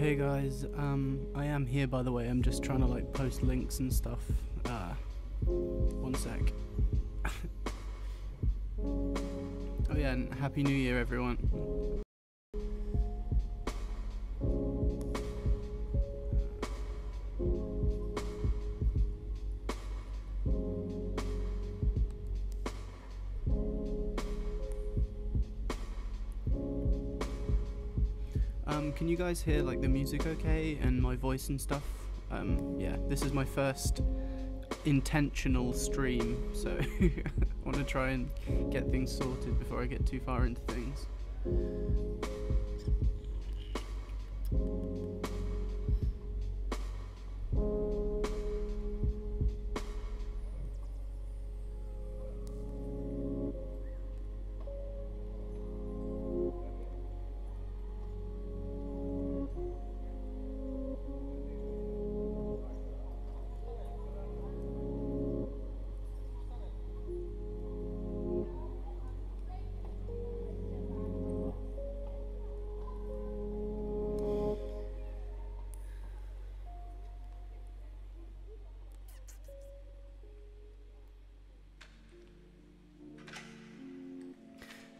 Hey guys, I am here by the way. I'm just trying to like post links and stuff. One sec. Oh yeah, and Happy New Year everyone. Can you guys hear like the music okay and my voice and stuff? Yeah, this is my first intentional stream, so I want to try and get things sorted before I get too far into things.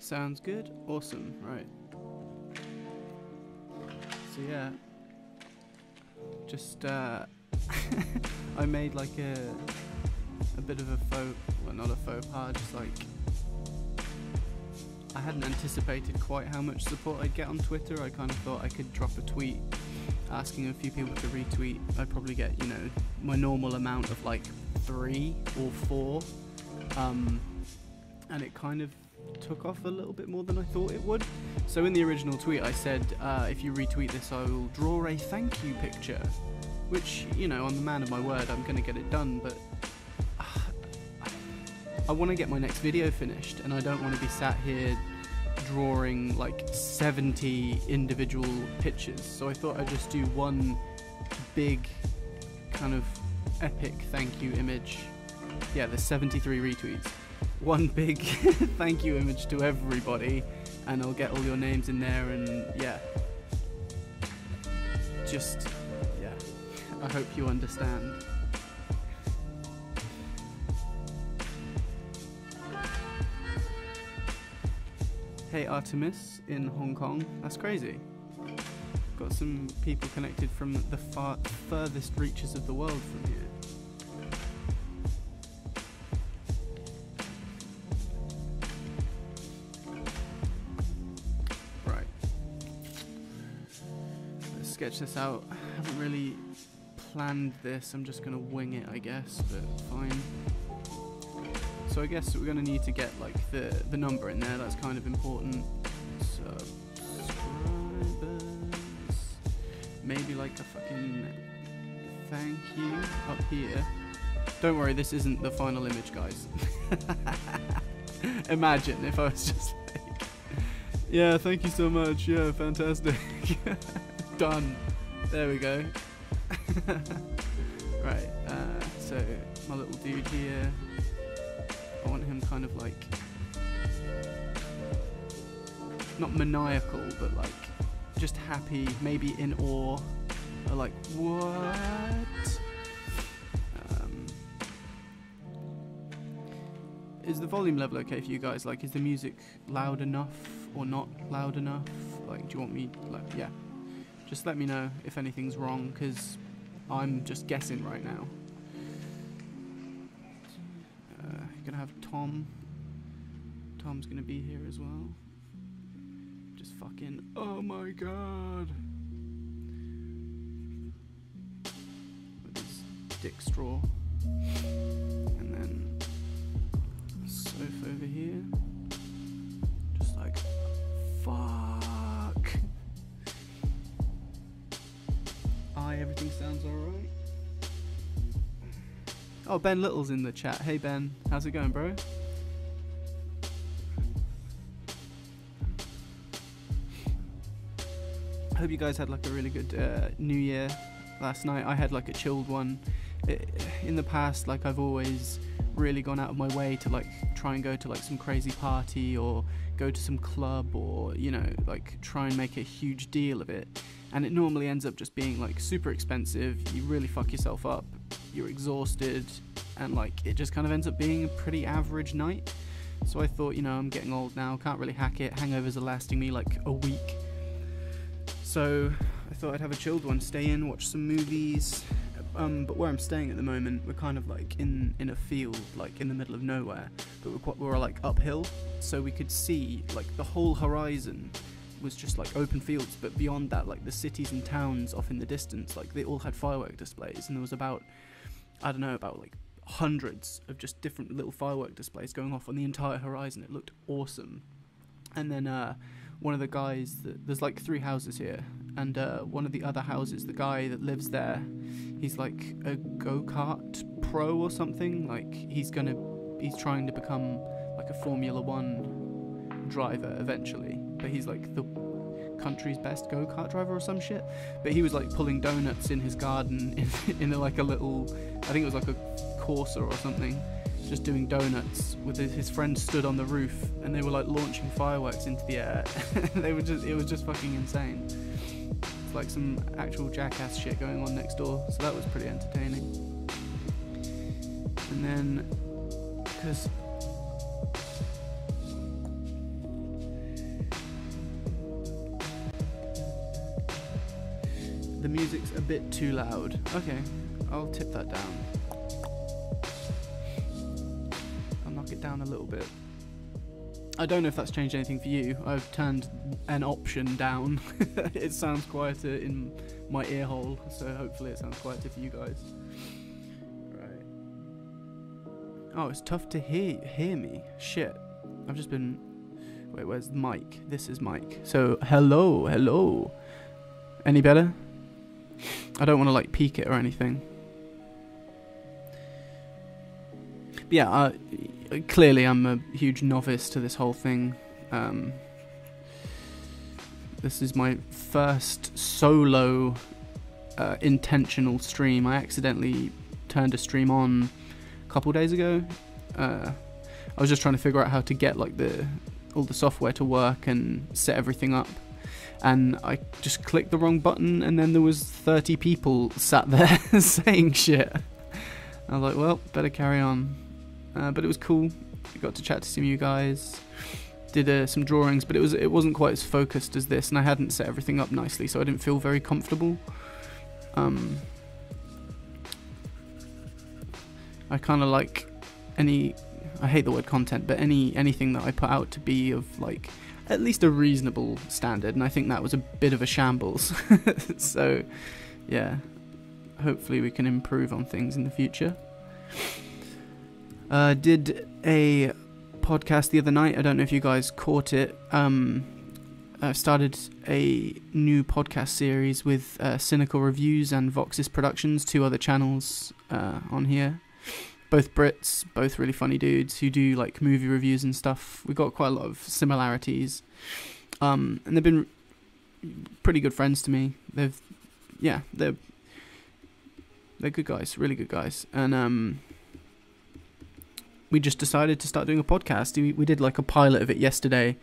Sounds good? Awesome, right. So yeah, just I made like a bit of a well not a faux pas, just like I hadn't anticipated quite how much support I'd get on Twitter. I kind of thought I could drop a tweet asking a few people to retweet. I'd probably get, you know, my normal amount of like 3 or 4, and it kind of took off a little bit more than I thought it would. So in the original tweet I said, if you retweet this I will draw a thank you picture, which, you know, I'm the man of my word, I'm gonna get it done, but I want to get my next video finished and I don't want to be sat here drawing like 70 individual pictures, so I thought I'd just do one big kind of epic thank you image. Yeah, there's 73 retweets. One big thank you image to everybody, and I'll get all your names in there, and yeah, just, yeah, I hope you understand. Hey Artemis in Hong Kong, that's crazy. Got some people connected from the furthest reaches of the world from here. Sketch this out. I haven't really planned this, I'm just gonna wing it I guess, but fine. So I guess we're gonna need to get like the number in there, that's kind of important. Subscribers, maybe like a fucking thank you up here. Don't worry, this isn't the final image guys. Imagine if I was just like, yeah, thank you so much, yeah, fantastic. Done. There we go. Right, so my little dude here, I want him kind of like, not maniacal, but like just happy, maybe in awe, or like, what? Is the volume level okay for you guys? Like, is the music loud enough or not loud enough? Like, do you want me, like, yeah. Just let me know if anything's wrong, because I'm just guessing right now. Gonna have Tom. Tom's gonna be here as well. Just fucking, oh my god. With his dick straw. And then Soph over here. Just like, fuck. Everything sounds alright. Oh, Ben Little's in the chat. Hey Ben, how's it going, bro? I hope you guys had like a really good New Year last night. I had like a chilled one. In the past, like I've always really gone out of my way to like try and go to like some crazy party or go to some club, or, you know, like try and make a huge deal of it. and it normally ends up just being like super expensive. You really fuck yourself up, you're exhausted, and like it just kind of ends up being a pretty average night. So I thought, you know, I'm getting old now, can't really hack it, hangovers are lasting me like a week, so I thought I'd have a chilled one, stay in, watch some movies. But where I'm staying at the moment, we're kind of like in a field, like in the middle of nowhere, but we're like uphill, so we could see like the whole horizon was just like open fields, but beyond that, like the cities and towns off in the distance, like they all had firework displays, and there was about, I don't know, about like hundreds of just different little firework displays going off on the entire horizon. It looked awesome. And then one of the guys, there's like 3 houses here, and one of the other houses, the guy that lives there, he's like a go-kart pro or something. Like he's trying to become like a Formula 1 driver eventually, but he's like the country's best go-kart driver or some shit. But he was like pulling donuts in his garden in like a little, I think it was like a Corsa or something, just doing donuts with his friends stood on the roof, and they were like launching fireworks into the air. It was just fucking insane. It's like some actual jackass shit going on next door, so that was pretty entertaining. And then, because the music's a bit too loud. Okay, I'll tip that down. It down a little bit. I don't know if that's changed anything for you. I've turned an option down. It sounds quieter in my ear hole, so hopefully it sounds quieter for you guys. Right. Oh, it's tough to hear me. Shit. I've just been... Wait, where's the mic? This is mic. So, hello. Any better? I don't want to like peak it or anything. But yeah, clearly I'm a huge novice to this whole thing. This is my first solo intentional stream. I accidentally turned a stream on a couple days ago. I was just trying to figure out how to get like all the software to work and set everything up, and I just clicked the wrong button, and then there was 30 people sat there saying shit. I was like, well, better carry on. But it was cool. I got to chat to some of you guys. Did some drawings, but it wasn't quite as focused as this, and I hadn't set everything up nicely, so I didn't feel very comfortable. I kind of like I hate the word content, but anything that I put out to be of like at least a reasonable standard, and I think that was a bit of a shambles. So yeah, hopefully we can improve on things in the future. Did a podcast the other night. I don't know if you guys caught it. I started a new podcast series with Cynical Reviews and Voxis Productions, 2 other channels on here. Both Brits, both really funny dudes who do like movie reviews and stuff. We've got quite a lot of similarities. And they've been pretty good friends to me. They're good guys, really good guys. And we just decided to start doing a podcast. We did like a pilot of it yesterday.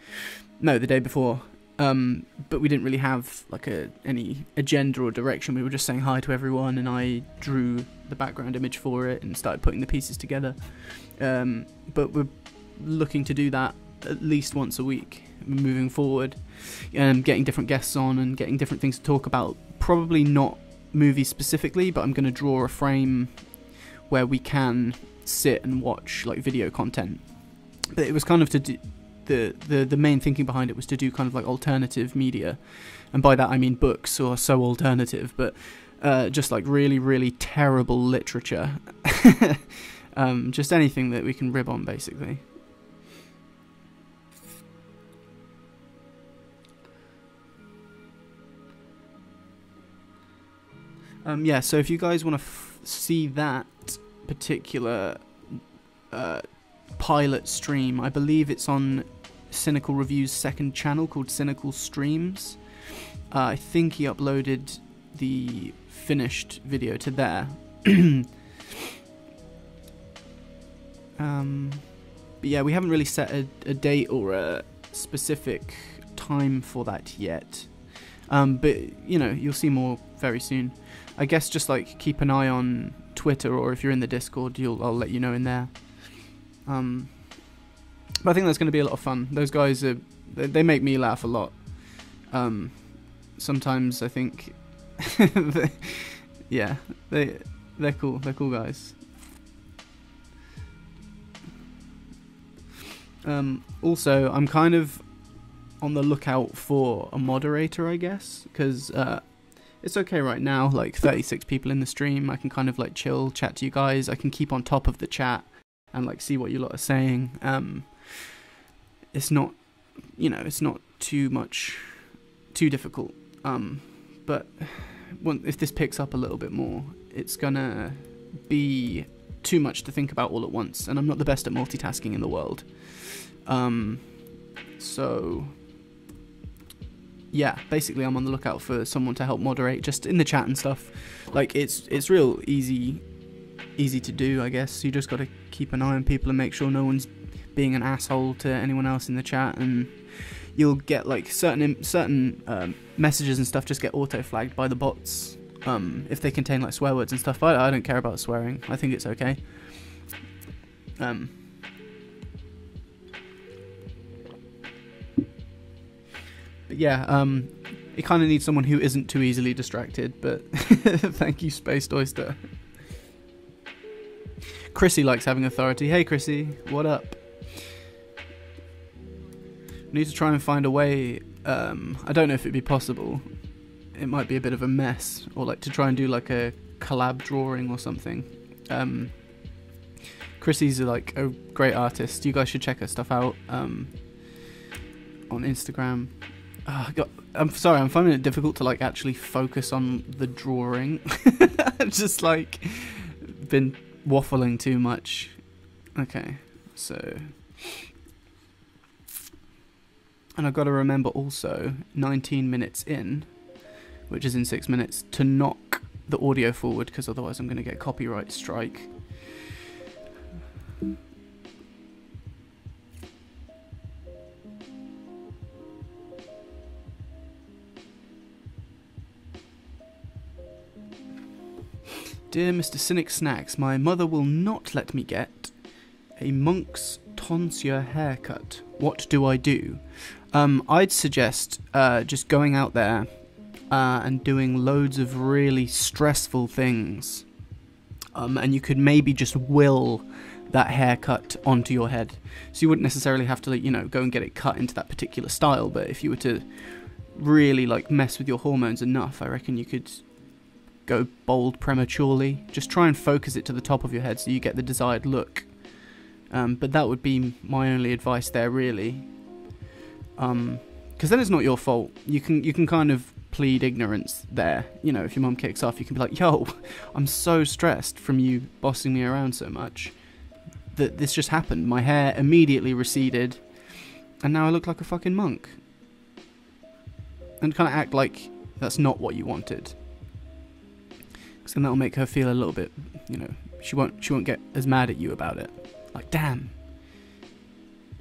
No, the day before. But we didn't really have like any agenda or direction. We were just saying hi to everyone, and I drew the background image for it and started putting the pieces together. But we're looking to do that at least once a week moving forward, getting different guests on and getting different things to talk about. Probably not movies specifically, but I'm going to draw a frame where we can sit and watch like video content. But it was kind of to do the main thinking behind it was to do kind of like alternative media, and by that I mean books, or so alternative, but just like really, really terrible literature. Just anything that we can rib on, basically. So if you guys want to see that particular pilot stream, I believe it's on Cynical Review's second channel called Cynical Streams. I think he uploaded the finished video to there. But yeah, we haven't really set a date or a specific time for that yet. But you know, you'll see more very soon. I guess just like keep an eye on Twitter, or if you're in the Discord, I'll let you know in there. But I think that's going to be a lot of fun. Those guys they make me laugh a lot. Sometimes I think, yeah, they're cool. They're cool guys. Also, I'm kind of on the lookout for a moderator, I guess, because it's okay right now, like 36 people in the stream. I can kind of like chill, chat to you guys. I can keep on top of the chat and like see what you lot are saying. It's not, you know, it's not too difficult. But if this picks up a little bit more, it's gonna be too much to think about all at once, and I'm not the best at multitasking in the world. So yeah, basically I'm on the lookout for someone to help moderate just in the chat and stuff. Like it's real easy to do, I guess. You just got to keep an eye on people and make sure no one's being an asshole to anyone else in the chat, and you'll get like certain messages and stuff just get auto flagged by the bots if they contain like swear words and stuff. I don't care about swearing. I think it's okay. But yeah, it kind of needs someone who isn't too easily distracted. But thank you, Spaced Oyster. Chrissy likes having authority. Hey Chrissy, what up? Need to try and find a way. I don't know if it'd be possible. It might be a bit of a mess, or like to try and do like a collab drawing or something. Chrissy's like a great artist. You guys should check her stuff out on Instagram. I'm sorry, I'm finding it difficult to like actually focus on the drawing. I've just like been waffling too much. Okay, so. And I've got to remember also, 19 minutes in, which is in 6 minutes, to knock the audio forward, because otherwise I'm going to get copyright strike. Dear Mr. Cynic Snacks, my mother will not let me get a monk's tonsure haircut. What do I do? I'd suggest just going out there and doing loads of really stressful things. And you could maybe just will that haircut onto your head. So you wouldn't necessarily have to, like, you know, go and get it cut into that particular style, but if you were to really like mess with your hormones enough, I reckon you could go bald prematurely. Just try and focus it to the top of your head so you get the desired look. But that would be my only advice there, really. Because then it's not your fault. You can kind of plead ignorance there. You know, if your mum kicks off, you can be like, yo, I'm so stressed from you bossing me around so much that this just happened. My hair immediately receded, and now I look like a fucking monk. And kind of act like that's not what you wanted. Because then that'll make her feel a little bit, you know, she won't get as mad at you about it. Like, damn,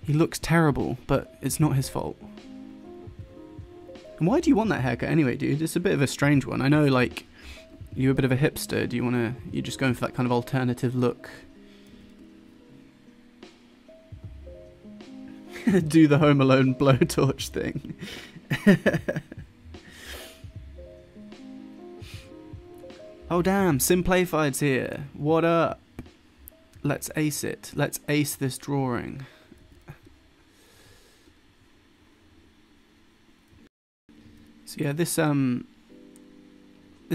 he looks terrible, but it's not his fault. And why do you want that haircut anyway, dude? It's a bit of a strange one. I know, like, you're a bit of a hipster. You're just going for that kind of alternative look? Do the Home Alone blowtorch thing. Oh damn, Simplayfied's here. What up? Let's ace it. Let's ace this drawing. So yeah, this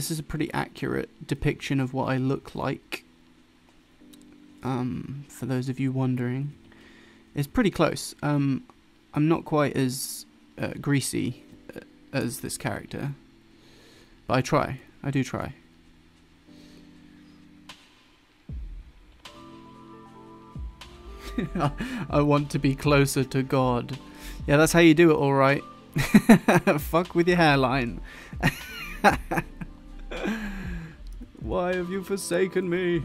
is a pretty accurate depiction of what I look like. For those of you wondering, it's pretty close. I'm not quite as greasy as this character, but I try. I do try. I want to be closer to God. Yeah, that's how you do it, alright. Fuck with your hairline. Why have you forsaken me?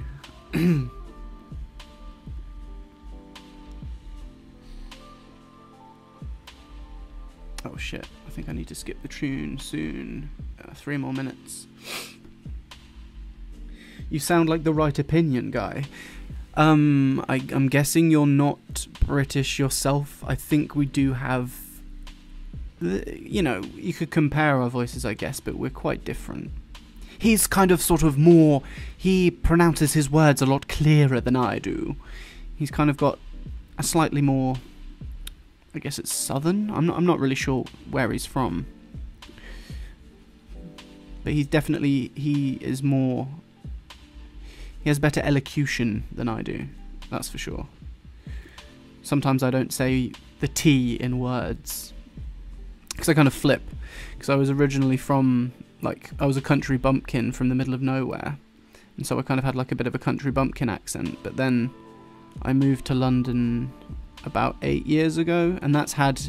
Oh shit, I think I need to skip the tune soon. 3 more minutes. You sound like the right opinion guy. I'm guessing you're not British yourself. I think we do have, you know, you could compare our voices, I guess, but we're quite different. He's kind of sort of more, he pronounces his words a lot clearer than I do. He's kind of got a slightly more, I guess it's southern? I'm not really sure where he's from. But he's definitely, he is more, he has better elocution than I do, that's for sure. Sometimes I don't say the T in words, because I kind of flip, because I was originally from, like, I was a country bumpkin from the middle of nowhere, and so I kind of had like a bit of a country bumpkin accent, but then I moved to London about 8 years ago, and that's had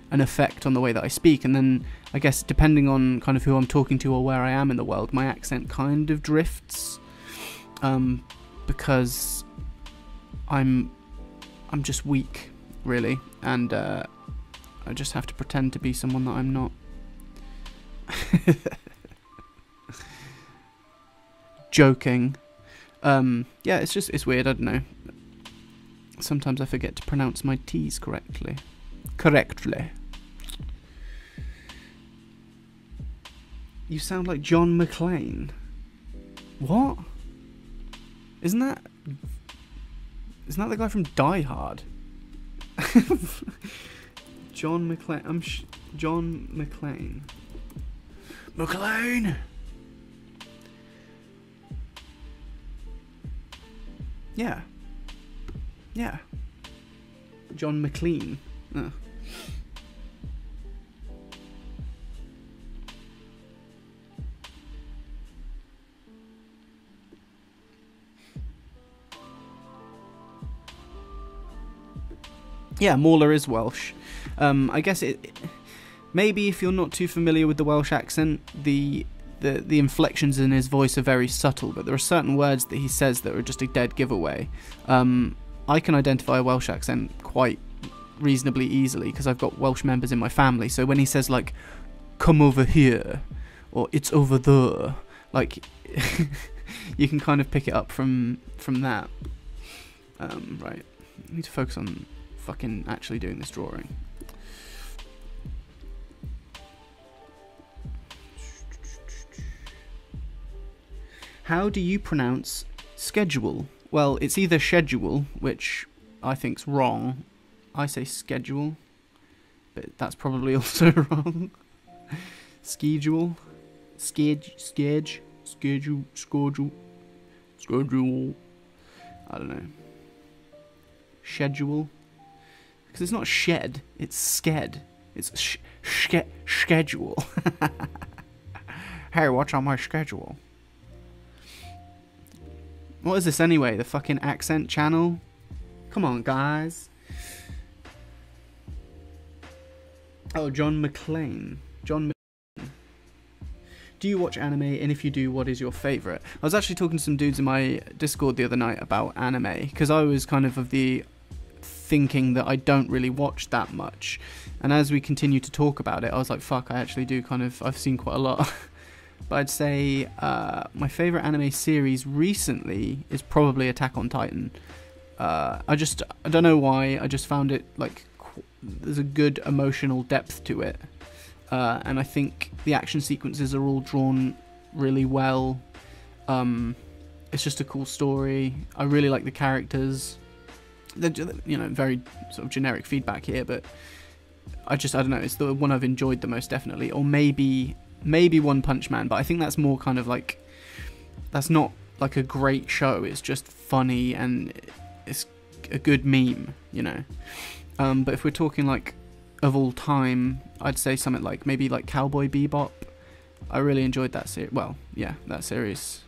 an effect on the way that I speak, and then I guess depending on kind of who I'm talking to or where I am in the world, my accent kind of drifts, because I'm just weak, really, and I just have to pretend to be someone that I'm not. Joking. Yeah, it's weird, I don't know. Sometimes I forget to pronounce my T's correctly. You sound like John McClane. What? Isn't that the guy from Die Hard? John McClane. John McClane. McClane. Yeah. Yeah. John McLean. Oh. Yeah, Mauler is Welsh. I guess maybe if you're not too familiar with the Welsh accent, the inflections in his voice are very subtle, but there are certain words that he says that are just a dead giveaway. I can identify a Welsh accent quite reasonably easily because I've got Welsh members in my family, so when he says like, come over here, or it's over there, like, you can kind of pick it up from that. Right, I need to focus on fucking actually doing this drawing. How do you pronounce schedule? Well, it's either schedule, which I think's wrong. I say schedule, but that's probably also wrong. Schedule, schedule. I don't know. Schedule, because it's not shed, it's sked. It's schedule. Hey, what's on my schedule? What is this anyway? The fucking accent channel? Come on, guys. Oh, John McClane. John McClane. Do you watch anime? And if you do, what is your favourite? I was actually talking to some dudes in my Discord the other night about anime, because I was kind of the thinking that I don't really watch that much. And as we continue to talk about it, I was like, fuck, I actually do kind of, I've seen quite a lot. But I'd say my favourite anime series recently is probably Attack on Titan. I don't know why, I just found it, like, there's a good emotional depth to it. And I think the action sequences are all drawn really well. It's just a cool story. I really like the characters. They're, you know, very sort of generic feedback here, but I don't know, it's the one I've enjoyed the most, definitely. Or maybe One Punch Man, but I think that's more kind of like, that's not like a great show, it's just funny and it's a good meme, you know. But if we're talking like of all time, I'd say something like maybe like Cowboy Bebop. I really enjoyed that series. Well, yeah, that series.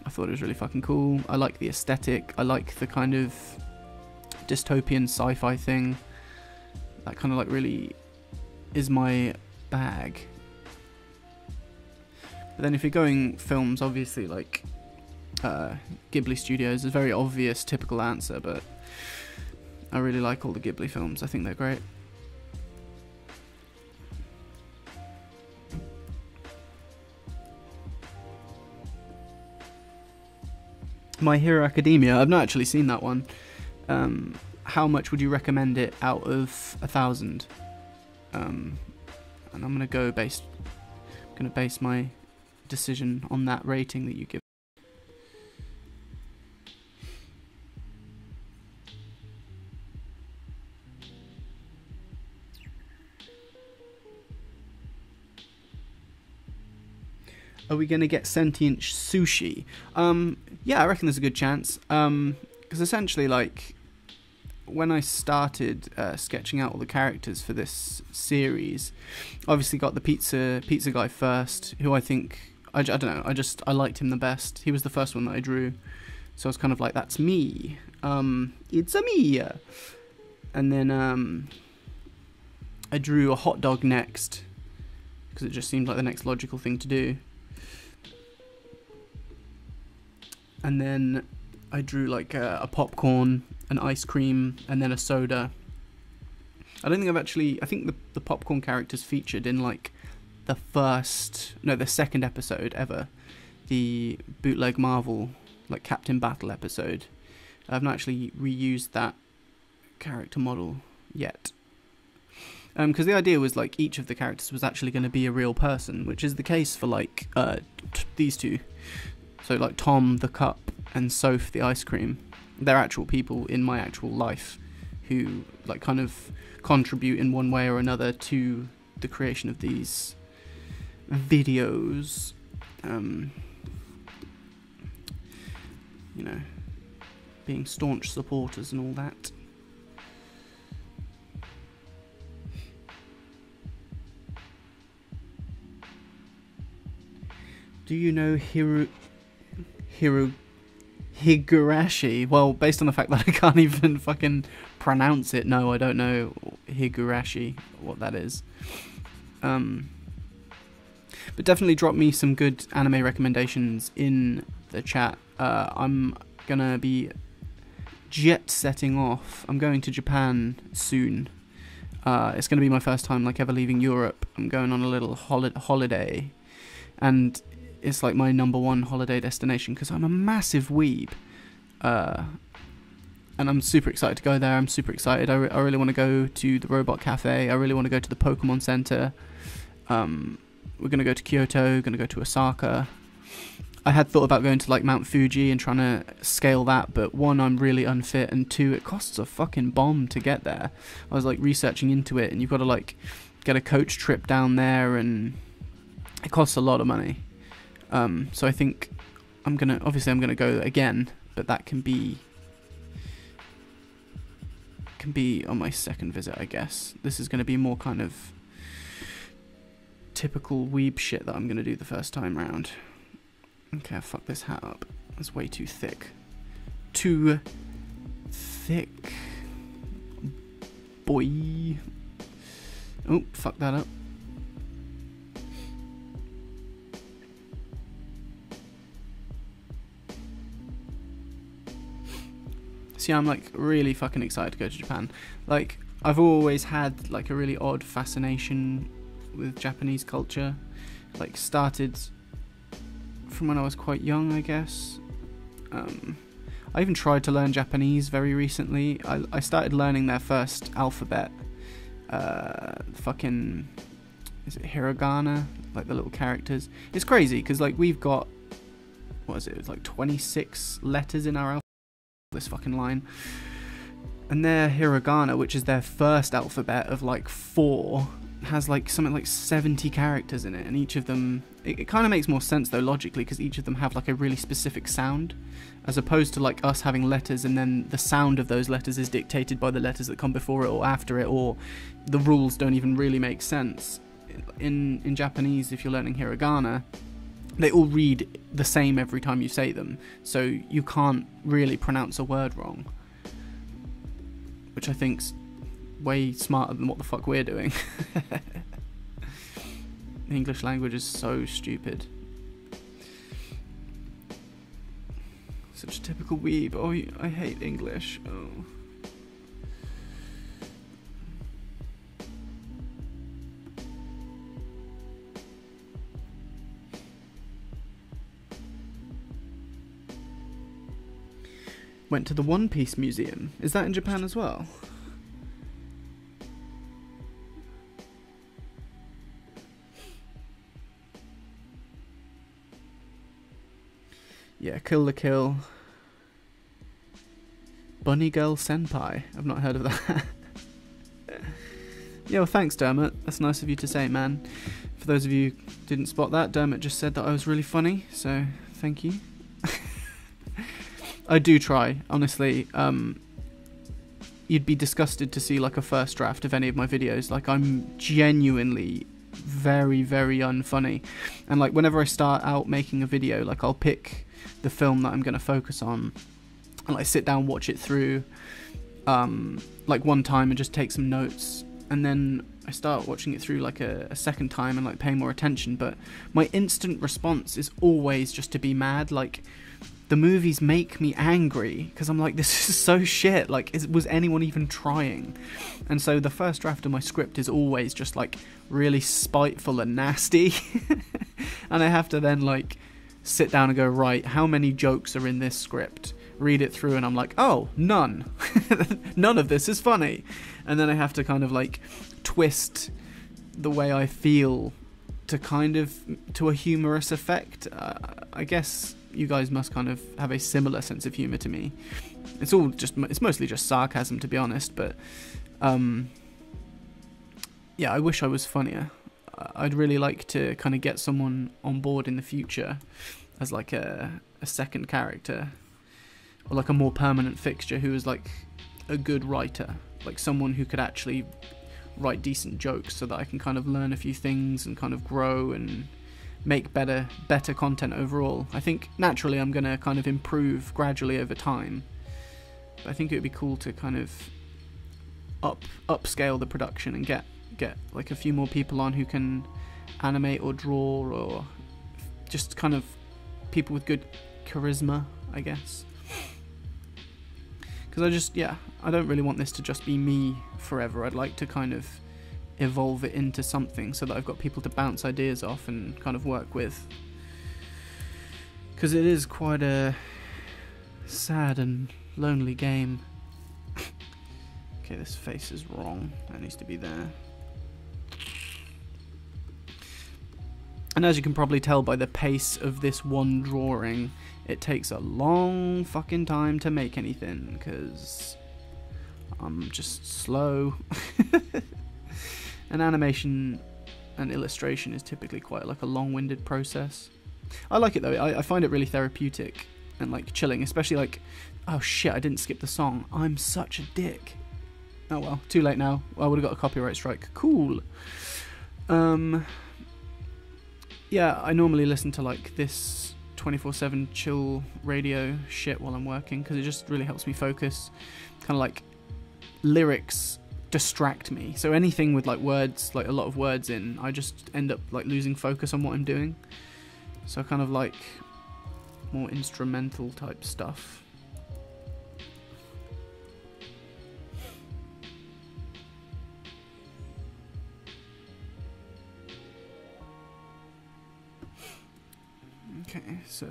I thought it was really fucking cool. I like the aesthetic. I like the kind of dystopian sci-fi thing. That kind of like really is my bag. But then if you're going films, obviously like Ghibli Studios is a very obvious typical answer, but I really like all the Ghibli films. I think they're great. My Hero Academia. I've not actually seen that one. How much would you recommend it out of 1,000? And I'm gonna base my decision on that rating that you give. Are we going to get sentient sushi? Yeah, I reckon there's a good chance. Because essentially, like, when I started sketching out all the characters for this series, obviously got the pizza guy first, who I think, I don't know, I liked him the best. He was the first one that I drew. So I was kind of like, that's me. It's a me. And then I drew a hot dog next, because it just seemed like the next logical thing to do. And then I drew like a popcorn, an ice cream, and then a soda. I don't think I think the popcorn character's featured in like the second episode ever. The Bootleg Marvel, like Captain Battle episode. I've not actually reused that character model yet. Because the idea was like each of the characters was actually going to be a real person, which is the case for like these two. So like Tom the cup and Soph the ice cream, they're actual people in my actual life who like kind of contribute in one way or another to the creation of these videos. You know, being staunch supporters and all that. Do you know Higurashi? Well, based on the fact that I can't even fucking pronounce it, no, I don't know Higurashi, what that is. But definitely drop me some good anime recommendations in the chat. I'm gonna be jet setting off. I'm going to Japan soon. It's gonna be my first time like ever leaving Europe. I'm going on a little holiday, and it's like my #1 holiday destination because I'm a massive weeb, and I'm super excited to go there. I'm super excited. I really want to go to the Robot Cafe. I really want to go to the Pokemon Center. We're gonna go to Kyoto. Gonna go to Osaka. I had thought about going to like Mount Fuji and trying to scale that, but one, I'm really unfit, and two, it costs a fucking bomb to get there. I was like researching into it, and you've got to like get a coach trip down there, and it costs a lot of money. So I think I'm gonna go again, but that can be on my second visit, I guess. This is gonna be more kind of typical weeb shit that I'm gonna do the first time round. Okay, I fucked this hat up. It's way too thick. Too thick, boy. Oh, fuck that up. See, I'm like really fucking excited to go to Japan. Like, I've always had like a really odd fascination with Japanese culture. Like, started from when I was quite young, I guess. I even tried to learn Japanese very recently. I started learning their first alphabet. Fucking, is it hiragana? Like the little characters. It's crazy because like we've got, what is it? It's like 26 letters in our alphabet. This fucking line. And their hiragana, which is their first alphabet of like 4, has like something like 70 characters in it, and each of them, it kind of makes more sense though logically, because each of them have like a really specific sound, as opposed to like us having letters and then the sound of those letters is dictated by the letters that come before it or after it, or the rules don't even really make sense. In Japanese, if you're learning hiragana, they all read the same every time you say them, so you can't really pronounce a word wrong, which I think's way smarter than what the fuck we're doing. The English language is so stupid. Such a typical weeb. Oh, I hate English. Oh. went to the One Piece Museum. Is that in Japan as well? Yeah, Kill la Kill. Bunny Girl Senpai. I've not heard of that. Yeah, well, thanks, Dermot. That's nice of you to say, man. For those of you who didn't spot that, Dermot just said that I was really funny, so thank you. I do try, honestly. You'd be disgusted to see like a first draft of any of my videos. Like, I'm genuinely very, very unfunny. And like, whenever I start out making a video, like, I'll pick the film that I'm going to focus on and like sit down, watch it through like one time and just take some notes, and then I start watching it through like a second time and like paying more attention. But my instant response is always just to be mad. Like, the movies make me angry because I'm like, this is so shit. Like, was anyone even trying? And so the first draft of my script is always just like really spiteful and nasty. And I have to then like sit down and go, right, how many jokes are in this script? Read it through and I'm like, oh, none. None of this is funny. And then I have to kind of like twist the way I feel to a humorous effect. I guess you guys must kind of have a similar sense of humor to me. It's mostly just sarcasm, to be honest, but yeah, I wish I was funnier. I'd really like to kind of get someone on board in the future as like a second character, or like a more permanent fixture who is like a good writer, like someone who could actually write decent jokes so that I can kind of learn a few things and kind of grow and make better content overall. I think naturally I'm going to kind of improve gradually over time, but I think it would be cool to kind of upscale the production and get like a few more people on who can animate or draw, or just kind of people with good charisma, I guess. Because I don't really want this to just be me forever. I'd like to kind of evolve it into something so that I've got people to bounce ideas off and kind of work with. Because it is quite a sad and lonely game. Okay, this face is wrong. That needs to be there. And as you can probably tell by the pace of this one drawing, it takes a long fucking time to make anything, because I'm just slow. And animation and illustration is typically quite like a long-winded process. I like it though. I find it really therapeutic and like chilling, especially like, oh shit, I didn't skip the song. I'm such a dick. Oh well, too late now. I would have got a copyright strike. Cool. Yeah, I normally listen to like this 24/7 chill radio shit while I'm working, because it just really helps me focus. Kind of like lyrics distract me, so anything with like words, like a lot of words in, I just end up like losing focus on what I'm doing. So kind of like more instrumental type stuff. Okay, so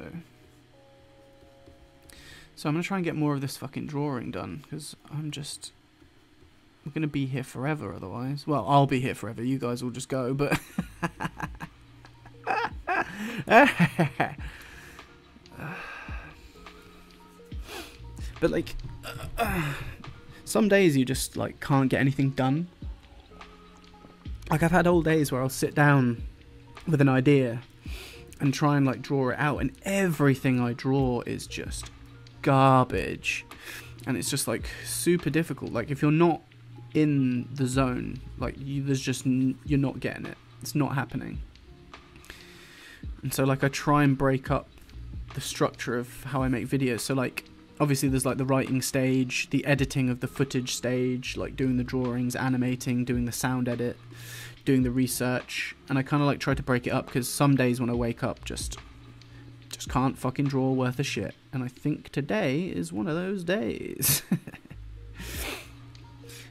I'm gonna try and get more of this fucking drawing done, because I'm gonna be here forever otherwise. Well, I'll be here forever, you guys will just go, but but like some days you just like can't get anything done. Like, I've had whole days where I'll sit down with an idea and try and like draw it out, and everything I draw is just garbage, and it's just like super difficult. Like, if you're not in the zone, like you're not getting it. It's not happening. And so like I try and break up the structure of how I make videos. So like obviously there's like the writing stage, the editing of the footage stage, like doing the drawings, animating, doing the sound edit, doing the research, and I kind of like try to break it up, because some days when I wake up just can't fucking draw worth a shit, and I think today is one of those days.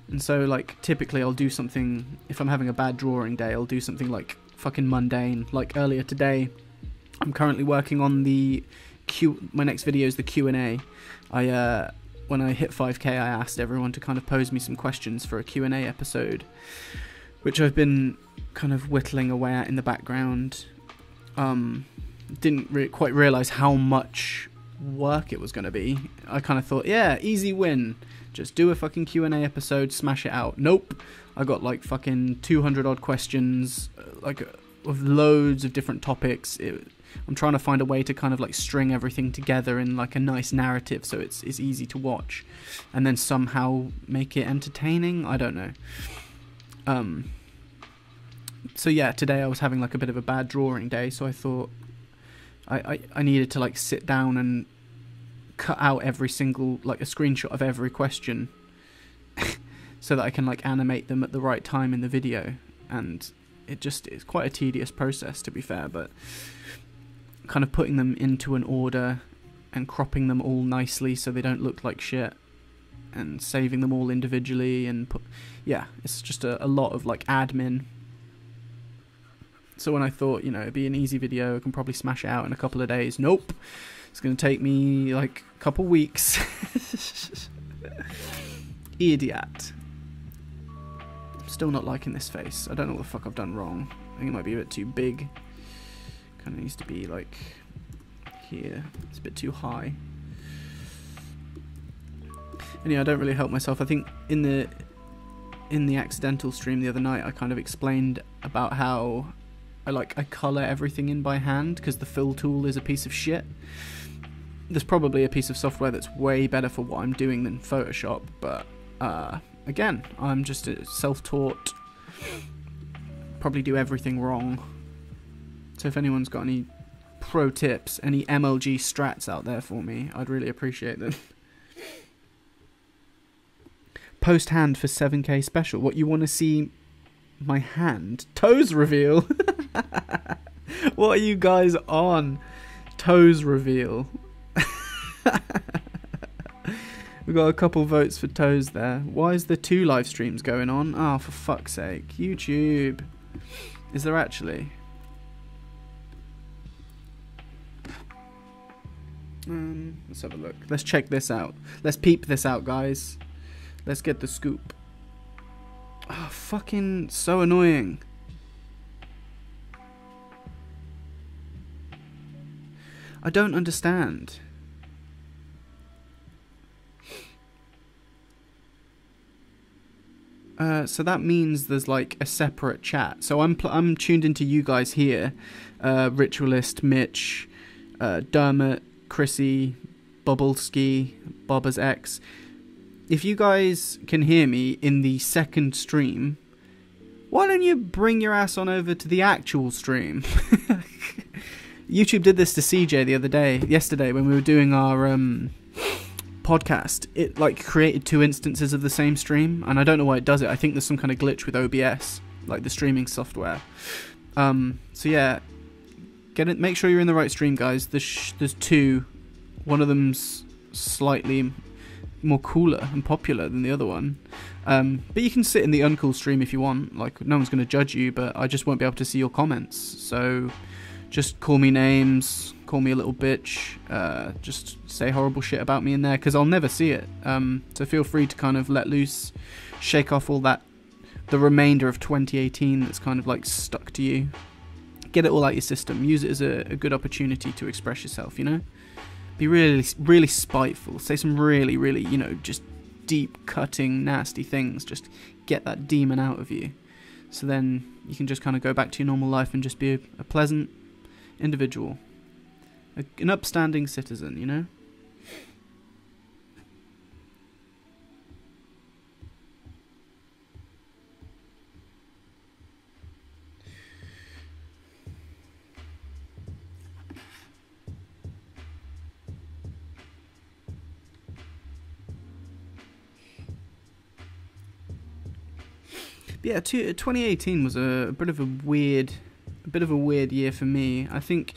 And so like typically I'll do something, if I'm having a bad drawing day, I'll do something like fucking mundane. Like earlier today, I'm currently working on the my next video is the Q&A. When I hit 5k, I asked everyone to kind of pose me some questions for a Q&A episode, which I've been kind of whittling away at in the background. Didn't quite realise how much work it was going to be. I kind of thought, yeah, easy win. Just do a fucking Q&A episode, smash it out. Nope. I got like fucking 200 odd questions, like with loads of different topics. I'm trying to find a way to kind of like string everything together in like a nice narrative so it's easy to watch, and then somehow make it entertaining. I don't know. So yeah, today I was having like a bit of a bad drawing day, so I thought I needed to like sit down and cut out every single, like a screenshot of every question so that I can like animate them at the right time in the video. And it's quite a tedious process, to be fair, but kind of putting them into an order and cropping them all nicely so they don't look like shit, and saving them all individually, and yeah, it's just a lot of like admin. So when I thought, you know, it'd be an easy video, I can probably smash it out in a couple of days. Nope. It's going to take me like a couple weeks. Idiot. I'm still not liking this face. I don't know what the fuck I've done wrong. I think it might be a bit too big. Kind of needs to be like here. It's a bit too high. And yeah, I don't really help myself. I think in the accidental stream the other night, I kind of explained about how I colour everything in by hand because the fill tool is a piece of shit. There's probably a piece of software that's way better for what I'm doing than Photoshop, but again, I'm just a self-taught, probably do everything wrong. So if anyone's got any pro tips, any MLG strats out there for me, I'd really appreciate them. Post hand for 7k special. What, you want to see my hand? Toes reveal? What are you guys on? Toes reveal. We got a couple votes for toes there. Why is there 2 live streams going on? Oh, for fuck's sake. YouTube. Is there actually? Let's have a look. Let's check this out. Let's peep this out, guys. Let's get the scoop. Oh, fucking so annoying. I don't understand. So that means there's like a separate chat. So I'm tuned into you guys here. Ritualist, Mitch, Dermot, Chrissy, Bubbleski, Bobba's X. If you guys can hear me in the second stream, why don't you bring your ass on over to the actual stream? YouTube did this to CJ yesterday when we were doing our podcast. It like created 2 instances of the same stream, and I don't know why it does it. I think there's some kind of glitch with OBS, like the streaming software. So yeah, make sure you're in the right stream, guys. There's 2. One of them's slightly more cooler and popular than the other one, but you can sit in the uncool stream if you want. Like, no one's going to judge you, but I just won't be able to see your comments. So just call me names, call me a little bitch, just say horrible shit about me in there, because I'll never see it. So feel free to kind of let loose, shake off all that, the remainder of 2018 that's kind of like stuck to you. Get it all out your system. Use it as a good opportunity to express yourself, you know? Be really, really spiteful. Say some really, really, you know, just deep, cutting, nasty things. Just get that demon out of you. So then you can just kind of go back to your normal life and just be a pleasant individual. An upstanding citizen, you know? Yeah, 2018 was a bit of a weird year for me. I think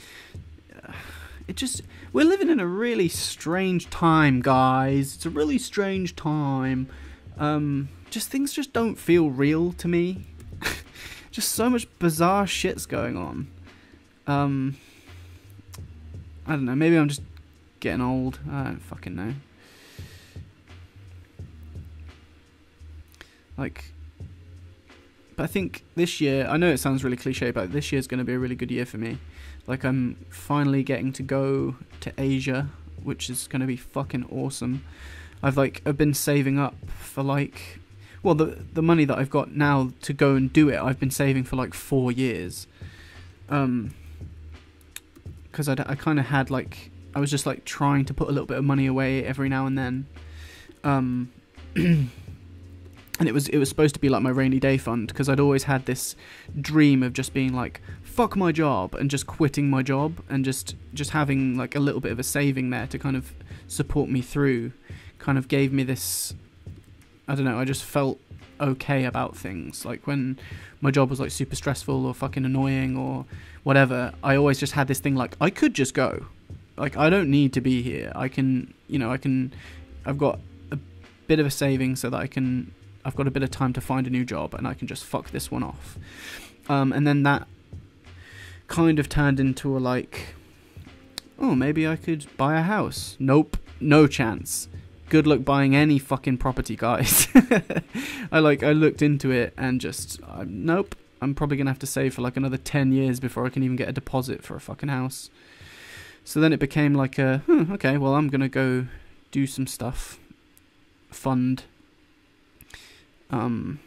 we're living in a really strange time, guys. It's a really strange time. Things just don't feel real to me. Just so much bizarre shit's going on. I don't know, maybe I'm just getting old. I don't fucking know. Like, but I think this year, I know it sounds really cliche, but this year's going to be a really good year for me. Like, I'm finally getting to go to Asia, which is going to be fucking awesome. I've been saving up for like, well, the money that I've got now to go and do it, I've been saving for like 4 years. Because I kind of had like, I was just like trying to put a little bit of money away every now and then. And it was supposed to be like my rainy day fund, because I'd always had this dream of just being like, fuck my job, and just quitting my job, and just having like a little bit of a saving there to kind of support me through. Kind of gave me this, I don't know, I just felt okay about things. Like when my job was like super stressful or fucking annoying or whatever, I always just had this thing like, I could just go. Like, I don't need to be here. I can, I've got a bit of a saving so that I've got a bit of time to find a new job, and I can just fuck this one off. And then that kind of turned into a like, oh, maybe I could buy a house. Nope, no chance. Good luck buying any fucking property, guys. I looked into it and just, nope. I'm probably going to have to save for like another 10 years before I can even get a deposit for a fucking house. So then it became like okay, well, I'm going to go do some stuff. Fund. So I'm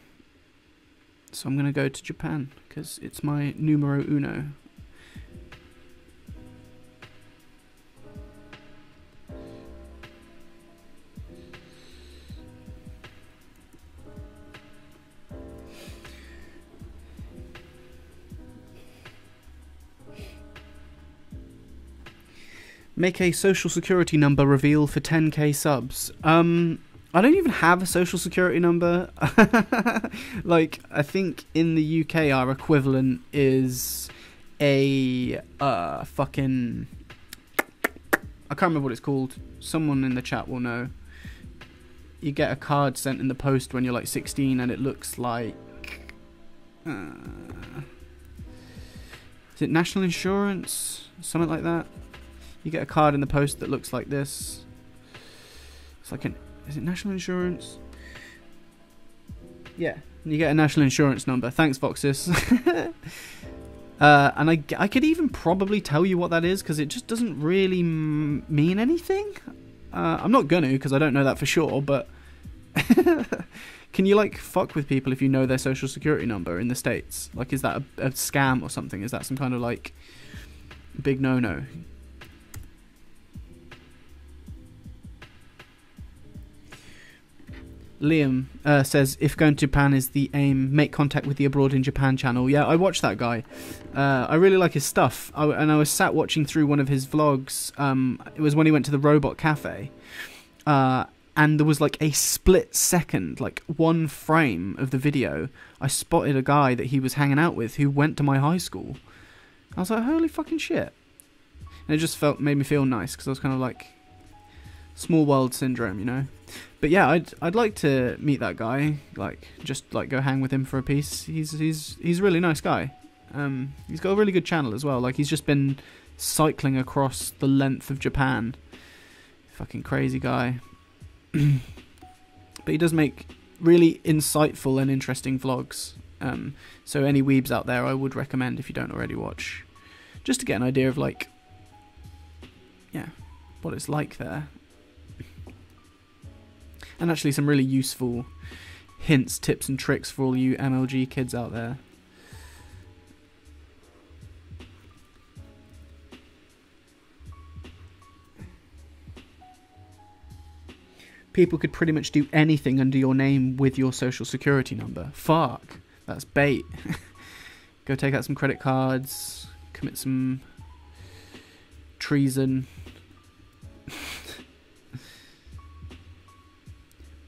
going to go to Japan, because it's my numero uno. Make a social security number reveal for 10k subs. I don't even have a social security number. Like, I think in the UK our equivalent is a fucking, I can't remember what it's called. Someone in the chat will know. You get a card sent in the post when you're like 16, and it looks like is it national insurance? Something like that. You get a card in the post that looks like this. It's like is it national insurance? Yeah, you get a national insurance number. Thanks, Voxis. And I could even probably tell you what that is, because it just doesn't really mean anything. I'm not gonna, because I don't know that for sure, but can you like fuck with people if you know their social security number in the States? Like, is that a scam or something? Is that some kind of like big no-no? Liam says, if going to Japan is the aim, make contact with the Abroad in Japan channel. Yeah, I watched that guy. I really like his stuff. And I was sat watching through one of his vlogs. It was when he went to the Robot Cafe. And there was like a split second, like one frame of the video, I spotted a guy that he was hanging out with who went to my high school. I was like, holy fucking shit. And it just made me feel nice, because I was kind of like, small world syndrome, you know. But yeah, I'd like to meet that guy, like just like go hang with him for a piece. He's a really nice guy. He's got a really good channel as well. Like, he's just been cycling across the length of Japan. Fucking crazy guy. But he does make really insightful and interesting vlogs. So any weebs out there, I would recommend if you don't already watch, just to get an idea of like, yeah, what it's like there. And actually some really useful hints, tips and tricks for all you MLG kids out there. People could pretty much do anything under your name with your social security number. Fuck. That's bait. Go take out some credit cards, commit some treason.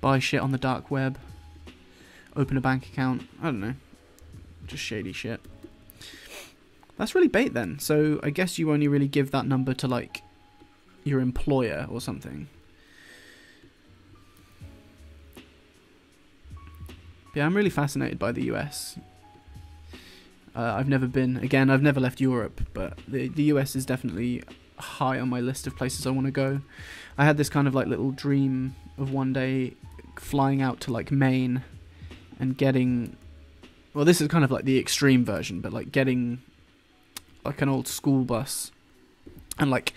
Buy shit on the dark web. Open a bank account. I don't know. Just shady shit. That's really bait then. So I guess you only really give that number to like your employer or something. Yeah, I'm really fascinated by the US. I've never been, again, I've never left Europe, but the US is definitely high on my list of places I want to go. I had this kind of like little dream of one day flying out to like Maine and getting, well, this is kind of like the extreme version, but like getting like an old school bus and like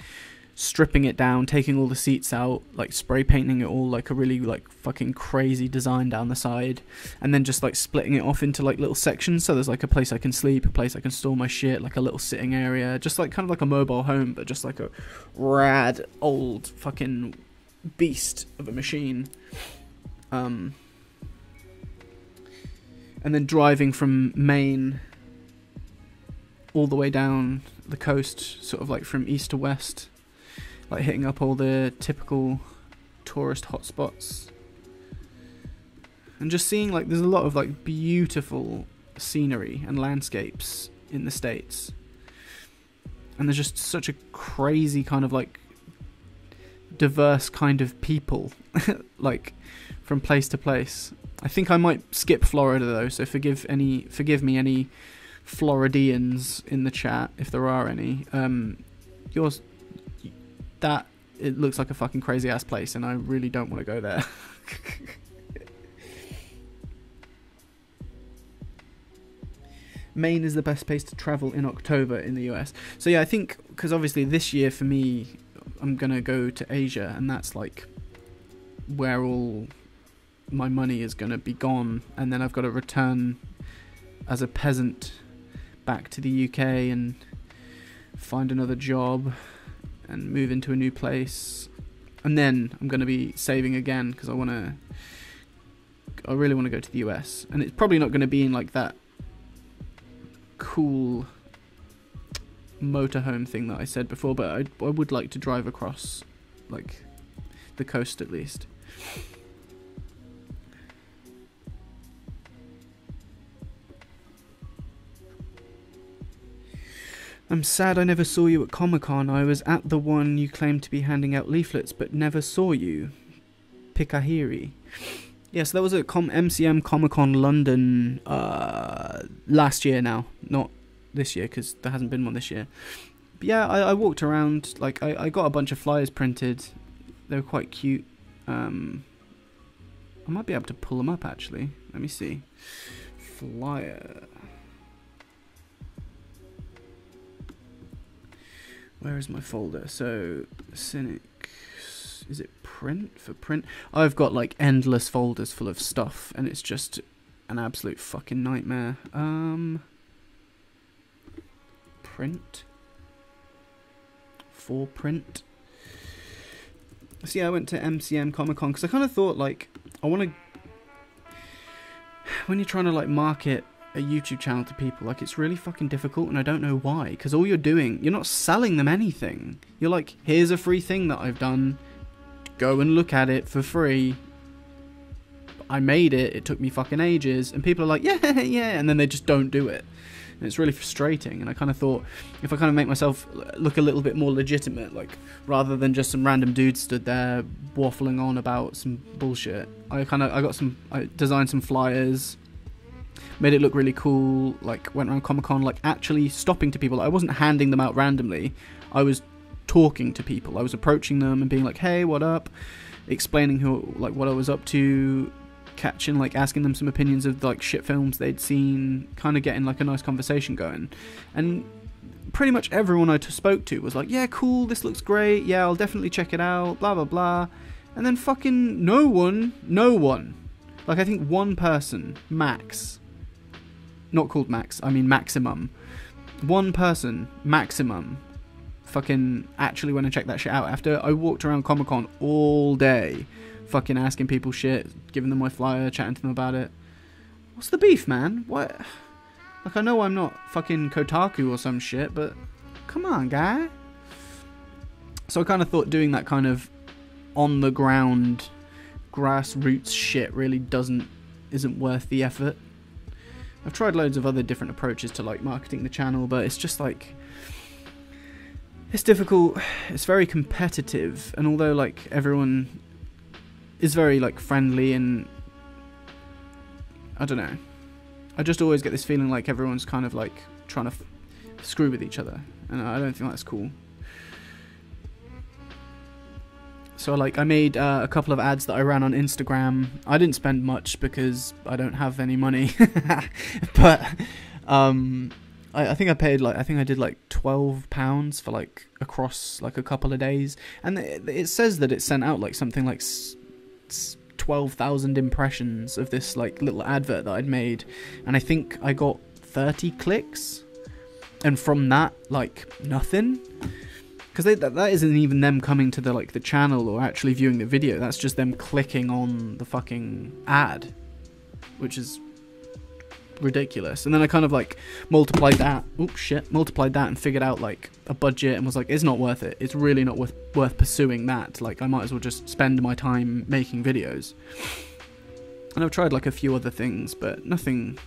stripping it down, taking all the seats out, like spray painting it all like a really like fucking crazy design down the side, and then just like splitting it off into like little sections, so there's like a place I can sleep, a place I can store my shit, like a little sitting area, just like kind of like a mobile home, but just like a rad old fucking beast of a machine. And then driving from Maine all the way down the coast, sort of like from east to west, like hitting up all the typical tourist hotspots, and just seeing like there's a lot of like beautiful scenery and landscapes in the States, and there's just such a crazy kind of like diverse kind of people like from place to place. I think I might skip Florida though, so forgive me any Floridians in the chat if there are any. That it looks like a fucking crazy ass place, and I really don't want to go there. Maine is the best place to travel in October in the US. So yeah, I think because obviously this year for me, I'm gonna go to Asia, and that's like where all my money is gonna be gone, and then I've got to return as a peasant back to the UK and find another job and move into a new place, and then I'm going to be saving again because I really want to go to the US, and it's probably not going to be in like that cool motorhome thing that I said before, but I would like to drive across like the coast at least. I'm sad I never saw you at Comic-Con. I was at the one you claimed to be handing out leaflets, but never saw you. Pikahiri. Yes, that was at MCM Comic-Con London last year now. Not this year, because there hasn't been one this year. But yeah, I walked around. Like, I got a bunch of flyers printed. They were quite cute. I might be able to pull them up, actually. Let me see. Flyer... Where is my folder? So, Cynic, is it print? For print? I've got like endless folders full of stuff, and it's just an absolute fucking nightmare. Print? For print? So yeah, I went to MCM Comic Con because I kind of thought like, I want to, when you're trying to like market a YouTube channel to people, like it's really fucking difficult, and I don't know why, because all you're doing, you're not selling them anything. You're like, here's a free thing that I've done, go and look at it for free. I made it, it took me fucking ages, and people are like, yeah, and then they just don't do it, and it's really frustrating. And I kind of thought, if I kind of make myself look a little bit more legitimate, like rather than just some random dude stood there waffling on about some bullshit, I designed some flyers, made it look really cool, like went around Comic-Con like actually stopping to people. I wasn't handing them out randomly, I was talking to people. I was approaching them and being like, hey, what up, explaining what I was up to, asking them some opinions of like shit films they'd seen, kind of getting like a nice conversation going. And pretty much everyone I spoke to was like, yeah, cool, this looks great, yeah, I'll definitely check it out, blah blah blah. And then fucking no one, like I think one person max, not called Max, I mean maximum, one person maximum fucking actually went and checked that shit out after I walked around Comic-Con all day fucking asking people shit, giving them my flyer, chatting to them about it. What's the beef, man? What? Like, I know I'm not fucking Kotaku or some shit, but come on, guy. So I kind of thought doing that kind of on the ground grassroots shit really isn't worth the effort. I've tried loads of other different approaches to like marketing the channel, but it's just like, it's difficult, it's very competitive, and although like everyone is very like friendly, and I don't know, I just always get this feeling like everyone's kind of like trying to screw with each other, and I don't think that's cool. So like I made a couple of ads that I ran on Instagram. I didn't spend much because I don't have any money, but I think I paid like, I think I did like £12 for like across like a couple of days, and it says that it sent out like something like 12,000 impressions of this like little advert that I'd made, and I think I got 30 clicks, and from that like nothing. Because that isn't even them coming to the channel or actually viewing the video. That's just them clicking on the fucking ad, which is ridiculous. And then I kind of like multiplied that and figured out like a budget and was like, it's not worth it. It's really not worth pursuing that. Like I might as well just spend my time making videos. And I've tried like a few other things, but nothing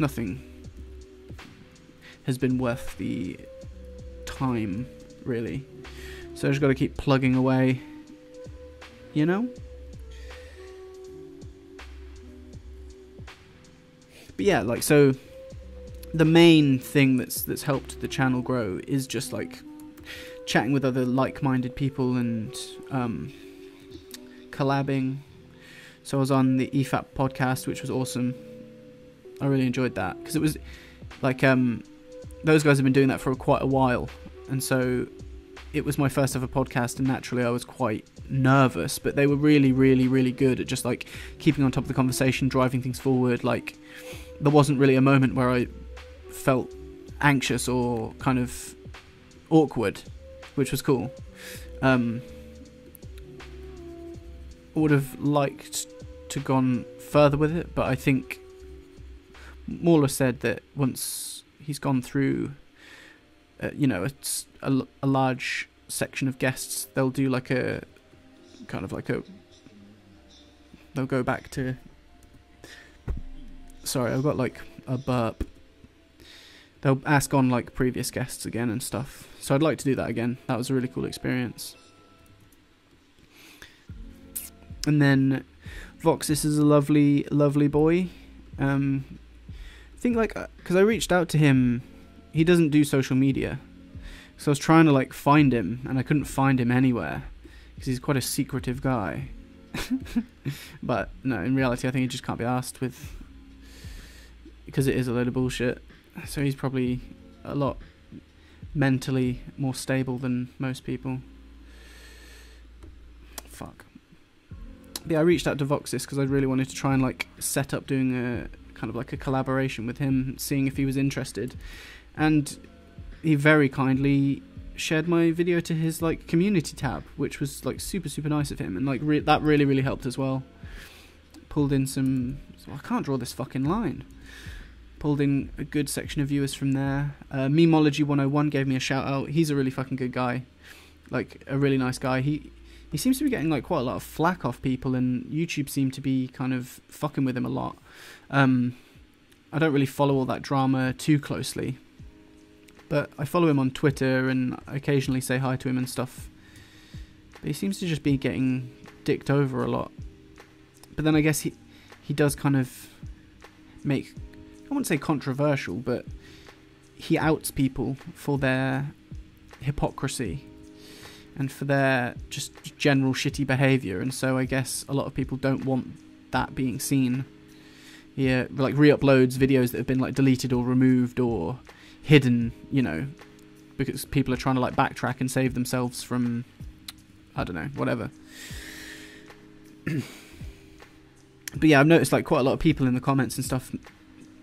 has been worth the time really. So I just got to keep plugging away, you know? But yeah, like, so the main thing that's helped the channel grow is just like chatting with other like-minded people and collabing. So I was on the EFAP podcast, which was awesome. I really enjoyed that because it was like those guys have been doing that for quite a while, and so it was my first ever podcast, and naturally I was quite nervous, but they were really, really, really good at just like keeping on top of the conversation, driving things forward. Like there wasn't really a moment where I felt anxious or kind of awkward, which was cool. I would have liked to gone further with it, but I think Mauler said that once he's gone through you know, it's a large section of guests, they'll do like a kind of like a, they'll go back to, sorry, I've got like a burp, they'll ask on like previous guests again and stuff, so I'd like to do that again. That was a really cool experience. And then Voxis is a lovely boy. I think like, because I reached out to him, he doesn't do social media, so I was trying to like find him and I couldn't find him anywhere because he's quite a secretive guy. But no, in reality I think he just can't be asked with, because it is a load of bullshit. So he's probably a lot mentally more stable than most people. Fuck. But yeah, I reached out to Voxis because I really wanted to try and like set up doing a kind of like a collaboration with him, seeing if he was interested. And he very kindly shared my video to his like community tab, which was like super nice of him, and like that really helped as well. Pulled in some, I can't draw this fucking line. Pulled in a good section of viewers from there. Memology 101 gave me a shout out. He's a really fucking good guy, like a really nice guy. He seems to be getting like quite a lot of flack off people, and YouTube seemed to be kind of fucking with him a lot. I don't really follow all that drama too closely, but I follow him on Twitter and occasionally say hi to him and stuff. But he seems to just be getting dicked over a lot. But then I guess he does kind of make, I wouldn't say controversial, but he outs people for their hypocrisy and for their just general shitty behaviour, and so I guess a lot of people don't want that being seen. He like re-uploads videos that have been like deleted or removed or hidden, you know, because people are trying to like backtrack and save themselves from, I don't know, whatever. But yeah, I've noticed like quite a lot of people in the comments and stuff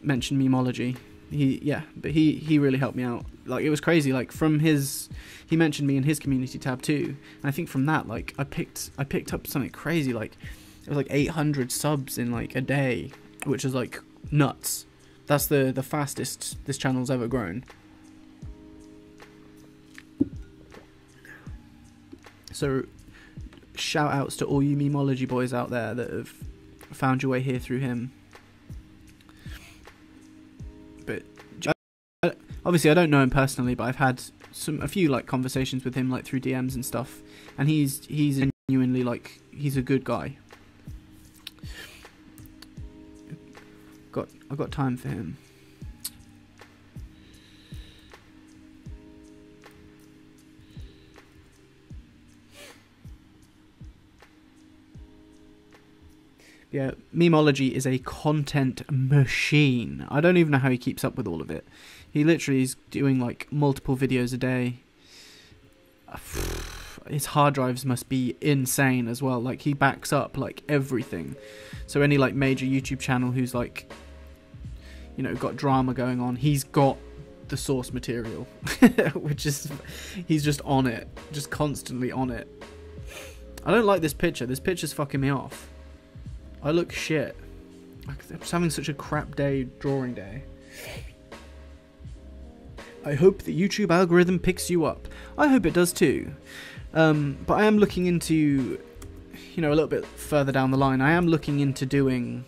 mention Memology. But he really helped me out. Like it was crazy. Like from his, he mentioned me in his community tab too, and I think from that like I picked up something crazy. Like it was like 800 subs in like a day, which is like nuts. That's the fastest this channel's ever grown. So shout outs to all you Memology boys out there that have found your way here through him. But obviously I don't know him personally, but I've had a few like conversations with him like through DMs and stuff, and he's genuinely like, he's a good guy. I've got time for him. Yeah, Memeology is a content machine. I don't even know how he keeps up with all of it. He literally is doing like multiple videos a day. His hard drives must be insane as well. Like, he backs up like everything. So any like major YouTube channel who's like, you know, got drama going on, he's got the source material. Which is, he's just on it, just constantly on it. I don't like this picture. This picture's fucking me off. I look shit. I'm just having such a crap day, drawing day. I hope the YouTube algorithm picks you up. I hope it does too. But I am looking into, you know, a little bit further down the line, I am looking into doing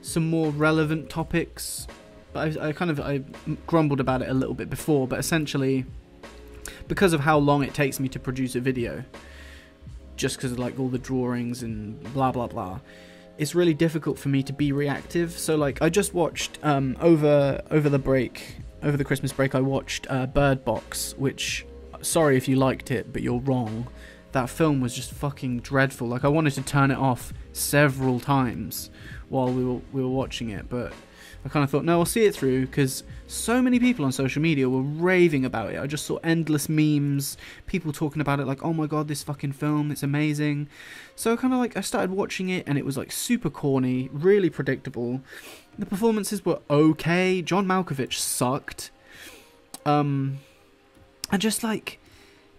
some more relevant topics. But I grumbled about it a little bit before, but essentially, because of how long it takes me to produce a video, just because of like all the drawings and blah blah blah, it's really difficult for me to be reactive. So like, I just watched over the Christmas break, I watched Bird Box, which, sorry if you liked it, but you're wrong. That film was just fucking dreadful. Like, I wanted to turn it off several times while we were watching it, but I kind of thought, no, I'll see it through, because so many people on social media were raving about it. I just saw endless memes, people talking about it like, oh my god, this fucking film, it's amazing. So I started watching it, and it was like super corny, really predictable. The performances were okay. John Malkovich sucked. And just like,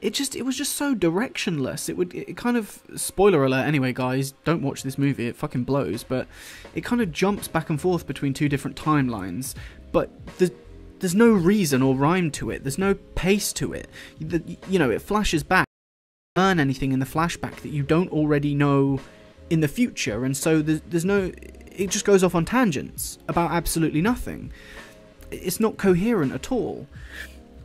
it was just so directionless. It kind of, spoiler alert anyway, guys, don't watch this movie, it fucking blows, but it kind of jumps back and forth between two different timelines, but there's no reason or rhyme to it, there's no pace to it. You know, it flashes back, you learn anything in the flashback that you don't already know in the future, and so there's no, it just goes off on tangents about absolutely nothing. It's not coherent at all.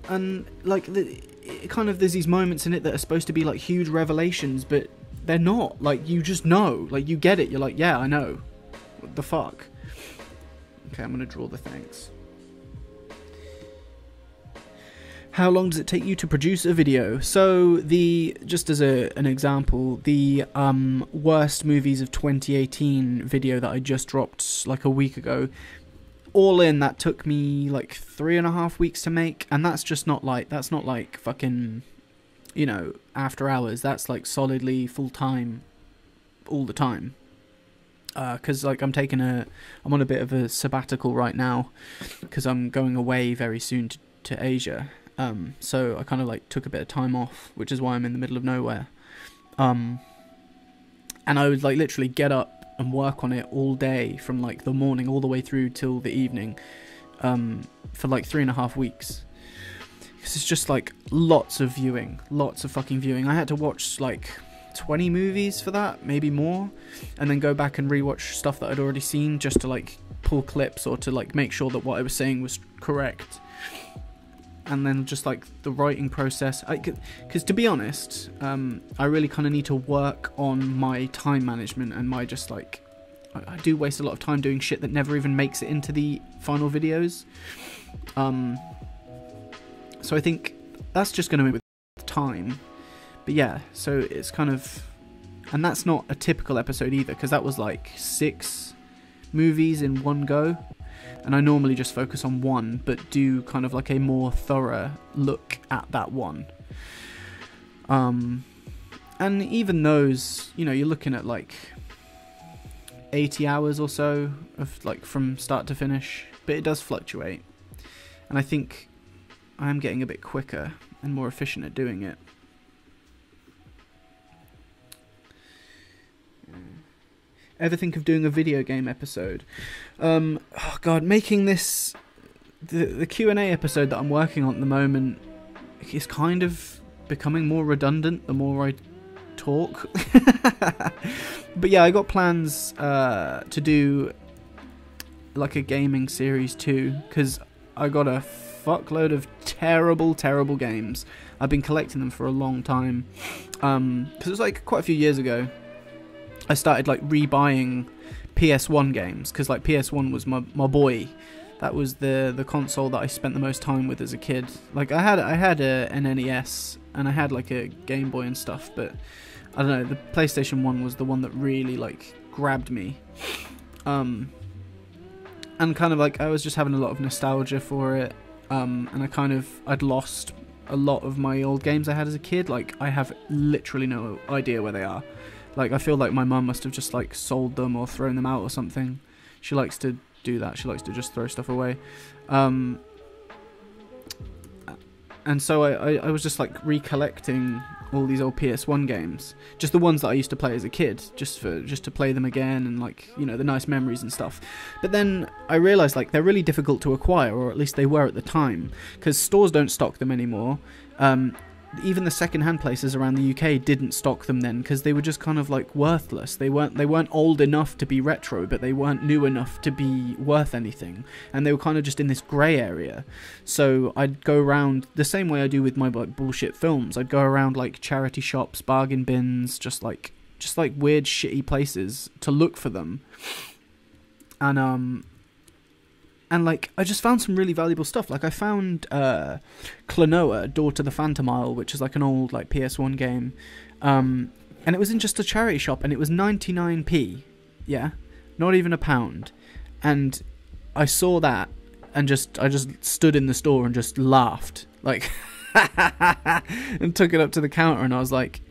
And like, there's these moments in it that are supposed to be like huge revelations, but they're not. Like, you just know, like, you get it, you're like, yeah, I know, what the fuck. Okay, I'm gonna draw the thanks. How long does it take you to produce a video? So just as an example, the worst movies of 2018 video that I just dropped like a week ago, all in, that took me like 3.5 weeks to make, and that's not like fucking, you know, after hours. That's like solidly full time, all the time. Because like, I'm on a bit of a sabbatical right now, because I'm going away very soon to Asia. So I kind of like took a bit of time off, which is why I'm in the middle of nowhere. And I would like literally get up and work on it all day, from like the morning all the way through till the evening, for like 3.5 weeks. Because it's just like lots of fucking viewing. I had to watch like 20 movies for that, maybe more, and then go back and rewatch stuff that I'd already seen, just to like pull clips or to like make sure that what I was saying was correct. And then just like the writing process, because to be honest, I really kind of need to work on my time management and my just like, I do waste a lot of time doing shit that never even makes it into the final videos. So I think that's just going to be with time. But yeah, so it's kind of, and that's not a typical episode either, because that was like 6 movies in one go. And I normally just focus on one, but do kind of like a more thorough look at that one. And even those, you know, you're looking at like 80 hours or so of like from start to finish, but it does fluctuate. And I think I am getting a bit quicker and more efficient at doing it. Ever think of doing a video game episode? Oh god, making this, the Q&A episode that I'm working on at the moment is kind of becoming more redundant the more I talk. But yeah, I got plans to do like a gaming series too, because I got a fuckload of terrible games. I've been collecting them for a long time, because it was like quite a few years ago I started like rebuying PS1 games, because like PS1 was my boy. That was the console that I spent the most time with as a kid. Like I had an NES and I had like a Game Boy and stuff, but I don't know, the PlayStation 1 was the one that really like grabbed me. And kind of like I was just having a lot of nostalgia for it. And I'd lost a lot of my old games I had as a kid. Like, I have literally no idea where they are. Like, I feel like my mum must have just like sold them or thrown them out or something. She likes to do that. She likes to just throw stuff away. And so I was just like recollecting all these old PS1 games, just the ones that I used to play as a kid, just to play them again, and like, you know, the nice memories and stuff. But then I realized like they're really difficult to acquire, or at least they were at the time, because stores don't stock them anymore. Even the second-hand places around the UK didn't stock them then, because they were just kind of like worthless. They weren't old enough to be retro, but they weren't new enough to be worth anything, and they were kind of just in this grey area. So I'd go around the same way I do with my like bullshit films. I'd go around like charity shops, bargain bins, just like weird shitty places to look for them. And like, I just found some really valuable stuff. Like, I found Klonoa, Door to the Phantom Isle, which is like an old like PS1 game. And it was in just a charity shop, and it was 99p. Yeah, not even £1. And I saw that, and I just stood in the store and just laughed, like, and took it up to the counter, and I was like,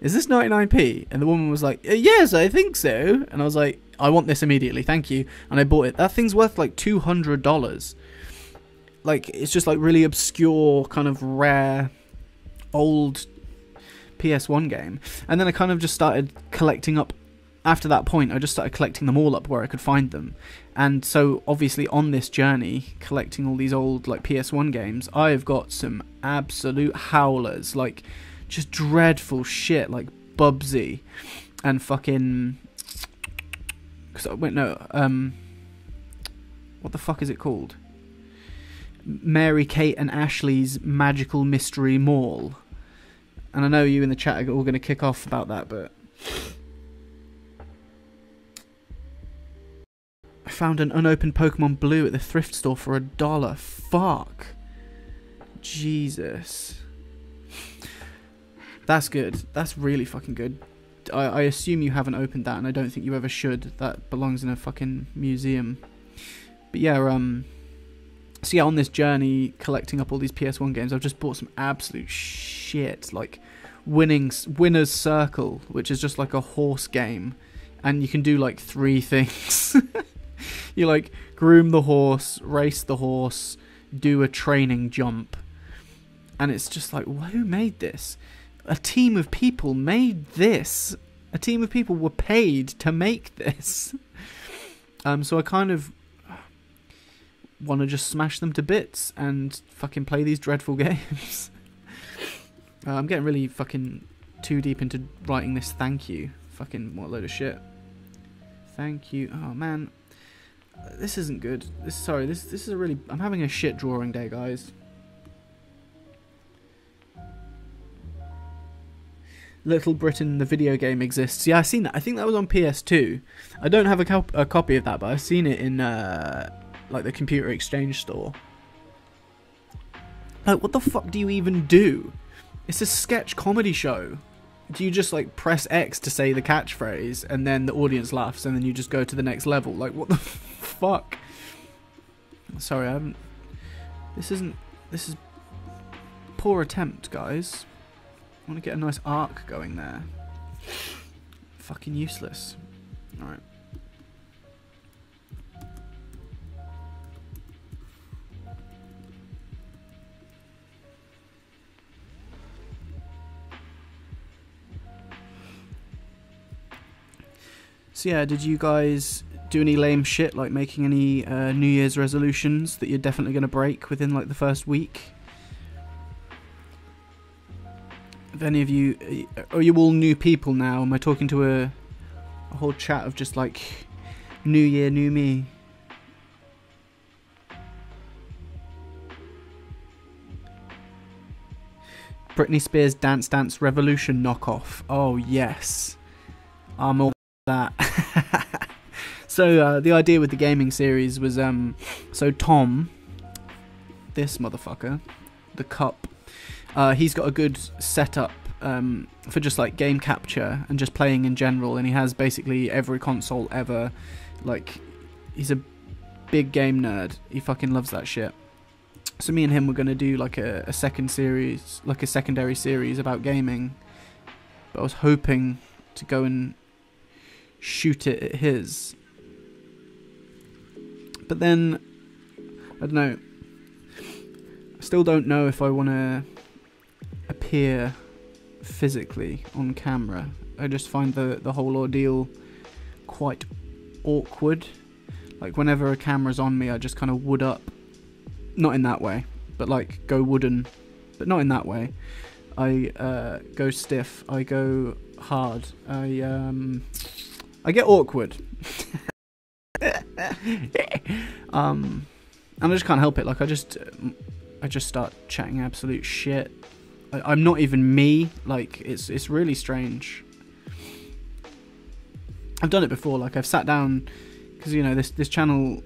"Is this 99p?" And the woman was like, "Yes, I think so." And I was like, "I want this immediately, thank you." And I bought it. That thing's worth like $200. Like, it's just like really obscure, kind of rare, old PS1 game. And then I kind of just started collecting up. After that point, I just started collecting them all up where I could find them. And so, obviously, on this journey, collecting all these old like PS1 games, I've got some absolute howlers. Like, just dreadful shit like Bubsy and fucking... what the fuck is it called? Mary Kate and Ashley's Magical Mystery Mall. And I know you in the chat are all going to kick off about that, but... I found an unopened Pokemon Blue at the thrift store for $1. Fuck. Jesus. That's good. That's really fucking good. I assume you haven't opened that, and I don't think you ever should. That belongs in a fucking museum. But yeah, so yeah, on this journey, collecting up all these PS1 games, I've just bought some absolute shit, like Winner's Circle, which is just like a horse game, and you can do like 3 things. You like groom the horse, race the horse, do a training jump, and it's just like, who made this? A team of people made this. A team of people were paid to make this. So I kind of want to just smash them to bits and fucking play these dreadful games. I'm getting really fucking too deep into writing this thank you. Fucking what a load of shit. Thank you. Oh man, this isn't good. This is a really... I'm having a shit drawing day, guys. Little Britain, the video game exists. Yeah, I've seen that. I think that was on PS2. I don't have a copy of that, but I've seen it in like the Computer Exchange store. Like, what the fuck do you even do? It's a sketch comedy show. Do you just like press X to say the catchphrase, and then the audience laughs, and then you just go to the next level? Like, what the fuck? Sorry, I haven't... This is poor attempt, guys. I want to get a nice arc going there. Fucking useless. Alright. So yeah, did you guys do any lame shit, like making any New Year's resolutions that you're definitely going to break within like the first week? If any of you... Are you all new people now? Am I talking to a whole chat of just like New Year, New Me? Britney Spears Dance Dance Revolution knockoff. Oh yes, I'm all that. So the idea with the gaming series was so Tom, this motherfucker, the cup, he's got a good setup for just like game capture and just playing in general, and he has basically every console ever. Like, he's a big game nerd. He fucking loves that shit. So me and him were going to do like a secondary series about gaming, but I was hoping to go and shoot it at his. But then, I don't know, I still don't know if I want to appear physically on camera. I just find the whole ordeal quite awkward. Like, whenever a camera's on me, I just kind of wood up. Not in that way, but like go wooden, but not in that way. I go stiff, I go hard, I get awkward. And I just can't help it. Like, I just start chatting absolute shit. I'm not even me. Like, it's really strange. I've done it before. Like, I've sat down, because, you know, this channel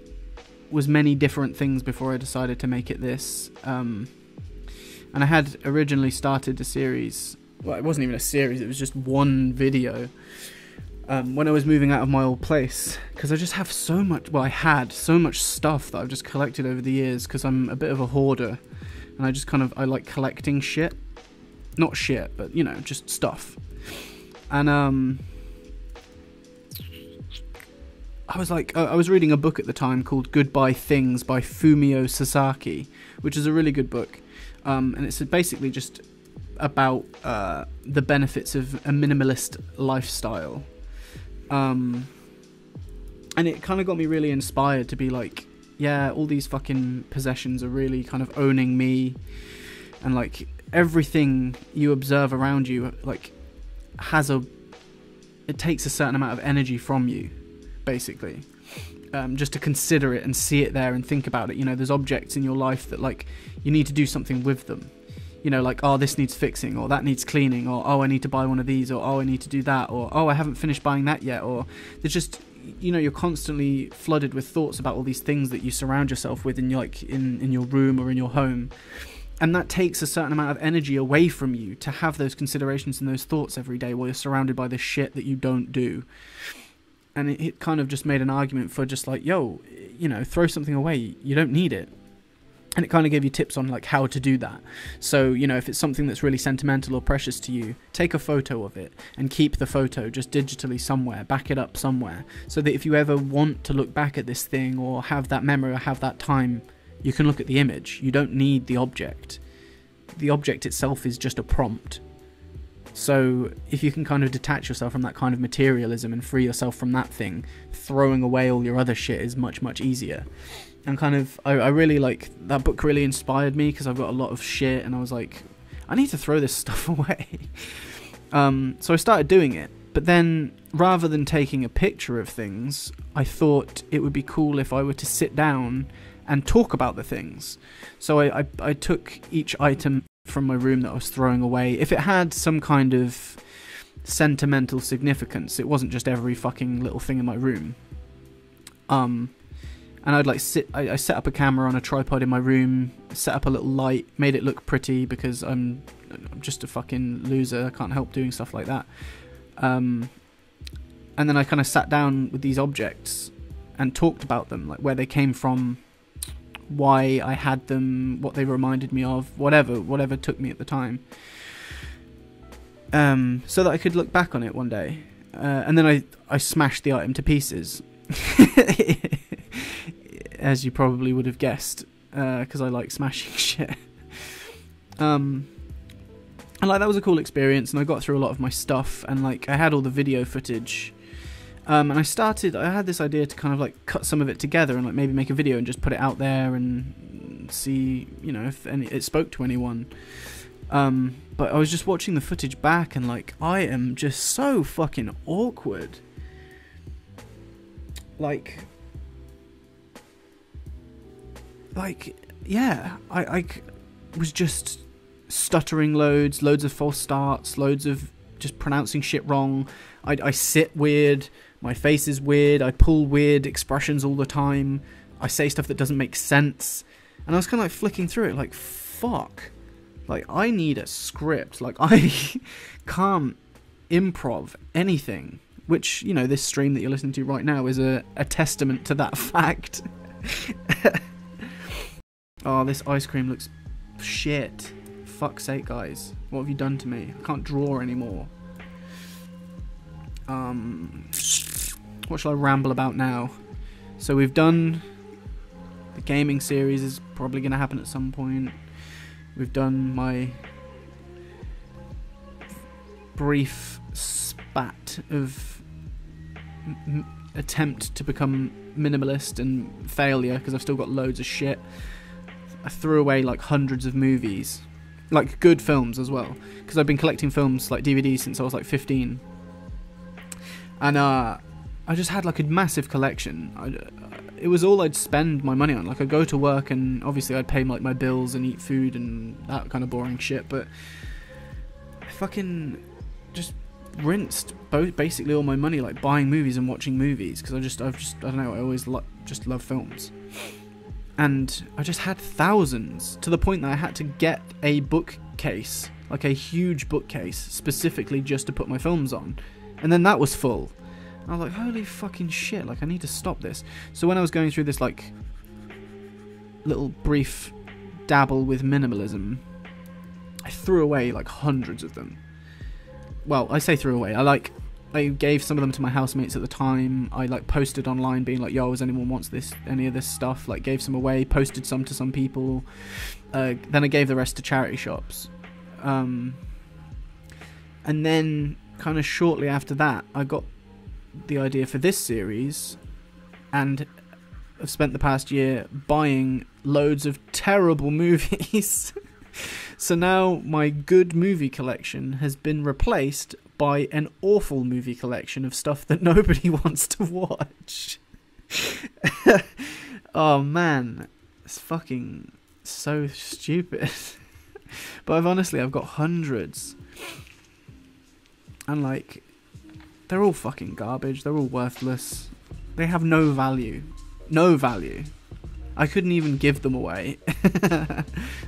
was many different things before I decided to make it this. And I had originally started a series. Well, it wasn't even a series. It was just one video. When I was moving out of my old place, because I just have so much. Well, I had so much stuff that I've just collected over the years, because I'm a bit of a hoarder, and I like collecting shit. Not shit, but, you know, just stuff. And I was reading a book at the time called Goodbye Things by Fumio Sasaki, which is a really good book. And it's basically just about the benefits of a minimalist lifestyle. And it kind of got me really inspired to be like, yeah, all these fucking possessions are really kind of owning me, and like everything you observe around you, like, it takes a certain amount of energy from you, basically, just to consider it and see it there and think about it. You know, there's objects in your life that, like, you need to do something with them. You know, like, oh, this needs fixing, or that needs cleaning, or oh, I need to buy one of these, or oh, I need to do that, or oh, I haven't finished buying that yet, or there's just, you know, you're constantly flooded with thoughts about all these things that you surround yourself with in your room or in your home. And that takes a certain amount of energy away from you to have those considerations and those thoughts every day while you're surrounded by this shit that you don't do. And it kind of just made an argument for just like, yo, you know, throw something away. You don't need it. And it kind of gave you tips on like how to do that. So, you know, if it's something that's really sentimental or precious to you, take a photo of it and keep the photo just digitally somewhere, back it up somewhere, so that if you ever want to look back at this thing or have that memory or have that time, you can look at the image. You don't need the object. The object itself is just a prompt. So if you can kind of detach yourself from that kind of materialism and free yourself from that thing, throwing away all your other shit is much, much easier. And kind of, I really like, that book really inspired me, because I've got a lot of shit, and I was like, I need to throw this stuff away. So I started doing it. But then, rather than taking a picture of things, I thought it would be cool if I were to sit down and talk about the things. So I took each item from my room that I was throwing away. If it had some kind of sentimental significance, it wasn't just every fucking little thing in my room. And I'd like I set up a camera on a tripod in my room, set up a little light, made it look pretty, because I'm just a fucking loser. I can't help doing stuff like that. And then I kind of sat down with these objects and talked about them, like where they came from, why I had them, what they reminded me of, whatever took me at the time, so that I could look back on it one day. And then I smashed the item to pieces, as you probably would have guessed, because I like smashing shit. And like, that was a cool experience, and I got through a lot of my stuff, and like, I had all the video footage. And I had this idea to kind of like cut some of it together and like maybe make a video and just put it out there and see, you know, if it spoke to anyone. But I was just watching the footage back, and like, I am just so fucking awkward. Like, yeah, I was just stuttering loads of false starts, loads of just pronouncing shit wrong. I sit weird. My face is weird. I pull weird expressions all the time. I say stuff that doesn't make sense. And I was kind of like flicking through it like, fuck. Like, I need a script. Like, I can't improv anything. Which, you know, this stream that you're listening to right now is a testament to that fact. Oh, this ice cream looks shit. Fuck's sake, guys. What have you done to me? I can't draw anymore. What shall I ramble about now? So we've done... The gaming series is probably going to happen at some point. We've done my brief spat of attempt to become minimalist and failure, because I've still got loads of shit. I threw away like hundreds of movies, like good films as well, because I've been collecting films like DVDs since I was like 15, and I just had like a massive collection. It was all I'd spend my money on. Like, I'd go to work and obviously I'd pay like my bills and eat food and that kind of boring shit, but I fucking just rinsed basically all my money like buying movies and watching movies, because I don't know, I always just love films. And I just had thousands, to the point that I had to get a bookcase, like a huge bookcase, specifically just to put my films on. And then that was full. I was like, holy fucking shit, like, I need to stop this. So when I was going through this, like, little brief dabble with minimalism, I threw away, like, hundreds of them. Well, I say threw away. I gave some of them to my housemates at the time. I, like, posted online being like, yo, does anyone wants any of this stuff? Like, gave some away, posted some to some people. Then I gave the rest to charity shops. And then, kind of shortly after that, I got the idea for this series, and I've spent the past year buying loads of terrible movies. So now my good movie collection has been replaced by an awful movie collection of stuff that nobody wants to watch. Oh man, it's fucking so stupid. But I've got hundreds, and like, they're all fucking garbage. They're all worthless. They have no value. No value. I couldn't even give them away.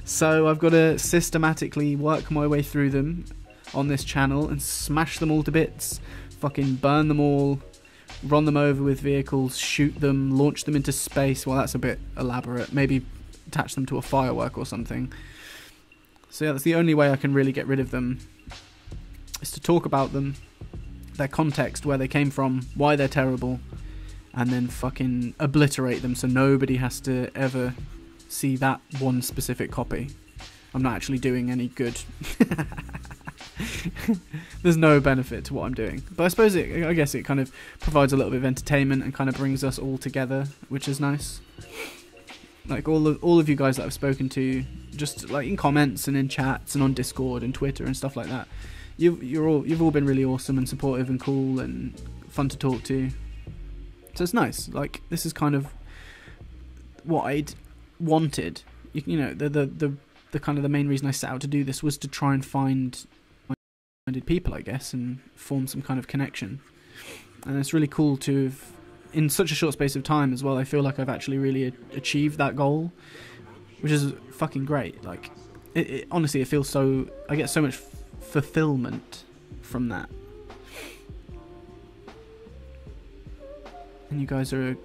So I've got to systematically work my way through them on this channel and smash them all to bits. Fucking burn them all. Run them over with vehicles. Shoot them. Launch them into space. Well, that's a bit elaborate. Maybe attach them to a firework or something. So yeah, that's the only way I can really get rid of them, is to talk about them, their context, where they came from, why they're terrible, and then fucking obliterate them so nobody has to ever see that one specific copy. I'm not actually doing any good. There's no benefit to what I'm doing, but I suppose I guess it kind of provides a little bit of entertainment and kind of brings us all together, which is nice. Like all of you guys that I've spoken to, just like in comments and in chats and on Discord and Twitter and stuff like that, you've all been really awesome and supportive and cool and fun to talk to. So it's nice. Like, this is kind of what I'd wanted. You know, the kind of the main reason I set out to do this was to try and find like-minded people, I guess, and form some kind of connection. And it's really cool to have, in such a short space of time as well, I feel like I've actually really achieved that goal, which is fucking great. Like, honestly, it feels so, I get so much fulfillment from that. And you guys you're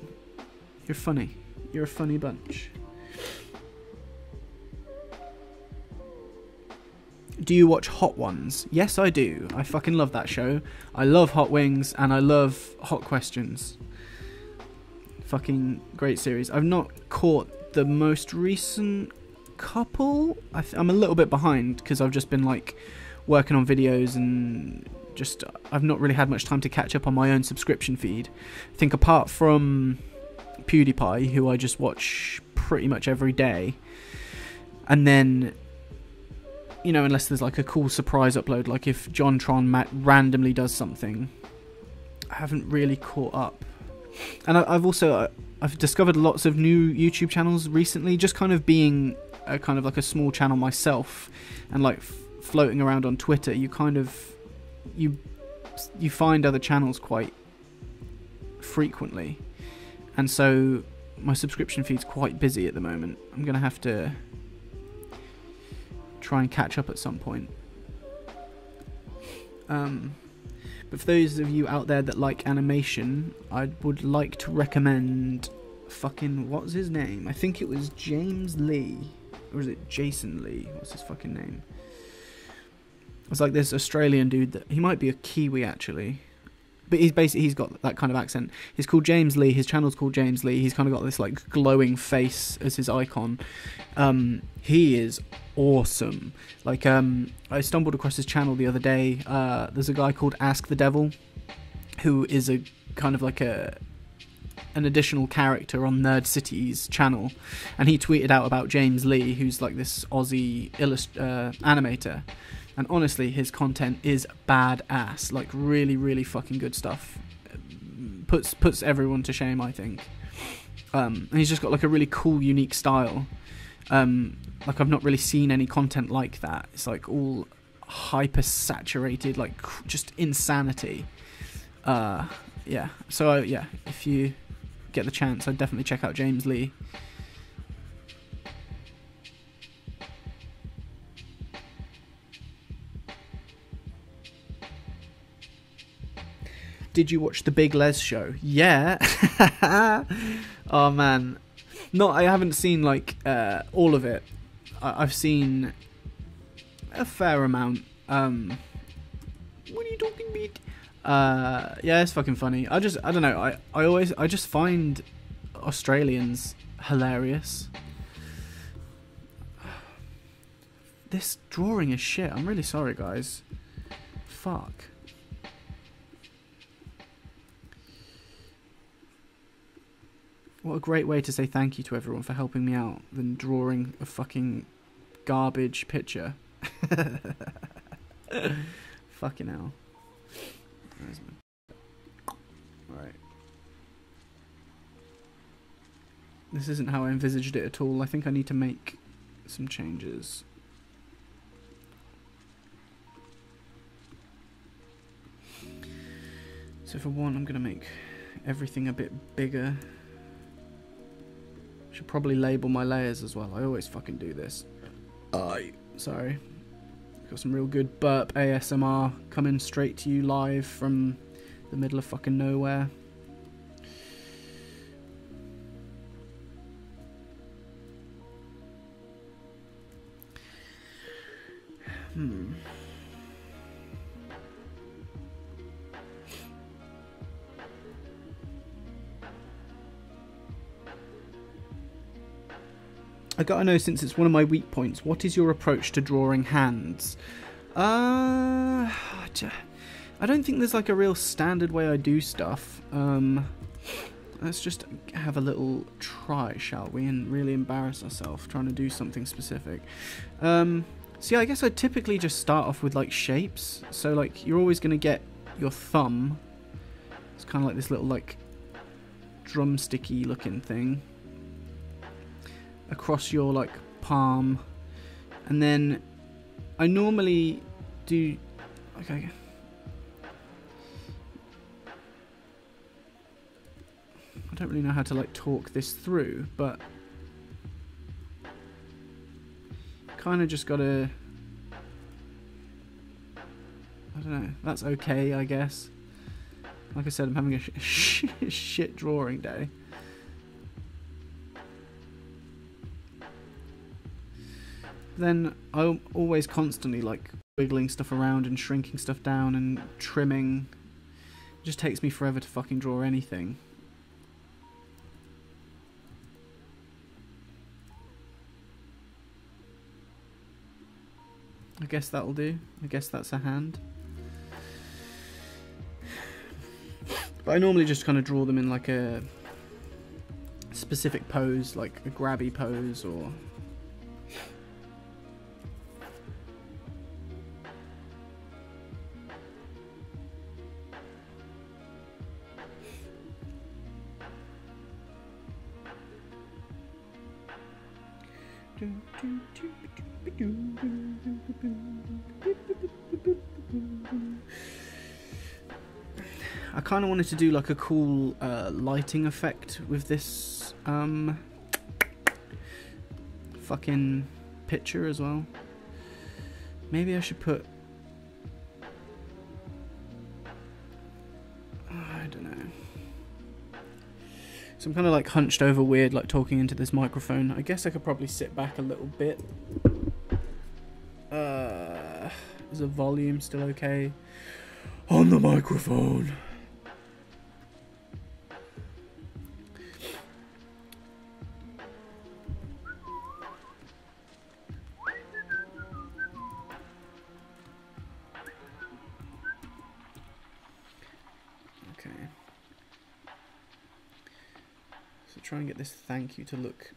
funny. You're a funny bunch. Do you watch Hot Ones? Yes, I do. I fucking love that show. I love Hot Wings and I love Hot Questions. Fucking great series. I've not caught the most recent couple. I'm a little bit behind because I've just been like working on videos and just I've not really had much time to catch up on my own subscription feed. I think apart from PewDiePie, who I just watch pretty much every day, and then, you know, unless there's like a cool surprise upload, like if JonTron randomly does something, I haven't really caught up. And I've discovered lots of new YouTube channels recently, just kind of being a kind of like a small channel myself, and like floating around on Twitter, you kind of you find other channels quite frequently, and so my subscription feed's quite busy at the moment. I'm gonna have to try and catch up at some point. But for those of you out there that like animation, I would like to recommend fucking, what's his name? I think it was James Lee, or is it Jason Lee? What's his fucking name? It's like this Australian dude that, he might be a Kiwi actually, but he's got that kind of accent. He's called James Lee. His channel's called James Lee. He's kind of got this like glowing face as his icon. He is awesome. Like I stumbled across his channel the other day. There's a guy called Ask the Devil, who is a kind of like an additional character on Nerd City's channel, and he tweeted out about James Lee, who's like this Aussie animator. And honestly, his content is badass. Like really, really fucking good stuff. Puts everyone to shame, I think. And he's just got like a really cool, unique style. Like I've not really seen any content like that. It's like all hyper saturated, like just insanity. Yeah. So yeah, if you get the chance, I'd definitely check out James Lee. Did you watch the Big Les show? Yeah. Oh man, no, I haven't seen like all of it. I've seen a fair amount. What are you talking about? Yeah, it's fucking funny. I don't know. I just find Australians hilarious. This drawing is shit. I'm really sorry, guys. Fuck. What a great way to say thank you to everyone for helping me out than drawing a fucking garbage picture. Fucking hell. Right. This isn't how I envisaged it at all. I think I need to make some changes. So for one, I'm going to make everything a bit bigger. Should probably label my layers as well. I always fucking do this. Sorry. Got some real good burp ASMR coming straight to you live from the middle of fucking nowhere. I gotta know, since it's one of my weak points, what is your approach to drawing hands? I don't think there's like a real standard way I do stuff. Let's just have a little try, shall we, and really embarrass ourselves trying to do something specific. So yeah, I guess I typically just start off with like shapes. So like you're always gonna get your thumb. It's kind of like this little like drumsticky looking thing across your like palm, and then I normally do okay. I don't really know how to like talk this through, but kind of just gotta, I don't know, that's okay, I guess. Like I said, I'm having a shit drawing day. Then I'm always constantly like wiggling stuff around and shrinking stuff down and trimming. It just takes me forever to fucking draw anything. I guess that'll do. I guess that's a hand. But I normally just kind of draw them in like a specific pose, like a grabby pose, or I kind of wanted to do like a cool lighting effect with this fucking picture as well. Maybe I should put... I don't know. So I'm kind of like hunched over weird, like talking into this microphone. I guess I could probably sit back a little bit. Is the volume still okay on the microphone? Okay. So try and get this thank you to look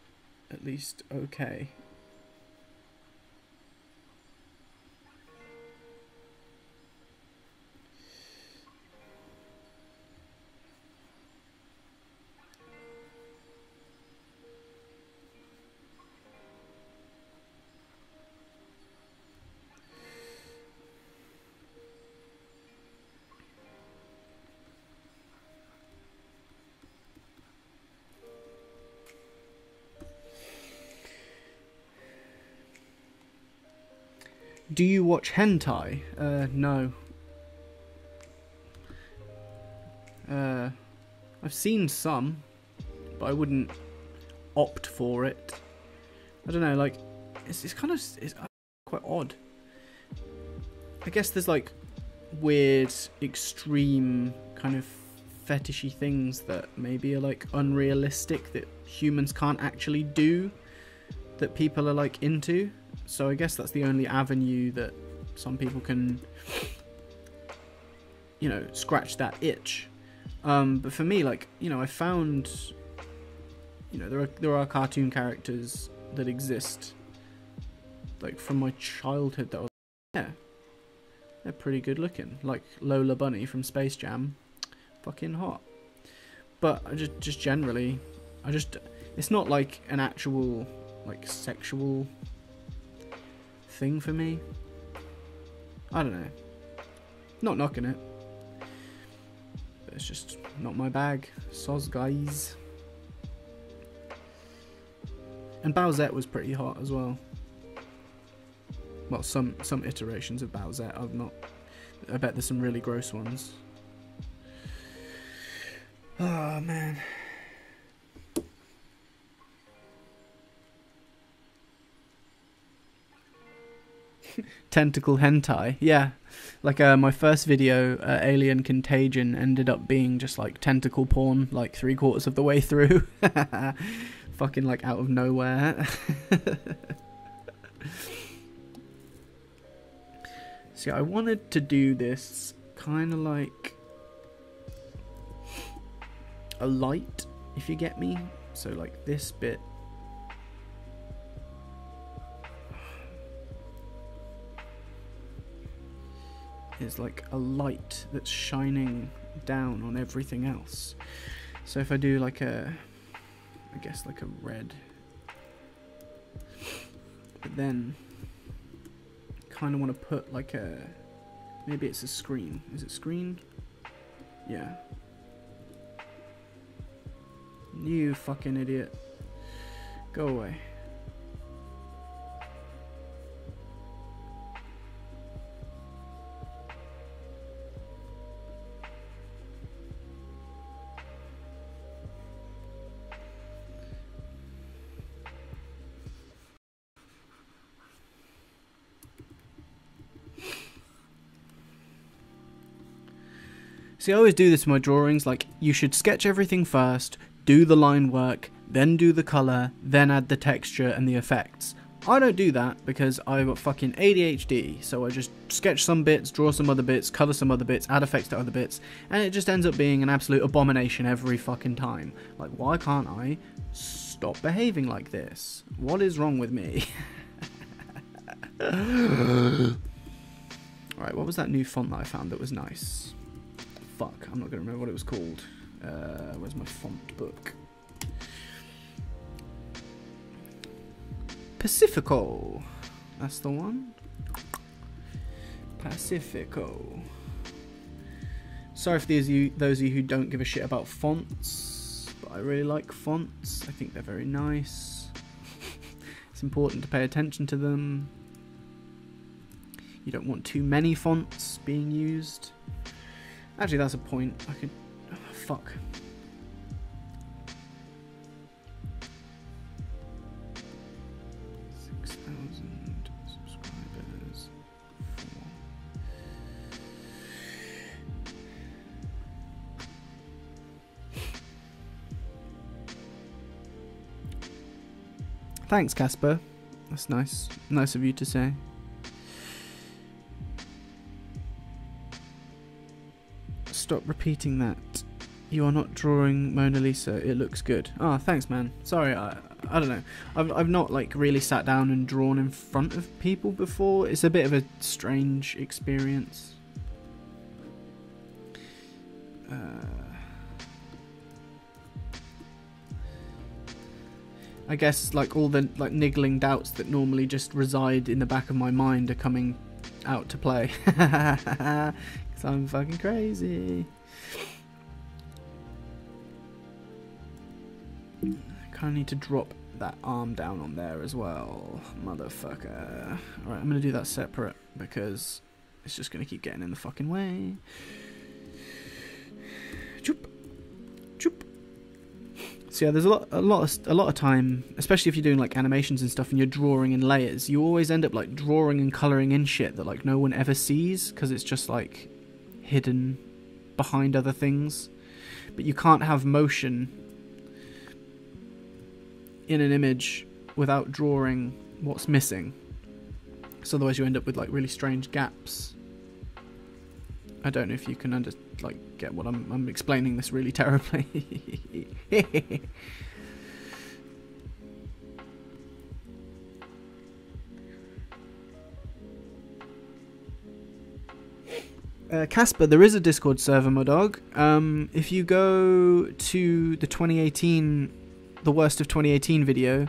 at least okay. Do you watch hentai? No. I've seen some, but I wouldn't opt for it. I don't know, like, it's kind of it's quite odd. I guess there's like weird, extreme kind of fetishy things that maybe are like unrealistic that humans can't actually do, that people are like into. So I guess that's the only avenue that some people can, you know, scratch that itch. But for me, like, you know, I found, you know, there are cartoon characters that exist, like, from my childhood that I was, yeah, they're pretty good looking. Like Lola Bunny from Space Jam, fucking hot. But I just generally, it's not like an actual, like, sexual thing for me. I don't know. Not knocking it. But it's just not my bag. Soz, guys. And Bowsette was pretty hot as well. Well, some iterations of Bowsette. I bet there's some really gross ones. Oh, man. Tentacle hentai, yeah. Like my first video, Alien Contagion, ended up being just like tentacle porn, like 3/4 of the way through. Fucking like out of nowhere. See, I wanted to do this kind of like a light, if you get me. So like this bit. Is like a light that's shining down on everything else. So if I do like I guess like a red, but then kind of want to put like maybe it's a screen. Is it screen? Yeah. You fucking idiot. Go away. See, I always do this in my drawings, like, you should sketch everything first, do the line work, then do the colour, then add the texture and the effects. I don't do that because I've got fucking ADHD, so I just sketch some bits, draw some other bits, colour some other bits, add effects to other bits, and it just ends up being an absolute abomination every fucking time. Like, why can't I stop behaving like this? What is wrong with me? Alright, what was that new font that I found that was nice? Fuck, I'm not going to remember what it was called. Where's my font book? Pacifico. That's the one. Pacifico. Sorry for those of you who don't give a shit about fonts, but I really like fonts. I think they're very nice. It's important to pay attention to them. You don't want too many fonts being used. Actually, that's a point. I could... Oh, fuck. Subscribers. 4. Thanks, Casper. That's nice. Nice of you to say. Stop repeating that. You are not drawing Mona Lisa. It looks good. Ah, thanks, man. Sorry, I don't know. I've not like really sat down and drawn in front of people before. It's a bit of a strange experience. I guess like all the like niggling doubts that normally just reside in the back of my mind are coming out to play. Because I'm fucking crazy. Kind of need to drop that arm down on there as well, motherfucker. Alright, I'm gonna do that separate because it's just gonna keep getting in the fucking way. Choop. Choop. So yeah, there's a lot of time, especially if you're doing like animations and stuff and you're drawing in layers, you always end up like drawing and colouring in shit that like no one ever sees because it's just like hidden behind other things. But you can't have motion in an image without drawing what's missing. So otherwise you end up with like really strange gaps. I don't know if you can get what I'm explaining this really terribly. Casper, there is a Discord server, my dog. If you go to the 2018, the worst of 2018 video,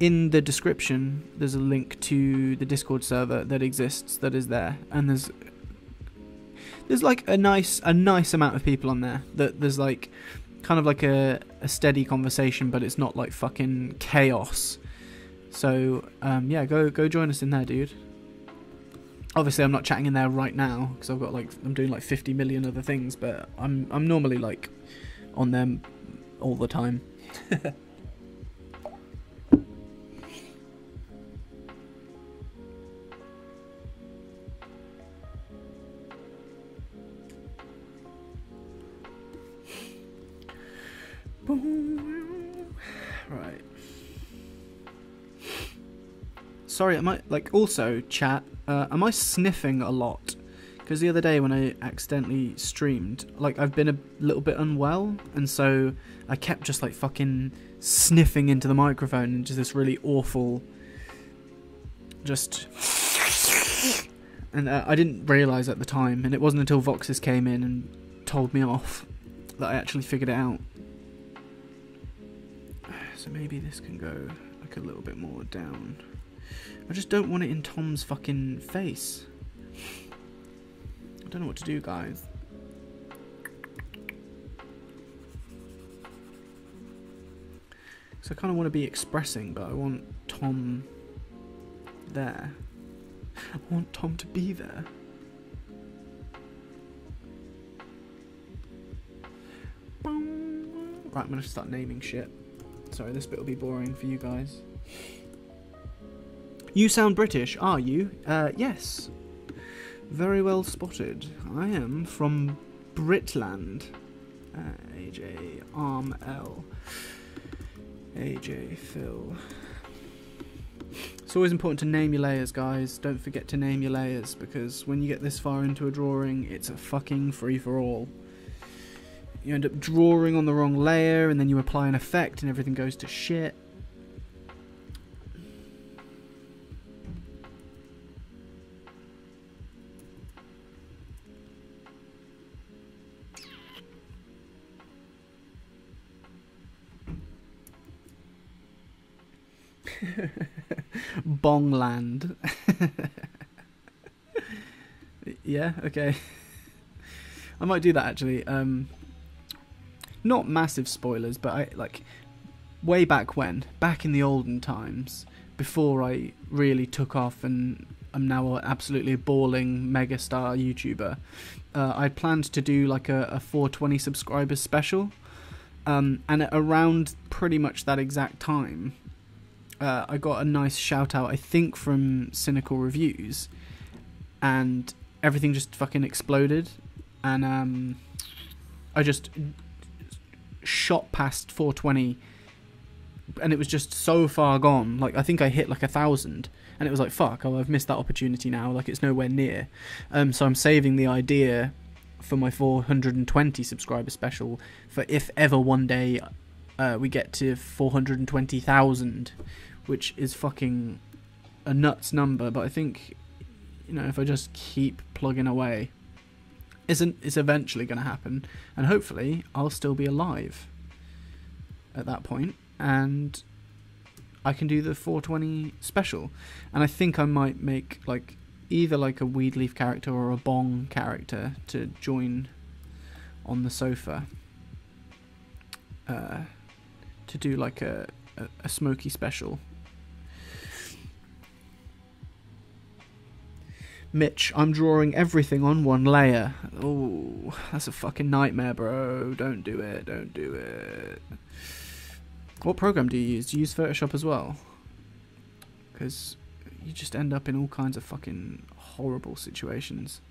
in the description there's a link to the Discord server that exists, that is there, and there's like a nice amount of people on there. That there's like kind of like a steady conversation, but it's not like fucking chaos. So yeah, go join us in there, dude. Obviously I'm not chatting in there right now because I've got like I'm doing like 50 million other things, but I'm normally like on them all the time. Right. Sorry, am I like also chat? Am I sniffing a lot? Because the other day when I accidentally streamed, like I've been a little bit unwell, and so I kept just like fucking sniffing into the microphone and just this really awful, just. And I didn't realise at the time, and it wasn't until Voxes came in and told me off that I actually figured it out. So maybe this can go like a little bit more down. I just don't want it in Tom's fucking face. I don't know what to do, guys. So I kind of want to be expressing, but I want Tom there. I want Tom to be there. Right, I'm going to start naming shit. Sorry, this bit will be boring for you guys. You sound British, are you? Yes. Very well spotted. I am from Britland. AJ Arm L. AJ Phil. It's always important to name your layers, guys. Don't forget to name your layers, because when you get this far into a drawing, it's a fucking free-for-all. You end up drawing on the wrong layer, and then you apply an effect, and everything goes to shit. Bongland. Yeah, okay. I might do that actually. Not massive spoilers, but I like way back when, back in the olden times, before I really took off and I'm now absolutely a balling megastar YouTuber. I planned to do like a 420 subscribers special, and around pretty much that exact time, I got a nice shout out, I think from Cynical Reviews, and everything just fucking exploded, and I just shot past 420, and it was just so far gone. Like, I think I hit like 1,000, and it was like, fuck, oh, I've missed that opportunity now, like it's nowhere near. So I'm saving the idea for my 420 subscriber special for if ever one day we get to 420,000, which is fucking a nuts number. But I think, you know, if I just keep plugging away, it's eventually going to happen, and hopefully I'll still be alive at that point, and I can do the 420 special. And I think I might make like either like a Weedleaf character or a Bong character to join on the sofa, to do like a smoky special. Mitch, I'm drawing everything on one layer. Oh, that's a fucking nightmare, bro. Don't do it. Don't do it. What program do you use? Do you use Photoshop as well? Because you just end up in all kinds of fucking horrible situations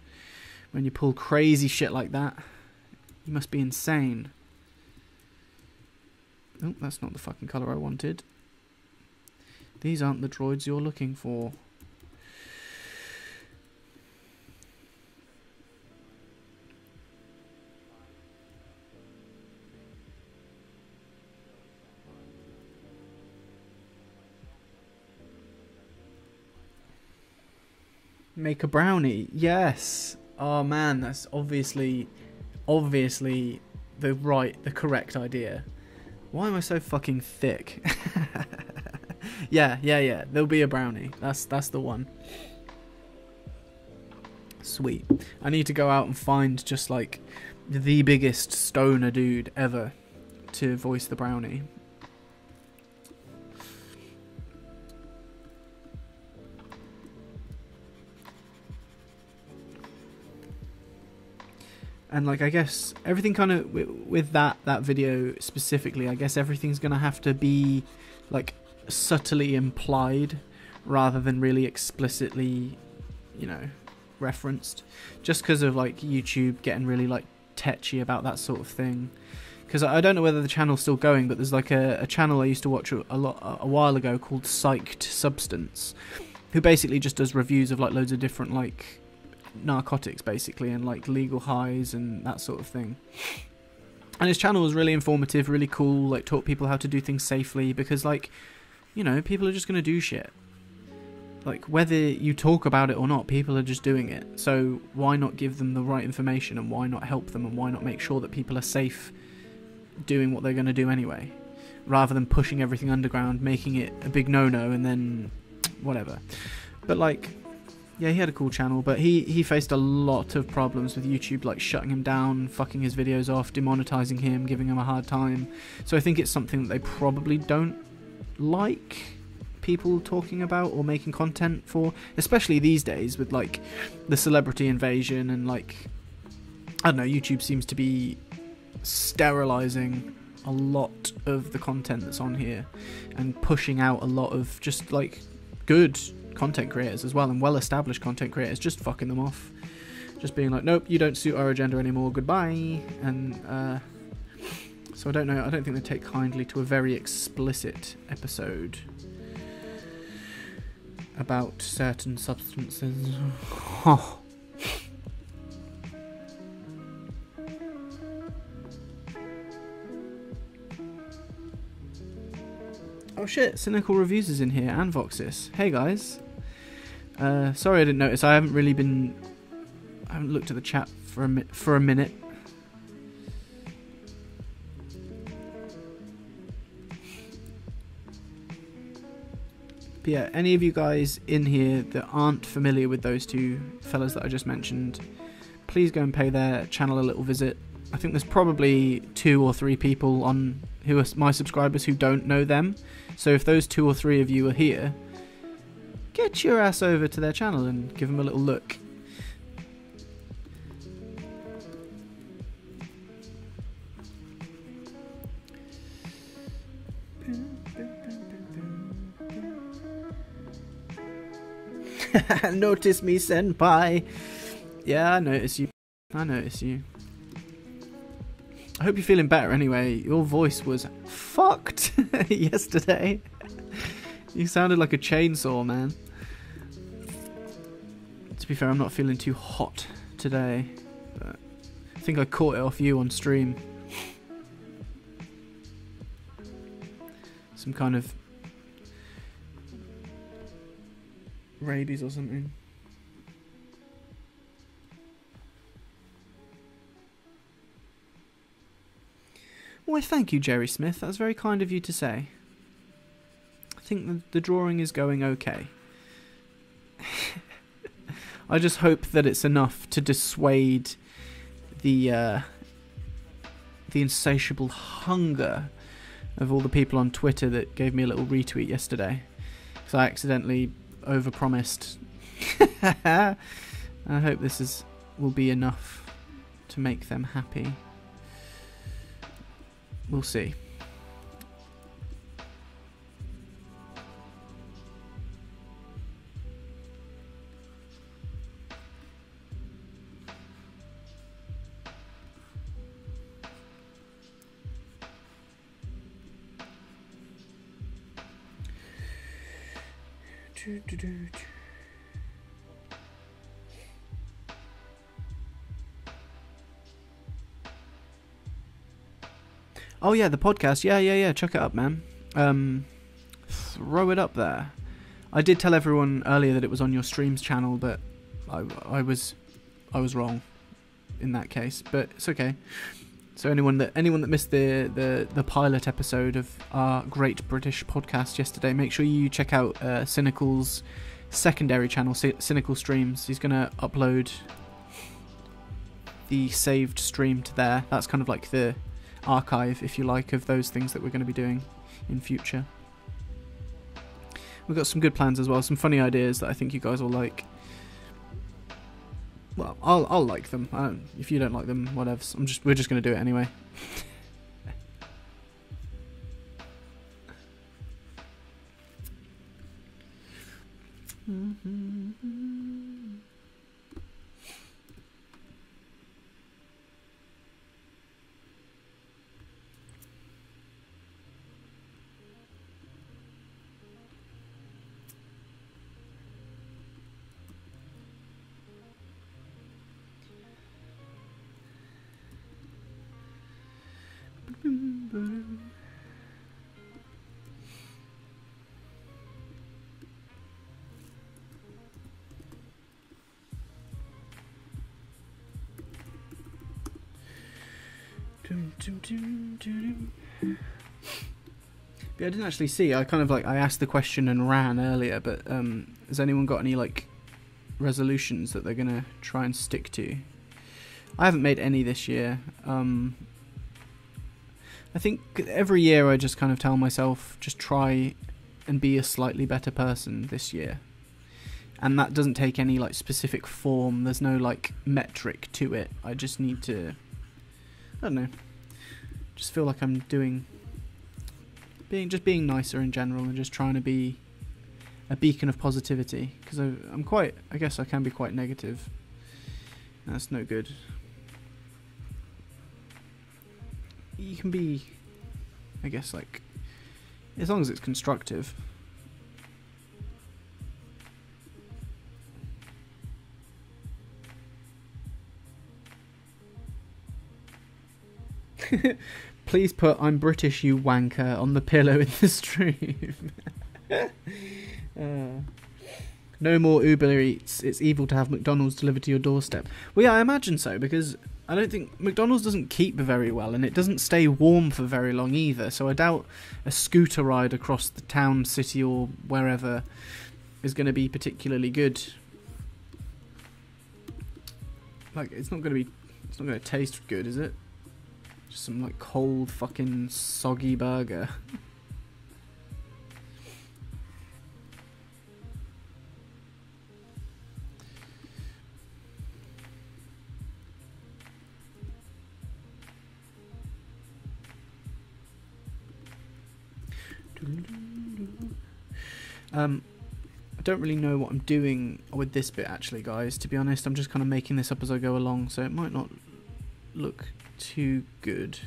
when you pull crazy shit like that. You must be insane. Oh, that's not the fucking colour I wanted. These aren't the droids you're looking for. Make a brownie. Yes. Oh man, that's obviously the correct idea. Why am I so fucking thick? Yeah. There'll be a brownie. That's the one. Sweet. I need to go out and find just like the biggest stoner dude ever to voice the brownie. And like, I guess everything kind of with that video specifically, I guess everything's gonna have to be like subtly implied rather than really explicitly, you know, referenced, just because of like YouTube getting really like tetchy about that sort of thing. Because I don't know whether the channel's still going, but there's like a channel I used to watch a while ago called Psyched Substance, who basically just does reviews of like loads of different like narcotics basically, and like legal highs and that sort of thing. And his channel was really informative, really cool, like taught people how to do things safely, because like, you know, people are just going to do shit. Like, whether you talk about it or not, people are just doing it. So why not give them the right information, and why not help them, and why not make sure that people are safe doing what they're going to do anyway, rather than pushing everything underground, making it a big no-no, and then whatever. But like, yeah, he had a cool channel, but he faced a lot of problems with YouTube, like shutting him down, fucking his videos off, demonetizing him, giving him a hard time. So I think it's something that they probably don't like people talking about or making content for, especially these days with like the celebrity invasion, and like, I don't know, YouTube seems to be sterilizing a lot of the content that's on here and pushing out a lot of just like good content creators as well, and well-established content creators, just fucking them off, just being like, nope, you don't suit our agenda anymore, goodbye. And so I don't know, I don't think they take kindly to a very explicit episode about certain substances. Oh. Oh shit, Cynical Reviews is in here, and Voxis. Hey guys. Sorry I didn't notice. I haven't looked at the chat for a minute. But yeah, any of you guys in here that aren't familiar with those two fellas that I just mentioned, please go and pay their channel a little visit. I think there's probably 2 or 3 people on who are my subscribers who don't know them. So if those 2 or 3 of you are here, get your ass over to their channel and give them a little look. Notice me, senpai. Yeah, I notice you. I notice you. I hope you're feeling better anyway. Your voice was fucked yesterday. You sounded like a chainsaw, man. To be fair, I'm not feeling too hot today, but I think I caught it off you on stream. Some kind of rabies or something. Why, thank you, Jerry Smith. That's very kind of you to say. I think the drawing is going okay. I just hope that it's enough to dissuade the insatiable hunger of all the people on Twitter that gave me a little retweet yesterday. Because I accidentally overpromised. I hope this will be enough to make them happy. We'll see. Oh yeah, the podcast. Yeah. Chuck it up, man. Throw it up there. I did tell everyone earlier that it was on your streams channel, but I was wrong in that case. But it's okay. So anyone that missed the pilot episode of our Great British Podcast yesterday, make sure you check out Cynical's secondary channel, Cynical Streams. He's gonna upload the saved stream to there. That's kind of like the archive, if you like, of those things that we're going to be doing in future. We've got some good plans as well, some funny ideas that I think you guys will like. Well, I'll like them. If you don't like them, whatever. We're just going to do it anyway. But I didn't actually see. I asked the question and ran earlier, but has anyone got any like resolutions that they're gonna try and stick to? I haven't made any this year. I think every year I just kind of tell myself, just try and be a slightly better person this year. And that doesn't take any like specific form. There's no like metric to it. I just need to, I don't know, just feel like I'm being nicer in general, and just trying to be a beacon of positivity, because I guess I can be quite negative. That's no good. You can be, I guess, like, as long as it's constructive. Please put "I'm British, you wanker" on the pillow in the stream. No more Uber Eats. It's evil to have McDonald's delivered to your doorstep. Well, yeah, I imagine so, because I don't think McDonald's doesn't keep very well, and it doesn't stay warm for very long either. So I doubt a scooter ride across the town, city, or wherever is going to be particularly good. Like, it's not going to taste good, is it? Just some like cold fucking soggy burger. I don't really know what I'm doing with this bit actually, guys. To be honest, I'm just kind of making this up as I go along, so it might not look too good,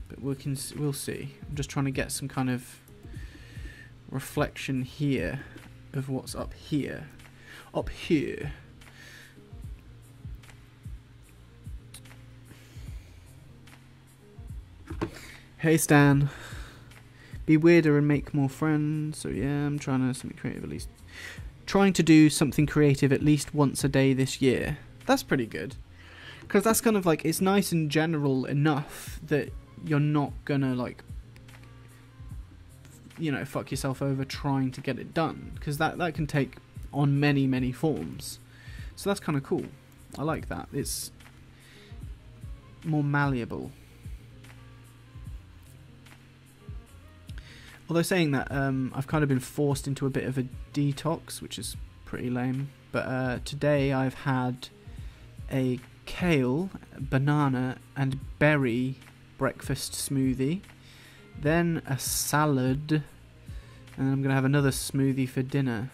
but we'll see. I'm just trying to get some kind of reflection here of what's up here. Up here. Hey Stan. Be weirder and make more friends. So yeah, I'm trying to something creative at least. Trying to do something creative at least once a day this year. That's pretty good. Because that's kind of like, it's nice and general enough that you're not gonna like, you know, fuck yourself over trying to get it done. Because that can take on many forms. So that's kind of cool. I like that. It's more malleable. Although saying that, I've kind of been forced into a bit of a detox, which is pretty lame. But today I've had a kale, banana and berry breakfast smoothie. Then a salad. And then I'm going to have another smoothie for dinner.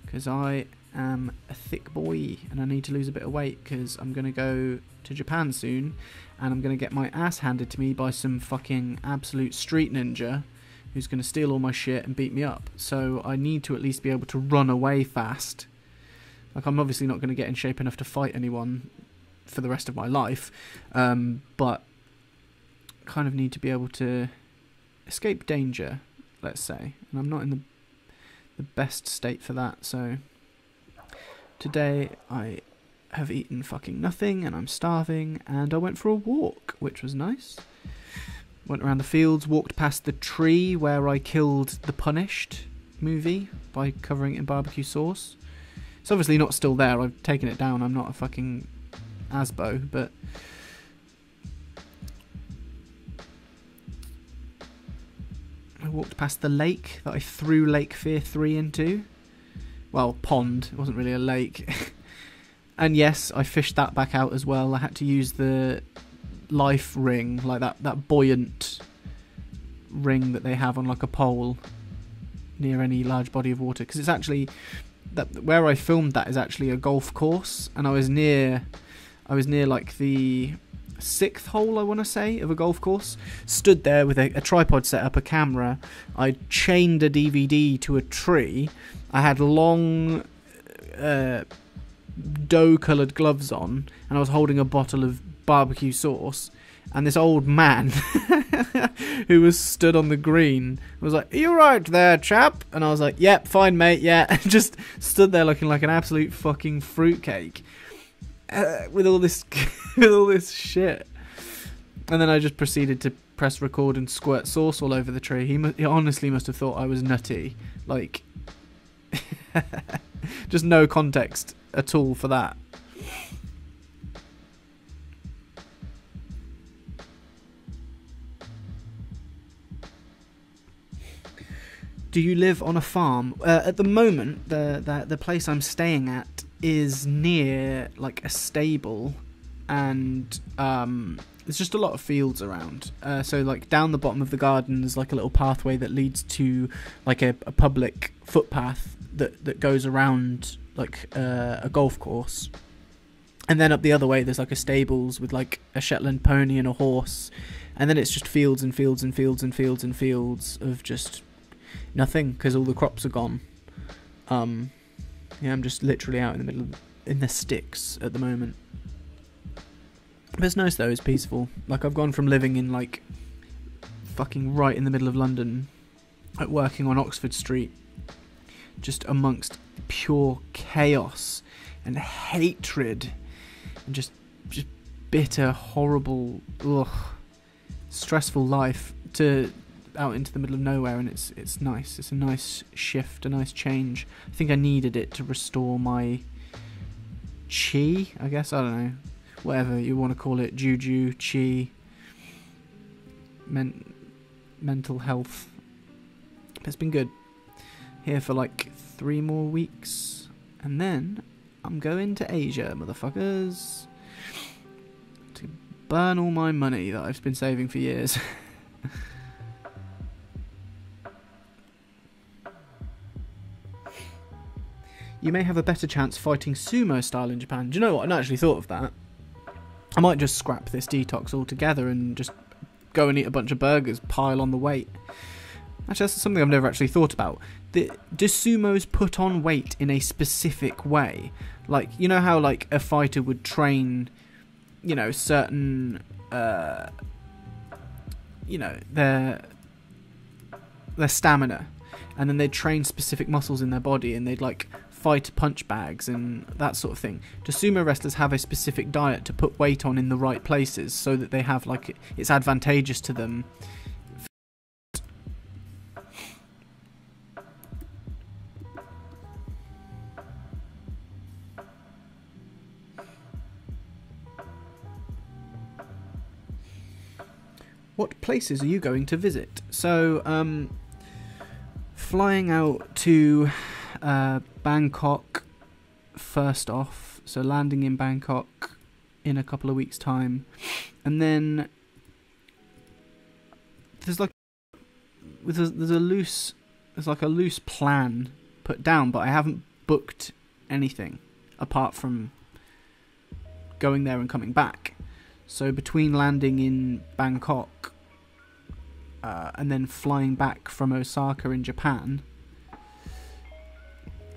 Because I am a thick boy and I need to lose a bit of weight because I'm going to go to Japan soon. And I'm going to get my ass handed to me by some fucking absolute street ninja who's going to steal all my shit and beat me up. So I need to at least be able to run away fast. Like, I'm obviously not going to get in shape enough to fight anyone for the rest of my life, but kind of need to be able to escape danger, let's say. And I'm not in the best state for that, so today I have eaten fucking nothing and I'm starving, and I went for a walk, which was nice. Went around the fields, walked past the tree where I killed the Punished movie by covering it in barbecue sauce. It's obviously not still there, I've taken it down, I'm not a fucking Asbo, but I walked past the lake that I threw Lake Fear 3 into. Well, pond, it wasn't really a lake. And yes, I fished that back out as well. I had to use the life ring, like that buoyant ring that they have on like a pole near any large body of water, because it's actually that where I filmed that is actually a golf course, and I was near like the 6th hole, I want to say, of a golf course. Stood there with a tripod set up, a camera. I chained a DVD to a tree. I had long dough coloured gloves on, and I was holding a bottle of barbecue sauce, and this old man who was stood on the green was like, "Are you right there, chap?" And I was like, "Yep, fine, mate, yeah." And just stood there looking like an absolute fucking fruitcake with all this with all this shit. And then I just proceeded to press record and squirt sauce all over the tree. He honestly must have thought I was nutty, like just no context at all for that. Do you live on a farm? At the moment, the place I'm staying at is near like a stable, and there's just a lot of fields around. So like down the bottom of the garden there's like a little pathway that leads to like a public footpath that goes around like a golf course. And then up the other way there's like a stables with like a Shetland pony and a horse. And then it's just fields and fields and fields and fields and fields of just nothing, because all the crops are gone. Yeah, I'm just literally out in the middle in the sticks at the moment. But it's nice though, it's peaceful. Like, I've gone from living in like fucking right in the middle of London, like working on Oxford Street, just amongst pure chaos and hatred and just bitter, horrible, stressful life, to out into the middle of nowhere. And it's nice. It's a nice shift, a nice change. I think I needed it to restore my chi, I guess. I don't know, whatever you want to call it, juju, chi, mental health. But it's been good. Here for like 3 more weeks, and then I'm going to Asia, motherfuckers, to burn all my money that I've been saving for years. you may have a better chance fighting sumo style in Japan. Do you know what? I hadn't actually thought of that. I might just scrap this detox altogether and just go and eat a bunch of burgers, pile on the weight. Actually, that's something I've never actually thought about. Do sumos put on weight in a specific way? Like, you know how like a fighter would train, you know, certain, you know, their stamina, and then they'd train specific muscles in their body, and they'd like fight punch bags and that sort of thing. Do sumo wrestlers have a specific diet to put weight on in the right places so that they have like it's advantageous to them? What places are you going to visit? So, flying out to Bangkok first off. So landing in Bangkok in a couple of weeks' time. And then there's like there's like a loose plan put down, but I haven't booked anything apart from going there and coming back. So between landing in Bangkok and then flying back from Osaka in Japan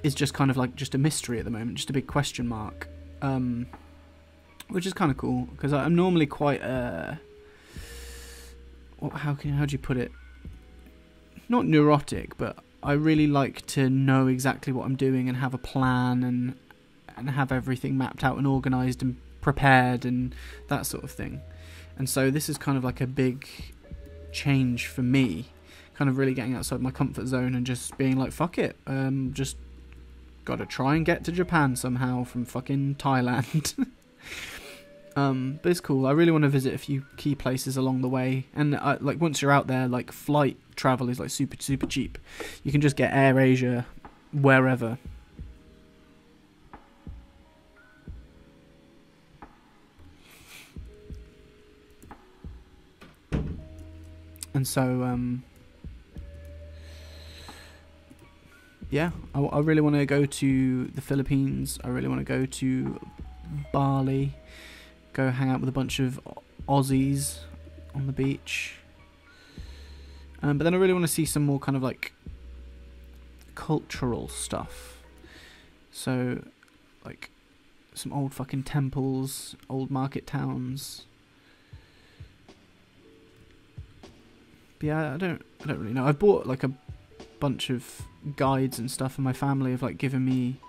is just kind of like just a mystery at the moment, just a big question mark, which is kind of cool because I'm normally quite how do you put it? Not neurotic, but I really like to know exactly what I'm doing and have a plan and have everything mapped out and organised and prepared and that sort of thing. And so this is kind of like a big change for me, kind of really getting outside my comfort zone and just being like, fuck it, just gotta try and get to Japan somehow from fucking Thailand. But it's cool. I really want to visit a few key places along the way, and like once you're out there, like flight travel is like super cheap. You can just get AirAsia wherever. And so, yeah, I really want to go to the Philippines. I really want to go to Bali, go hang out with a bunch of Aussies on the beach. But then I really want to see some more kind of like cultural stuff. So, like some old fucking temples, old market towns. But yeah, I don't really know. I've bought like a bunch of guides and stuff, and my family have like given me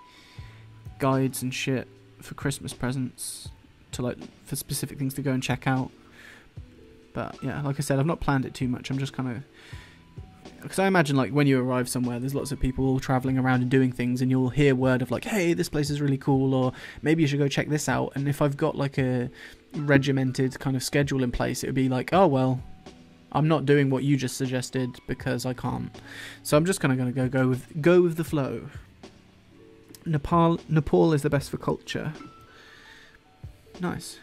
guides and shit for Christmas presents to like for specific things to go and check out. But yeah, like I said, I've not planned it too much. I'm just kind of, because I imagine like when you arrive somewhere, there's lots of people all traveling around and doing things, and you'll hear word of like, hey, this place is really cool, or maybe you should go check this out. And if I've got like a regimented kind of schedule in place, it would be like, oh well, I'm not doing what you just suggested because I can't. So I'm just kind of going to go with the flow. Nepal is the best for culture. Nice.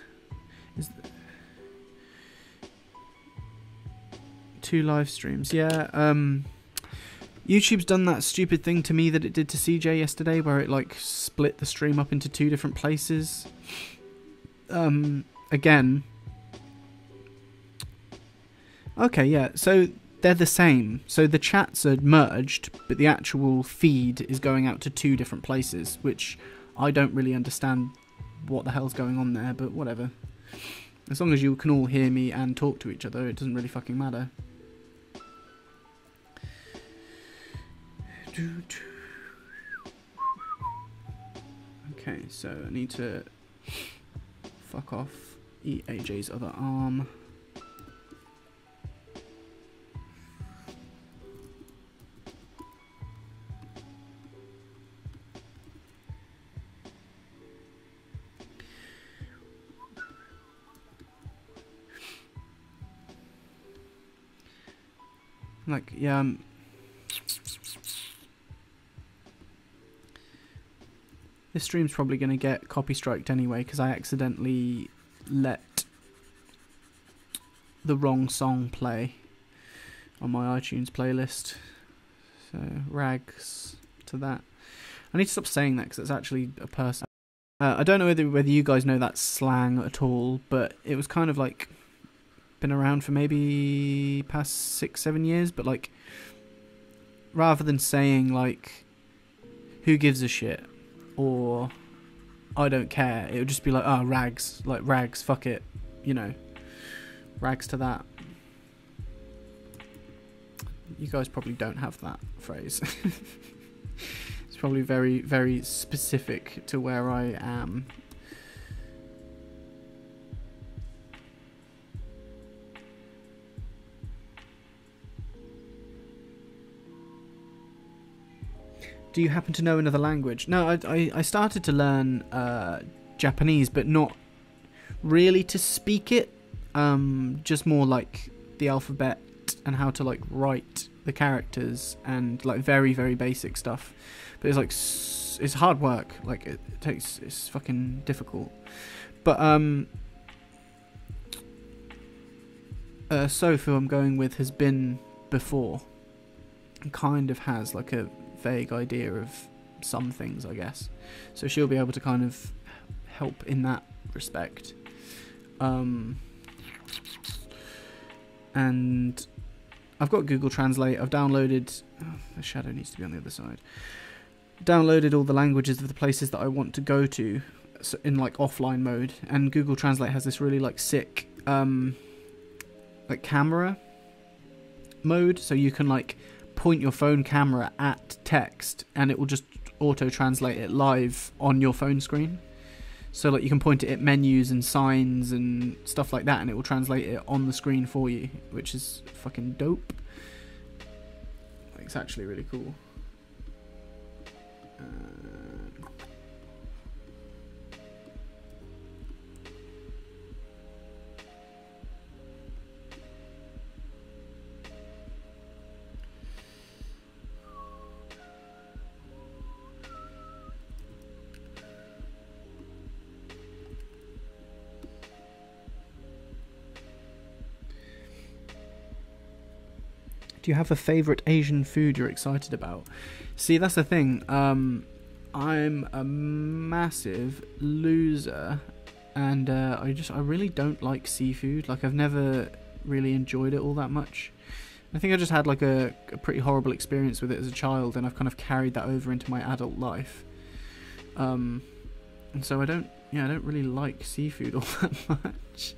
Two live streams. Yeah, YouTube's done that stupid thing to me that it did to CJ yesterday, where it like split the stream up into two different places. Again. Okay, yeah, so they're the same. So the chats are merged, but the actual feed is going out to two different places, which I don't really understand what the hell's going on there, but whatever. As long as you can all hear me and talk to each other, it doesn't really fucking matter. Okay, so I need to fuck off, eat AJ's other arm. Like, yeah, this stream's probably going to get copy striked anyway, because I accidentally let the wrong song play on my iTunes playlist. So, rags to that. I need to stop saying that because it's actually a person. I don't know whether you guys know that slang at all, but it was kind of like been around for maybe past 6-7 years, but like rather than saying like who gives a shit or I don't care, it would just be like, oh, rags, like rags, fuck it, you know, rags to that. You guys probably don't have that phrase. It's probably very, very specific to where I am. Do you happen to know another language? No, I started to learn Japanese, but not really to speak it. Just more like the alphabet and how to like write the characters and like very, very basic stuff. But it's like it's hard work. Like it's fucking difficult. But Soph, who I'm going with, has been before and kind of has like a vague idea of some things, I guess. So she'll be able to kind of help in that respect. And I've got Google Translate. I've downloaded... Oh, the shadow needs to be on the other side. Downloaded all the languages of the places that I want to go to in like offline mode. And Google Translate has this really like sick like camera mode. So you can like point your phone camera at text and it will just auto-translate it live on your phone screen. So like you can point it at menus and signs and stuff like that and it will translate it on the screen for you, which is fucking dope. It's actually really cool. Do you have a favourite Asian food you're excited about? See, that's the thing. I'm a massive loser, and I really don't like seafood. Like, I've never really enjoyed it all that much. I think I just had like a pretty horrible experience with it as a child, and I've kind of carried that over into my adult life. And so I don't really like seafood all that much.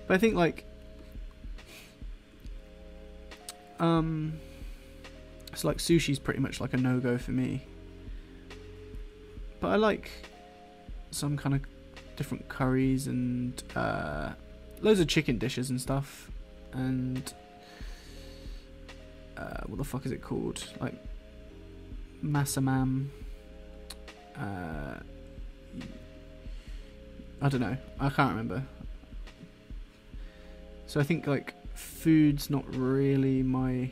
But I think like it's like sushi's pretty much like a no-go for me. But I like some kind of different curries and loads of chicken dishes and stuff. And what the fuck is it called? Like masamam. I don't know. I can't remember. So I think like food's not really my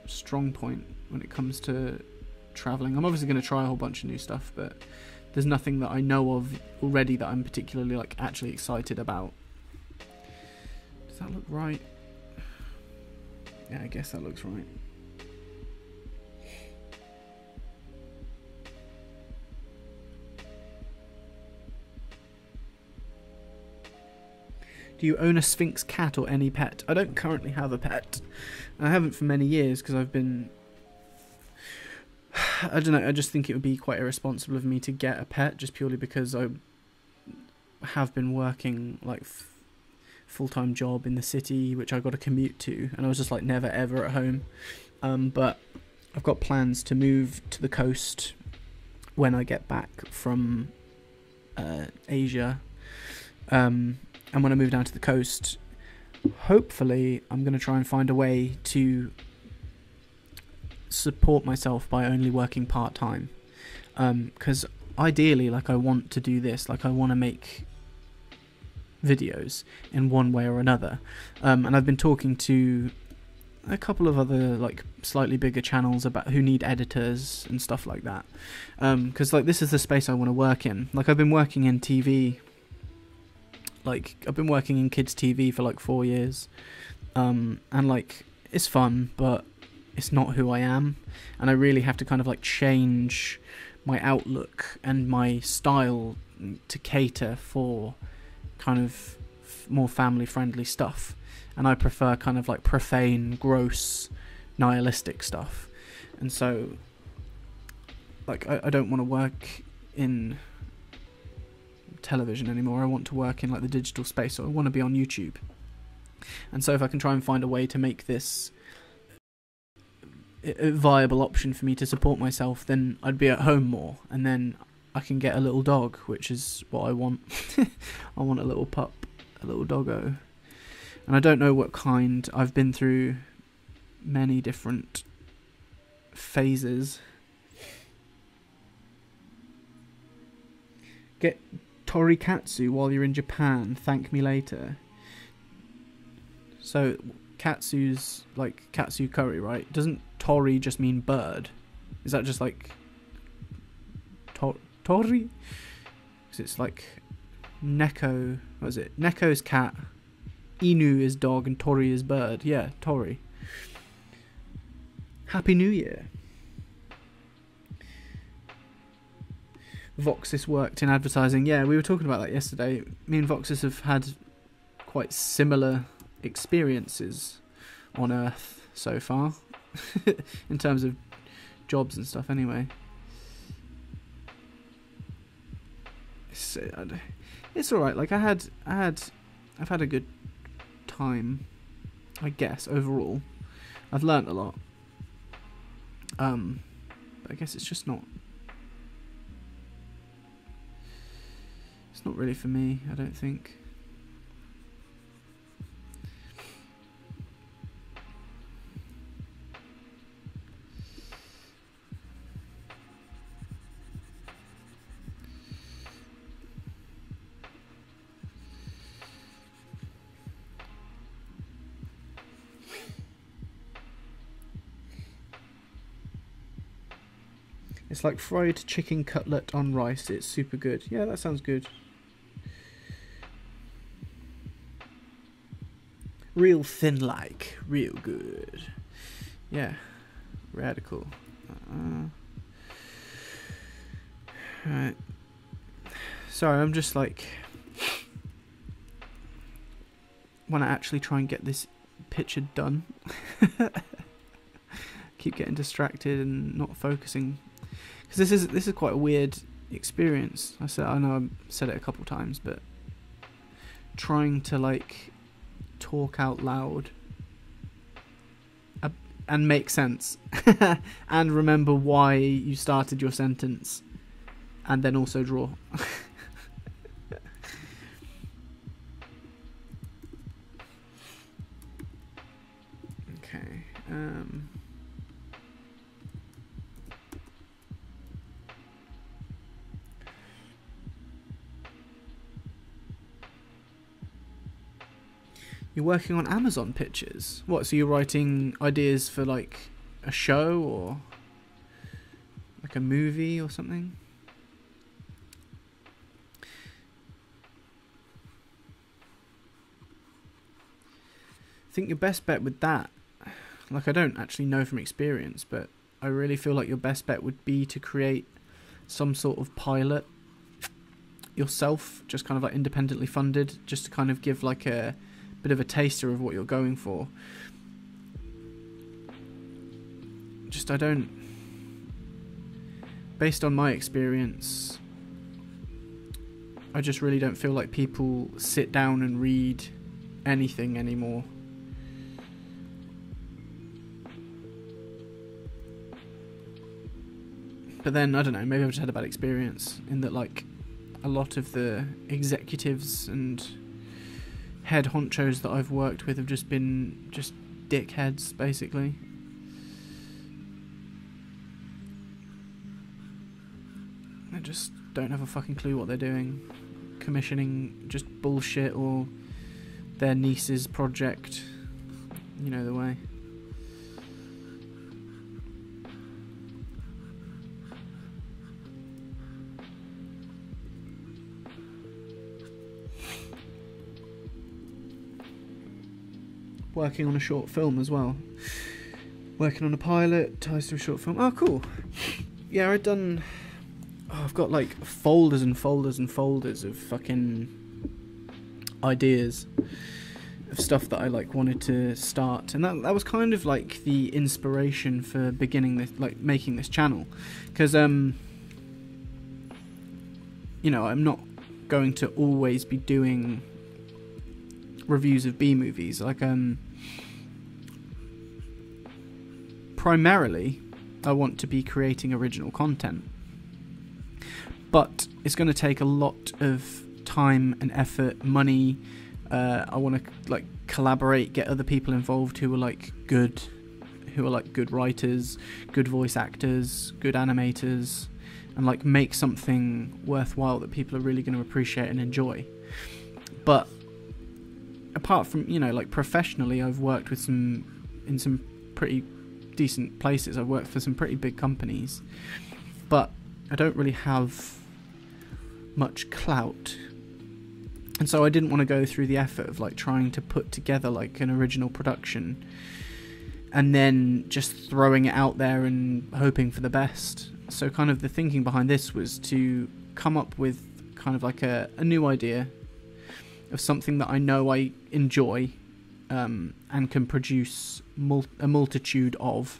strong point when it comes to travelling. I'm obviously going to try a whole bunch of new stuff, but there's nothing that I know of already that I'm particularly like actually excited about. Does that look right? Yeah, I guess that looks right. Do you own a Sphinx cat or any pet? I don't currently have a pet. I haven't for many years because I've been... I don't know, I just think it would be quite irresponsible of me to get a pet just purely because I have been working like full-time job in the city, which I got to commute to, and I was just like never ever at home. But I've got plans to move to the coast when I get back from Asia. And when I move down to the coast, hopefully I'm going to try and find a way to support myself by only working part-time. Because ideally, like, I want to do this. Like, I want to make videos in one way or another. And I've been talking to a couple of other, like, slightly bigger channels about who need editors and stuff like that. Because, like, this is the space I want to work in. Like, I've been working in TV... Like, I've been working in kids' TV for like 4 years, and like, it's fun, but it's not who I am, and I really have to kind of like change my outlook and my style to cater for kind of more family friendly stuff, and I prefer kind of like profane, gross, nihilistic stuff. And so like I don't want to work in television anymore. I want to work in like the digital space, so I want to be on YouTube. And so if I can try and find a way to make this a viable option for me to support myself, then I'd be at home more, and then I can get a little dog, which is what I want. I want a little pup, a little doggo. And I don't know what kind. I've been through many different phases. Get torikatsu while you're in Japan. Thank me later. So katsu's like katsu curry, right? Doesn't tori just mean bird? Is that just like tori? Because it's like neko. What is it? Neko's cat, inu is dog, and tori is bird. Yeah, tori. Happy New Year. Voxis worked in advertising. Yeah, we were talking about that yesterday. Me and Voxis have had quite similar experiences on Earth so far, in terms of jobs and stuff. Anyway, it's all right. Like I've had a good time, I guess. Overall, I've learnt a lot. But I guess it's just not. It's not really for me, I don't think. It's like fried chicken cutlet on rice. It's super good. Yeah, that sounds good. Real thin like. Real good. Yeah. Radical. Right. Sorry, I'm just like... want to actually try and get this picture done. Keep getting distracted and not focusing. Because this is quite a weird experience. I know I've said it a couple times, but trying to like talk out loud and make sense and remember why you started your sentence, and then also draw. Okay. You're working on Amazon pictures? What, so you're writing ideas for like a show or like a movie or something? I think your best bet with that, like I don't actually know from experience, but I really feel like your best bet would be to create some sort of pilot yourself, just kind of like independently funded, just to kind of give like a bit of a taster of what you're going for. Just based on my experience, I just really don't feel like people sit down and read anything anymore. But then, I don't know, maybe I've just had a bad experience in that like a lot of the executives and head honchos that I've worked with have just been just dickheads, basically. They just don't have a fucking clue what they're doing, commissioning just bullshit or their niece's project. You know the way. Working on a short film as well. Working on a pilot, ties to a short film. Oh, cool. Yeah, I'd done I've got like folders and folders and folders of fucking ideas of stuff that I like wanted to start, and that was kind of like the inspiration for beginning this, like making this channel, because you know, I'm not going to always be doing reviews of B movies. Like primarily I want to be creating original content, but it's going to take a lot of time and effort, money. I want to like collaborate, get other people involved who are like good writers, good voice actors, good animators, and like make something worthwhile that people are really going to appreciate and enjoy. But apart from, you know, like professionally, I've worked with in some pretty decent places. I've worked for some pretty big companies, but I don't really have much clout. And so I didn't want to go through the effort of like trying to put together like an original production and then just throwing it out there and hoping for the best. So kind of the thinking behind this was to come up with kind of like a new idea of something that I know I enjoy, and can produce a multitude of,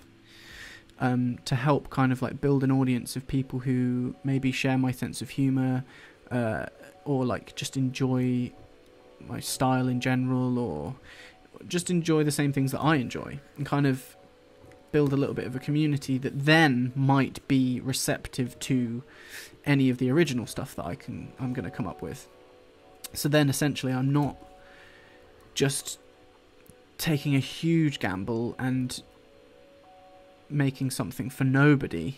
to help kind of like build an audience of people who maybe share my sense of humour, or like just enjoy my style in general, or just enjoy the same things that I enjoy, and kind of build a little bit of a community that then might be receptive to any of the original stuff that I'm going to come up with. So then essentially I'm not just taking a huge gamble and making something for nobody.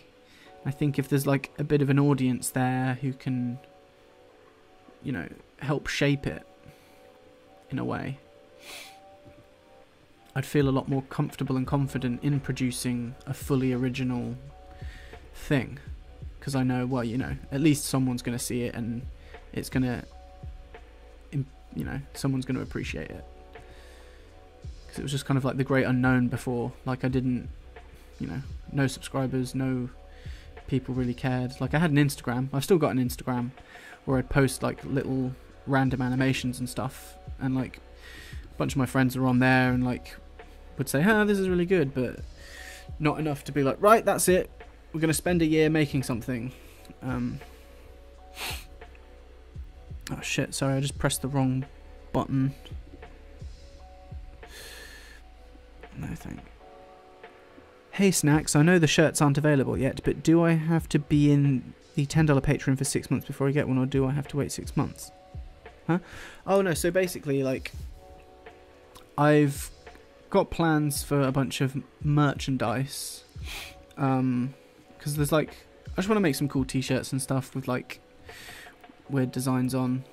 I think if there's like a bit of an audience there who can, you know, help shape it in a way, I'd feel a lot more comfortable and confident in producing a fully original thing, because I know, well, you know, at least someone's going to see it and it's going to, you know, someone's going to appreciate it. Because it was just kind of like the great unknown before. Like I didn't, you know, no subscribers, no people really cared. Like I had an Instagram, I've still got an Instagram where I'd post like little random animations and stuff, and like a bunch of my friends were on there and like would say, this is really good, but not enough to be like, right, that's it, we're going to spend a year making something. Oh shit, sorry, I just pressed the wrong button. No thank. Hey Snacks, I know the shirts aren't available yet, but do I have to be in the $10 Patreon for 6 months before I get one, or do I have to wait 6 months? Huh? Oh no, so basically, like, I've got plans for a bunch of merchandise, because there's like, I just want to make some cool t-shirts and stuff with like weird designs on.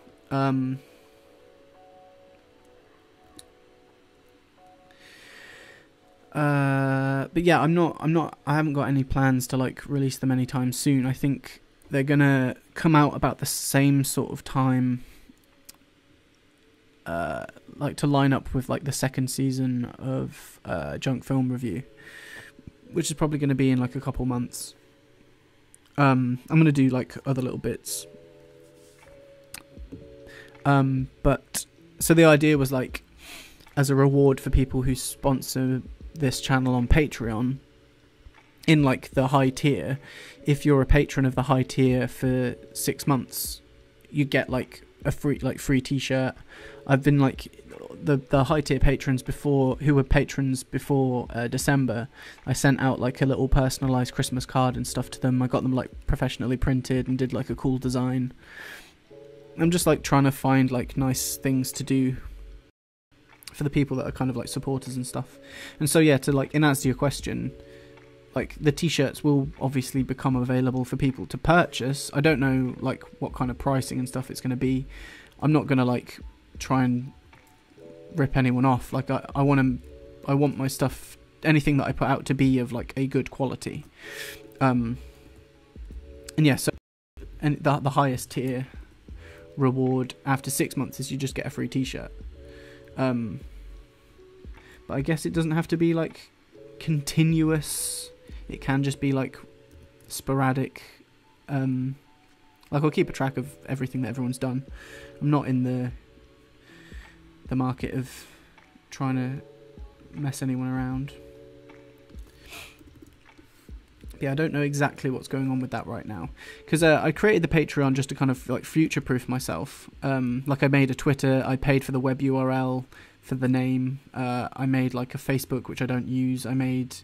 But yeah, I haven't got any plans to like release them anytime soon. I think they're gonna come out about the same sort of time, like to line up with like the second season of Junk Film Review, which is probably gonna be in like a couple months. I'm gonna do like other little bits. But so the idea was like, as a reward for people who sponsor this channel on Patreon, in like the high tier, if you're a patron of the high tier for 6 months, you get like a free t-shirt. I've been like the high tier patrons before, who were patrons before December, I sent out like a little personalized Christmas card and stuff to them. I got them like professionally printed and did like a cool design. I'm just like trying to find like nice things to do for the people that are kind of like supporters and stuff. And so yeah, to like, in answer to your question, like the t-shirts will obviously become available for people to purchase. I don't know like what kind of pricing and stuff it's going to be. I'm not going to like try and rip anyone off. Like I want my stuff, anything that I put out, to be of like a good quality. And yeah, so, and the highest tier reward after 6 months is you just get a free t-shirt. But I guess it doesn't have to be like continuous. It can just be like sporadic Like, I'll keep a track of everything that everyone's done. I'm not in the market of trying to mess anyone around. Yeah, I don't know exactly what's going on with that right now, because I created the Patreon just to kind of like future-proof myself. Like, I made a Twitter, I paid for the web URL for the name, I made like a Facebook, which I don't use, I made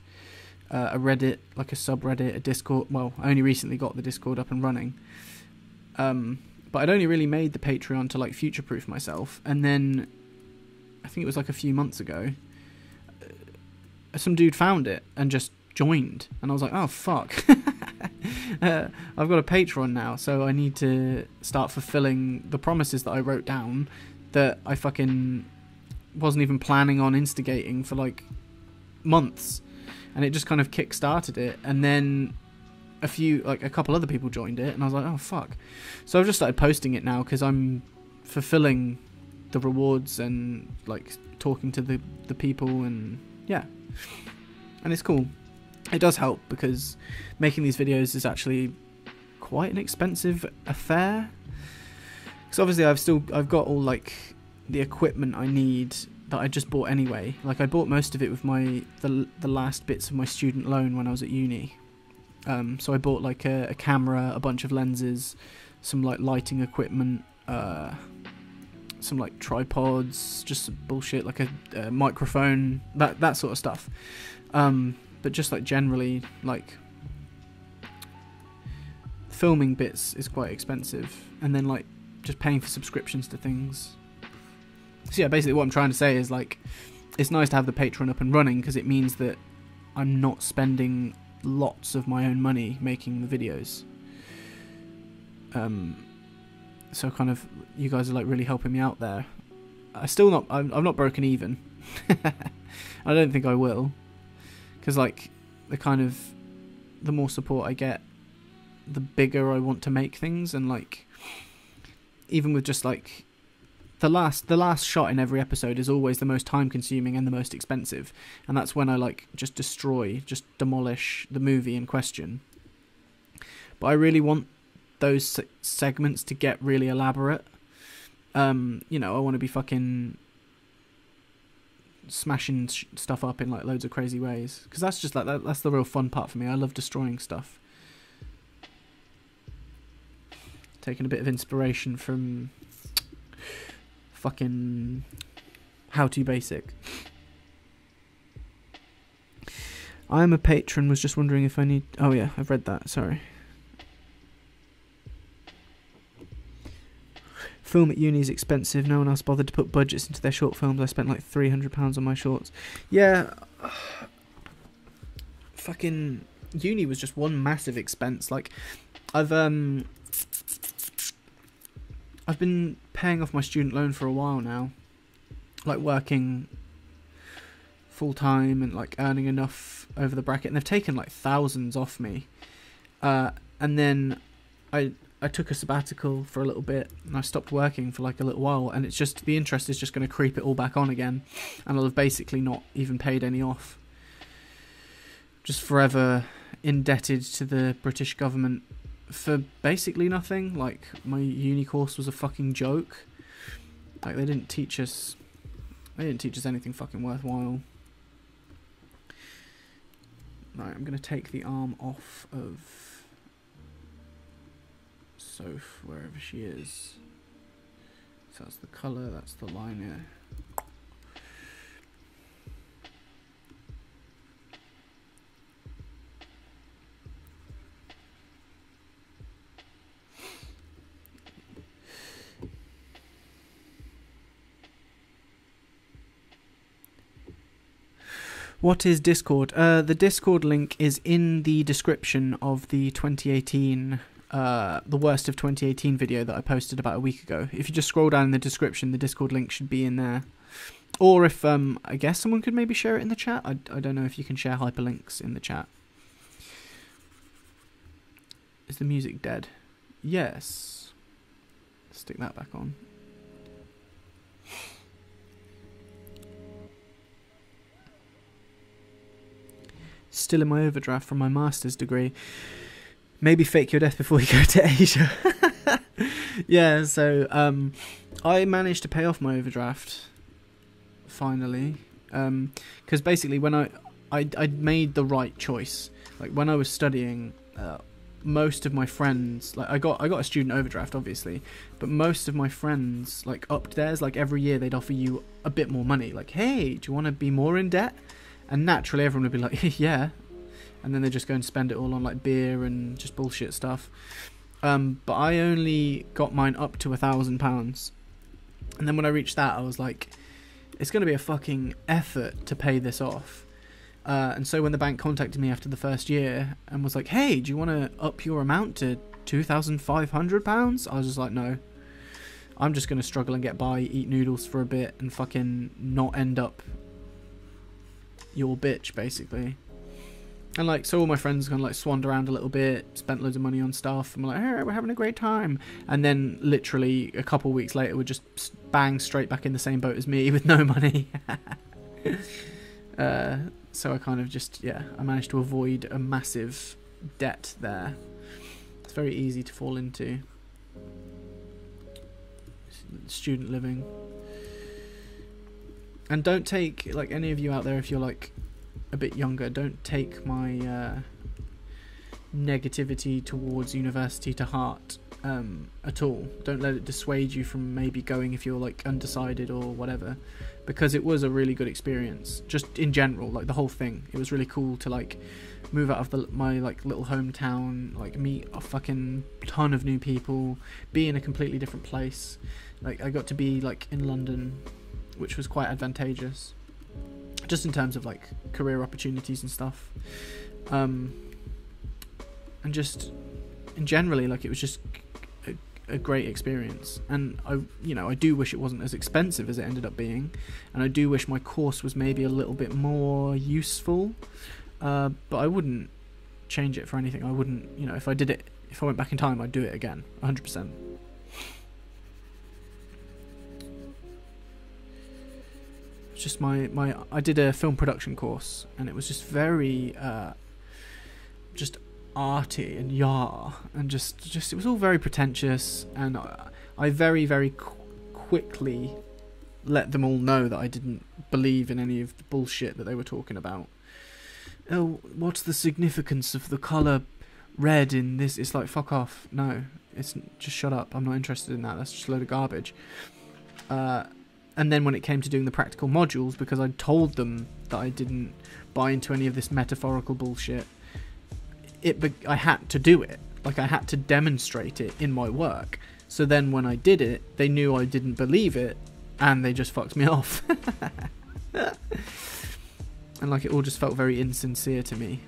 a Reddit, like a subreddit, a Discord. Well, I only recently got the Discord up and running, but I'd only really made the Patreon to like future-proof myself, and then I think it was like a few months ago, some dude found it and just joined, and I was like, oh fuck. I've got a Patreon now, so I need to start fulfilling the promises that I wrote down that I fucking wasn't even planning on instigating for like months, and it just kind of kick-started it, and then a couple other people joined it, and I was like, oh fuck. So I've just started posting it now because I'm fulfilling the rewards and like talking to the people, and yeah, and it's cool. It does help because making these videos is actually quite an expensive affair. Because obviously I've got all like the equipment I need that I just bought anyway. Like, I bought most of it with the last bits of my student loan when I was at uni. So I bought like a camera, a bunch of lenses, some like lighting equipment, some like tripods, just some bullshit, like a microphone, that sort of stuff. But just like generally, like, filming bits is quite expensive, and then like just paying for subscriptions to things. So yeah, basically what I'm trying to say is, like, it's nice to have the Patreon up and running because it means that I'm not spending lots of my own money making the videos. So kind of, you guys are like really helping me out there. I'm not broken even. I don't think I will. Because like, the more support I get, the bigger I want to make things, and like, even with just like, the last shot in every episode is always the most time consuming and the most expensive, and that's when I like just demolish the movie in question. But I really want those segments to get really elaborate. You know, I want to be fucking smashing stuff up in like loads of crazy ways, because that's just like that's the real fun part for me. I love destroying stuff. Taking a bit of inspiration from fucking How To Basic. I'm a patron, was just wondering if I need... Oh yeah, I've read that, sorry. Film at uni is expensive. No one else bothered to put budgets into their short films. I spent like £300 on my shorts. Yeah. Fucking uni was just one massive expense. Like, I've been paying off my student loan for a while now. Like, working full time and like earning enough over the bracket, and they've taken like thousands off me. And then I took a sabbatical for a little bit, and I stopped working for like a little while, and it's just, the interest is just going to creep it all back on again, and I'll have basically not even paid any off. Just forever indebted to the British government for basically nothing. Like, my uni course was a fucking joke. Like, they didn't teach us anything fucking worthwhile. Right, I'm going to take the arm off of Soph, wherever she is. So that's the colour, that's the liner. What is Discord? The Discord link is in the description of the 2018... the worst of 2018 video that I posted about a week ago. If you just scroll down in the description, the Discord link should be in there. Or if, I guess someone could maybe share it in the chat. I don't know if you can share hyperlinks in the chat. Is the music dead? Yes. Stick that back on. Still in my overdraft from my master's degree. Maybe fake your death before you go to Asia. Yeah, so I managed to pay off my overdraft finally, because basically when I made the right choice. Like when I was studying, most of my friends, like I got a student overdraft obviously, but most of my friends like upped theirs. Like every year they'd offer you a bit more money, like, hey, do you want to be more in debt? And naturally everyone would be like, yeah, and then they just go and spend it all on like beer and just bullshit stuff. But I only got mine up to £1,000, and then when I reached that I was like, it's going to be a fucking effort to pay this off. And so when the bank contacted me after the first year and was like, hey, do you want to up your amount to £2,500? I was just like, no. I'm just going to struggle and get by, eat noodles for a bit, and fucking not end up your bitch, basically. And like, so all my friends kind of like swanned around a little bit, spent loads of money on stuff, and we're like, hey, we're having a great time. And then literally a couple of weeks later, we're just bang straight back in the same boat as me with no money. So I kind of just, I managed to avoid a massive debt there. It's very easy to fall into. Student living. And don't take, like, any of you out there, if you're like a bit younger, don't take my negativity towards university to heart at all. Don't let it dissuade you from maybe going if you're like undecided or whatever, because it was a really good experience just in general, like the whole thing. It was really cool to like move out of my like little hometown, like meet a fucking ton of new people, be in a completely different place. Like I got to be like in London, which was quite advantageous just in terms of like career opportunities and stuff, and just in generally, like it was just a great experience. And I do wish it wasn't as expensive as it ended up being, and I do wish my course was maybe a little bit more useful, but I wouldn't change it for anything. I wouldn't, if I went back in time, I'd do it again, 100%. It's just I did a film production course, and it was just very just arty and and just it was all very pretentious, and I very, very quickly let them all know that I didn't believe in any of the bullshit that they were talking about. Oh, what's the significance of the colour red in this? It's like, fuck off. No, it's just shut up. I'm not interested in that. That's just a load of garbage. And then when it came to doing the practical modules, because I told them that I didn't buy into any of this metaphorical bullshit, I had to do it. Like, I had to demonstrate it in my work. So then when I did it, they knew I didn't believe it, and they just fucked me off. And like, it all just felt very insincere to me.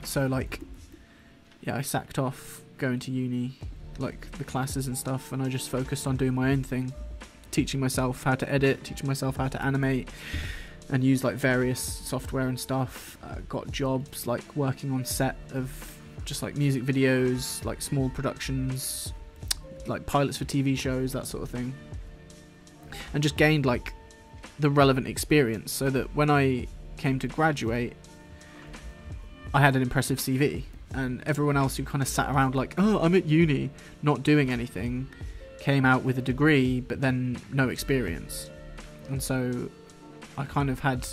So like, I sacked off going to uni, like the classes and stuff, and I just focused on doing my own thing, teaching myself how to edit, teaching myself how to animate and use like various software and stuff. Got jobs like working on set of just like music videos, like small productions, like pilots for TV shows, that sort of thing, and just gained like the relevant experience, so that when I came to graduate, I had an impressive CV, and everyone else who kind of sat around like, oh, I'm at uni not doing anything, came out with a degree but then no experience. And so I kind of had,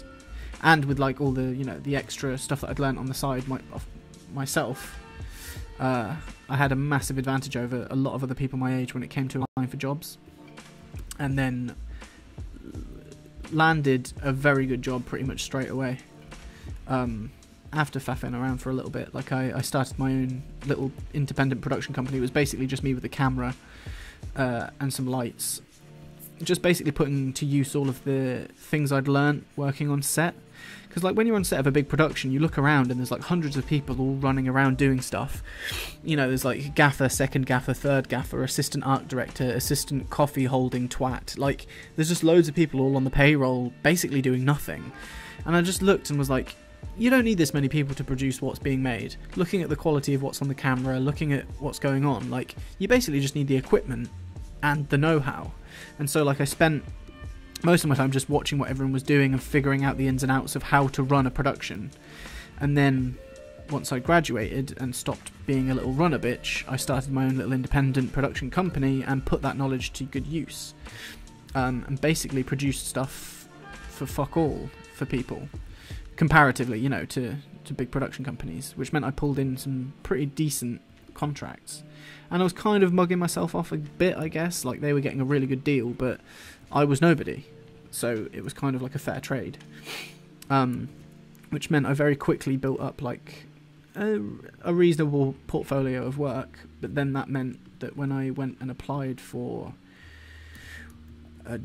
and with like all the the extra stuff that I'd learnt on the side myself, I had a massive advantage over a lot of other people my age when it came to applying for jobs, and then landed a very good job pretty much straight away. After faffing around for a little bit, like I started my own little independent production company. It was basically just me with a camera and some lights, just basically putting to use all of the things I'd learnt working on set. Because like when you're on set of a big production, you look around and there's like hundreds of people all running around doing stuff. There's like gaffer, second gaffer, third gaffer, assistant art director, assistant coffee holding twat. Like there's just loads of people all on the payroll basically doing nothing. And I just looked and was like, you don't need this many people to produce what's being made. Looking at the quality of what's on the camera, looking at what's going on, like you basically just need the equipment and the know-how. And so like I spent most of my time just watching what everyone was doing and figuring out the ins and outs of how to run a production. And then once I graduated and stopped being a little runner bitch, I started my own little independent production company and put that knowledge to good use. And basically produced stuff for fuck all for people, comparatively, you know, to big production companies, which meant I pulled in some pretty decent contracts. And I was kind of mugging myself off a bit, I guess, like they were getting a really good deal, but I was nobody. So it was kind of like a fair trade. Which meant I very quickly built up like a reasonable portfolio of work, but then that meant that when I went and applied for a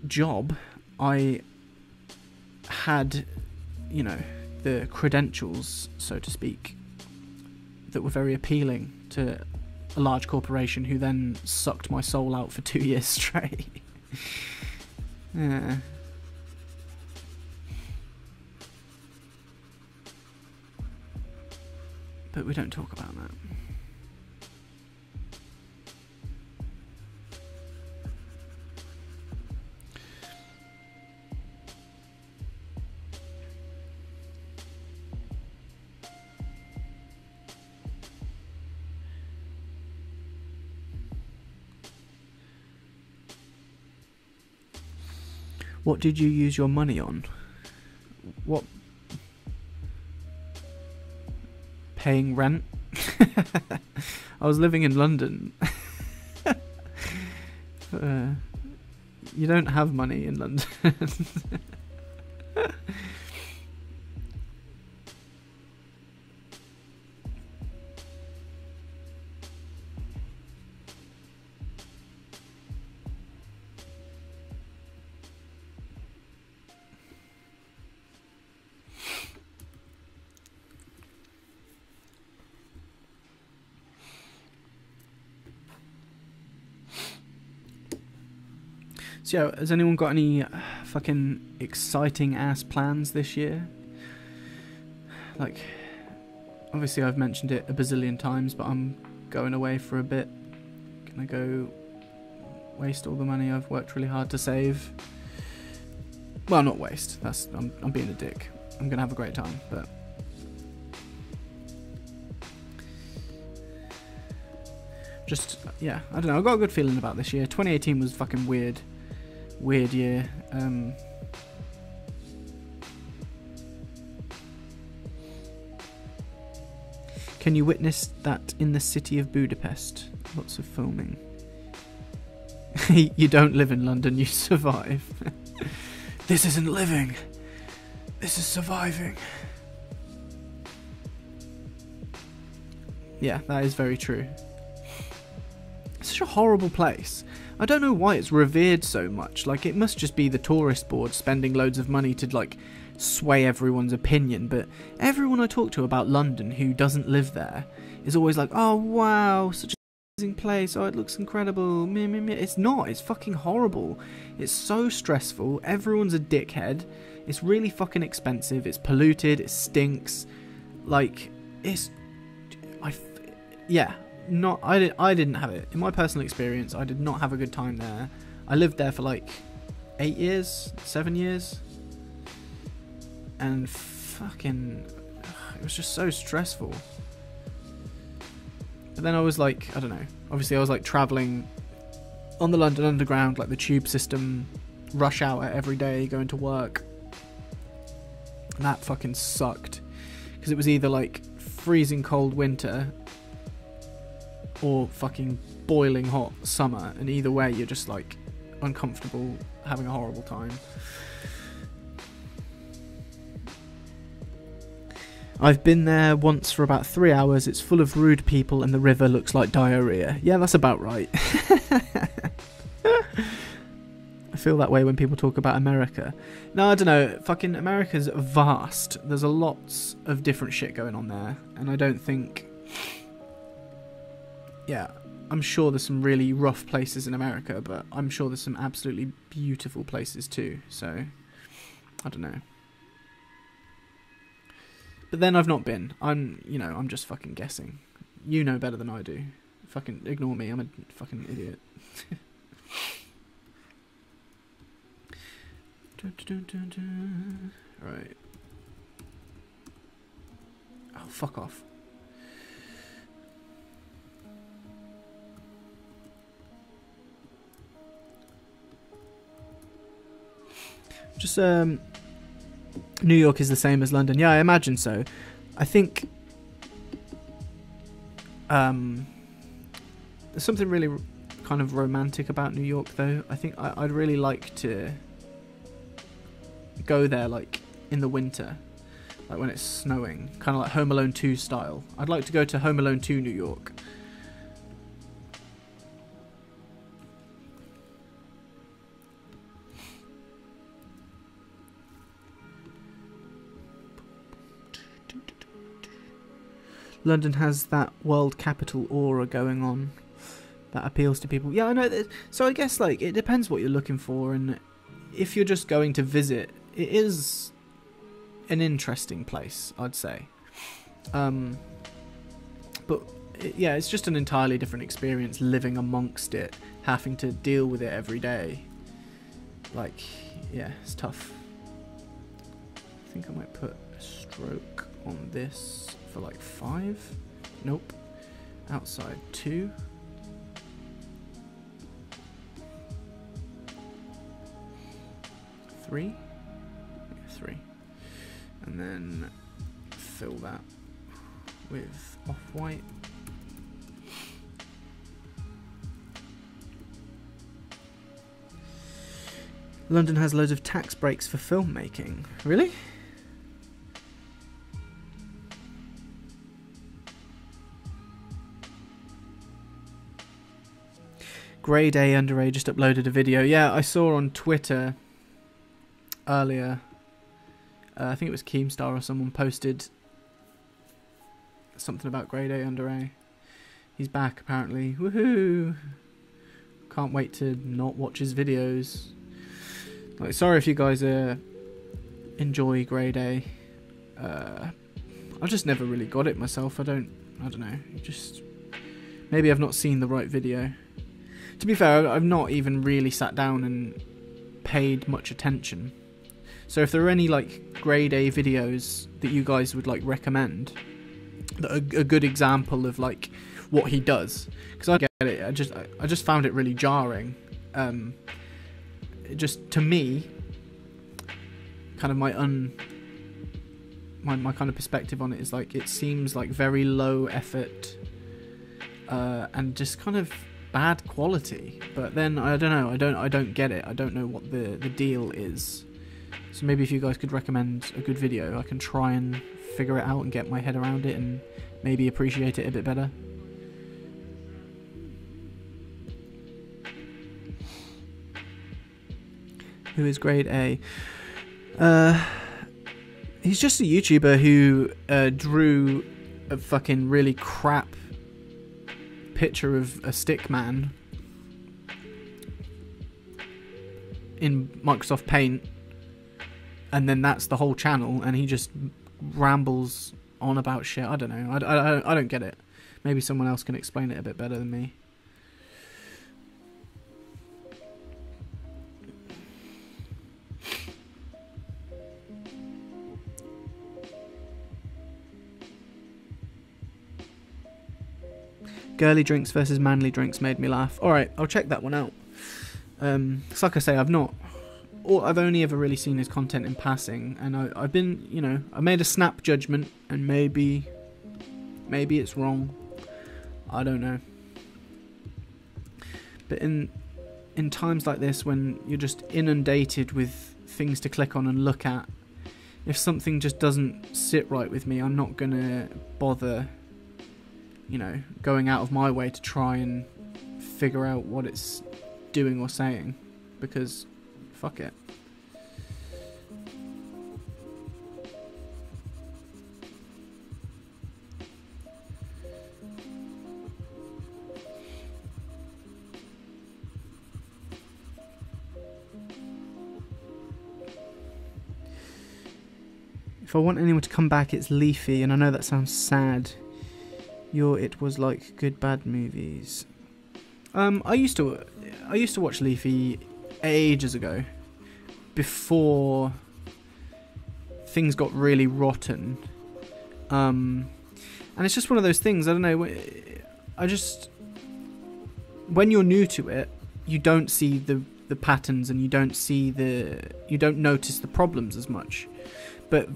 job, I had, you know, the credentials, so to speak, that were very appealing to a large corporation who then sucked my soul out for 2 years straight. Yeah. But we don't talk about that. What did you use your money on? What? Paying rent? I was living in London. You don't have money in London. So yeah, has anyone got any fucking exciting ass plans this year? Like, obviously I've mentioned it a bazillion times, but I'm going away for a bit. Can I go waste all the money I've worked really hard to save? Well, not waste. I'm being a dick. I'm gonna have a great time, but just, yeah, I don't know. I've got a good feeling about this year. 2018 was fucking weird year. Can you witness that in the city of Budapest? Lots of filming. You don't live in London, you survive. This isn't living. This is surviving. Yeah, that is very true. It's such a horrible place. I don't know why it's revered so much. Like, it must just be the tourist board spending loads of money to, like, sway everyone's opinion. But everyone I talk to about London who doesn't live there is always like, oh, wow, such an amazing place. Oh, it looks incredible. Meh, meh, meh. It's not. It's fucking horrible. It's so stressful. Everyone's a dickhead. It's really fucking expensive. It's polluted. It stinks. Like, it's... yeah. I didn't have it. In my personal experience, I did not have a good time there. I lived there for like 8 years, 7 years. And fucking... it was just so stressful. But then I was like, I don't know. Obviously I was like travelling on the London Underground, like the tube system, rush hour every day, going to work. And that fucking sucked. Because it was either like freezing cold winter or fucking boiling hot summer, and either way you're just like uncomfortable, having a horrible time. I've been there once for about 3 hours. It's full of rude people and the river looks like diarrhea. Yeah, that's about right. I feel that way when people talk about America. No, I don't know. Fucking America's vast. There's a lots of different shit going on there, and I don't think... yeah, I'm sure there's some really rough places in America, but I'm sure there's some absolutely beautiful places too, so I don't know. But then I've not been. I'm just fucking guessing. You know better than I do. Fucking ignore me, I'm a fucking idiot. Right. Oh, Oh, fuck off. Just New York is the same as London. Yeah, I imagine so. I think there's something really kind of romantic about New York, though. I think I'd really like to go there, like in the winter, like when it's snowing, kind of like Home Alone 2 style. I'd like to go to Home Alone 2 New York. London has that world capital aura going on that appeals to people. Yeah, I know. So I guess like it depends what you're looking for, and if you're just going to visit, it is an interesting place, I'd say. But yeah, it's just an entirely different experience living amongst it, having to deal with it every day. Like, yeah, it's tough. I think I might put a stroke on this for like 5. Nope. Outside 2. 3. Yeah, 3. And then fill that with off-white. London has loads of tax breaks for filmmaking. Really? Grade A Under A just uploaded a video. Yeah, I saw on Twitter earlier. I think it was Keemstar or someone posted something about Grade A Under A. He's back apparently. Woohoo! Can't wait to not watch his videos. Like, sorry if you guys enjoy Grade A. I just never really got it myself. I don't know. Just maybe I've not seen the right video. To be fair, I've not even really sat down and paid much attention. So if there are any like Grade A videos that you guys would like recommend, that are a good example of like what he does, because I get it. I just found it really jarring. It just, to me, kind of my kind of perspective on it is like, it seems like very low effort and just kind of bad quality. But then I don't know, I don't get it. I don't know what the deal is. So maybe if you guys could recommend a good video, I can try and figure it out and get my head around it and maybe appreciate it a bit better. Who is Grade A? He's just a YouTuber who drew a fucking really crap picture of a stick man in Microsoft Paint, and then that's the whole channel, and he just rambles on about shit. I don't know. I don't get it. Maybe someone else can explain it a bit better than me. Girly drinks versus manly drinks made me laugh. Alright, I'll check that one out. It's like I say, I've only ever really seen his content in passing, and I've been, you know, I made a snap judgment, and maybe it's wrong. I don't know. But in times like this, when you're just inundated with things to click on and look at, if something just doesn't sit right with me, I'm not gonna bother, you know, going out of my way to try and figure out what it's doing or saying, because fuck it. If I want anyone to come back, it's Leafy, and I know that sounds sad. It was like good bad movies. I used to watch Leafy ages ago, before things got really rotten. And it's just one of those things, I don't know, when you're new to it, you don't see the patterns, and you don't notice the problems as much. But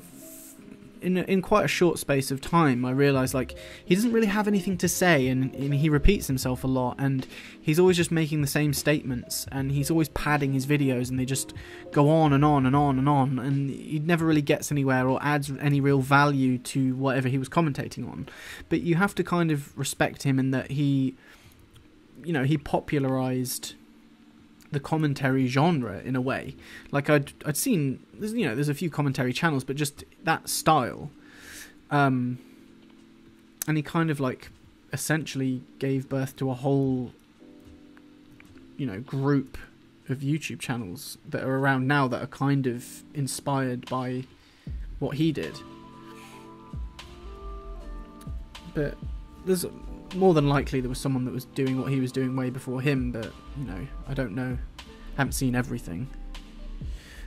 in quite a short space of time, I realised, like, he doesn't really have anything to say, and he repeats himself a lot, and he's always just making the same statements, and he's always padding his videos, and they just go on and on and on and on, and he never really gets anywhere or adds any real value to whatever he was commentating on. But you have to kind of respect him in that he popularised the commentary genre in a way. Like, I'd seen, there's a few commentary channels, but just that style, and he kind of, like, essentially gave birth to a whole group of YouTube channels that are around now that are kind of inspired by what he did. But there's more than likely there was someone that was doing what he was doing way before him, but I don't know. Haven't seen everything.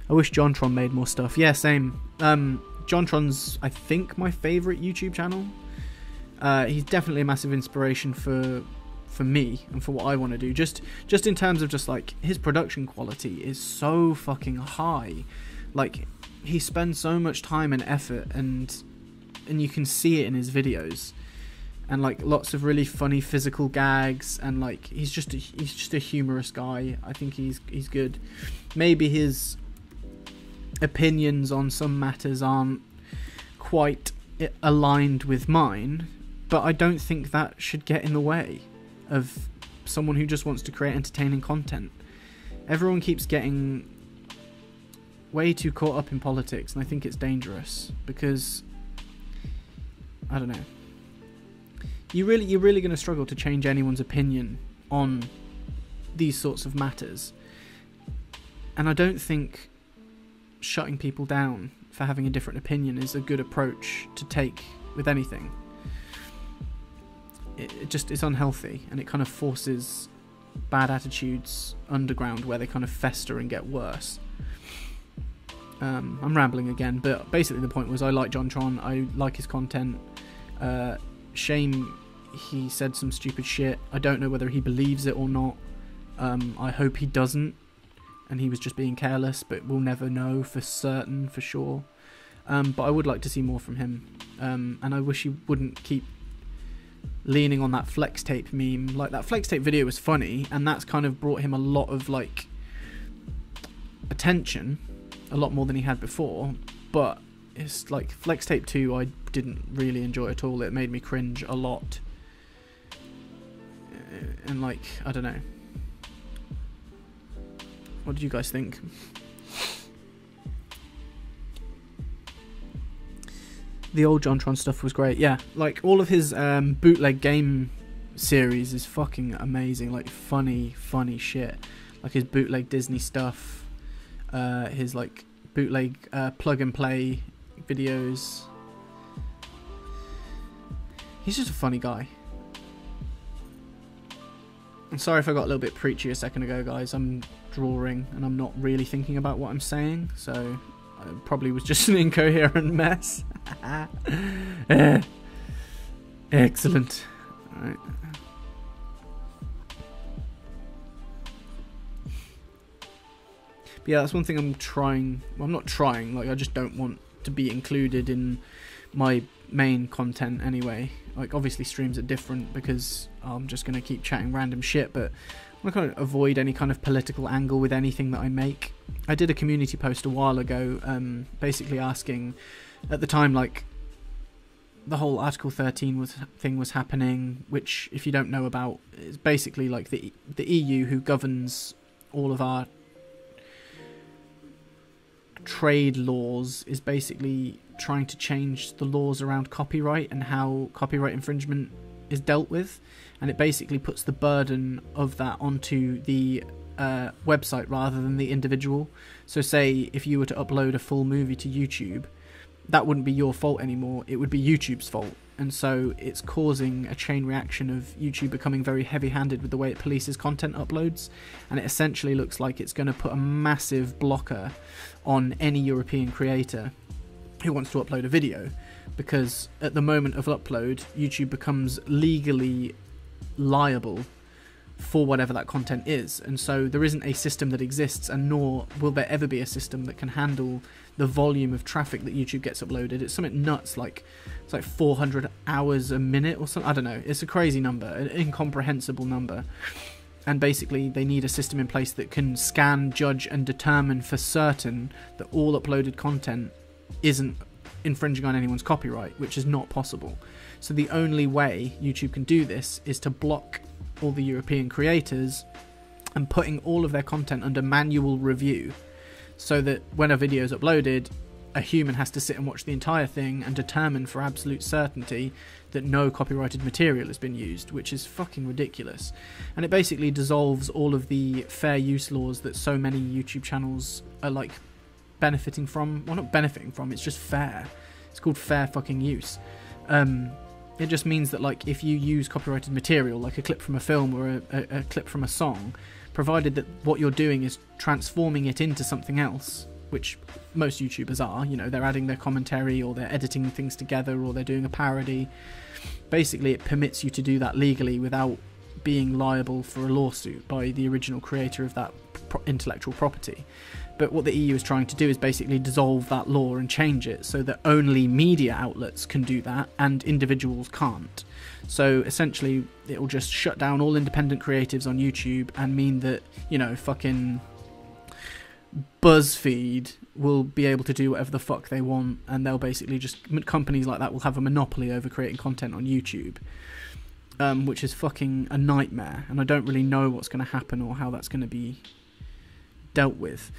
I wish JonTron made more stuff. Yeah, same. JonTron's, I think, my favourite YouTube channel. He's definitely a massive inspiration for me and for what I want to do. Just in terms of just, like, his production quality is so fucking high. Like, he spends so much time and effort, and you can see it in his videos. And, like, lots of really funny physical gags, and, like, he's just a humorous guy. I think he's good. Maybe his opinions on some matters aren't quite aligned with mine, but I don't think that should get in the way of someone who just wants to create entertaining content. Everyone keeps getting way too caught up in politics, and I think it's dangerous, because I don't know. You're really going to struggle to change anyone's opinion on these sorts of matters. And I don't think shutting people down for having a different opinion is a good approach to take with anything. It's unhealthy, and it kind of forces bad attitudes underground where they kind of fester and get worse. I'm rambling again, but basically the point was, I like JonTron, I like his content. Shame he said some stupid shit. I don't know whether he believes it or not. I hope he doesn't, and he was just being careless, but we'll never know for certain, for sure. But I would like to see more from him, and I wish he wouldn't keep leaning on that flex tape meme. Like, that flex tape video was funny, and that's kind of brought him a lot of, like, attention, a lot more than he had before. But it's like Flex Tape 2 I didn't really enjoy at all. It made me cringe a lot, and, like, I don't know, what did you guys think? The old JonTron stuff was great. Yeah, like, all of his bootleg game series is fucking amazing. Like, funny shit. Like his bootleg Disney stuff, his, like, bootleg plug and play videos. He's just a funny guy. I'm sorry if I got a little bit preachy a second ago, guys. I'm drawing and I'm not really thinking about what I'm saying, so I probably was just an incoherent mess. Excellent. All right. But yeah, that's one thing I'm trying. Well, I'm not trying. Like, I just don't want to be included in my main content anyway. Like, obviously streams are different because I'm just going to keep chatting random shit, but I'm going to avoid any kind of political angle with anything that I make. I did a community post a while ago, basically asking, at the time, like, the whole Article 13 thing was happening, which, if you don't know about, is basically like the EU, who governs all of our trade laws, is basically trying to change the laws around copyright and how copyright infringement is dealt with, and it basically puts the burden of that onto the website rather than the individual. So say if you were to upload a full movie to YouTube, that wouldn't be your fault anymore, it would be YouTube's fault. And so it's causing a chain reaction of YouTube becoming very heavy-handed with the way it polices content uploads, and it essentially looks like it's going to put a massive blocker on any European creator who wants to upload a video. because at the moment of upload, YouTube becomes legally liable for whatever that content is, and so there isn't a system that exists, and nor will there ever be a system that can handle the volume of traffic that YouTube gets uploaded. It's something nuts, like it's like 400 hours a minute or something. I don't know, it's a crazy number, an incomprehensible number. And basically they need a system in place that can scan, judge and determine for certain that all uploaded content isn't infringing on anyone's copyright, which is not possible. So the only way YouTube can do this is to block all the European creators and putting all of their content under manual review, so that when a video is uploaded, a human has to sit and watch the entire thing and determine for absolute certainty that no copyrighted material has been used, which is fucking ridiculous. And it basically dissolves all of the fair use laws that so many YouTube channels are like benefiting from. Well, not benefiting from, it's just fair. It's called fair fucking use. It just means that, like, if you use copyrighted material, like a clip from a film or a clip from a song, provided that what you're doing is transforming it into something else, which most YouTubers are, you know, they're adding their commentary or they're editing things together or they're doing a parody. Basically, it permits you to do that legally without being liable for a lawsuit by the original creator of that intellectual property. But what the EU is trying to do is basically dissolve that law and change it so that only media outlets can do that and individuals can't. So essentially, it will just shut down all independent creatives on YouTube and mean that, you know, fucking BuzzFeed will be able to do whatever the fuck they want, and they'll basically just, companies like that will have a monopoly over creating content on YouTube, which is fucking a nightmare, and I don't really know what's going to happen or how that's going to be dealt with.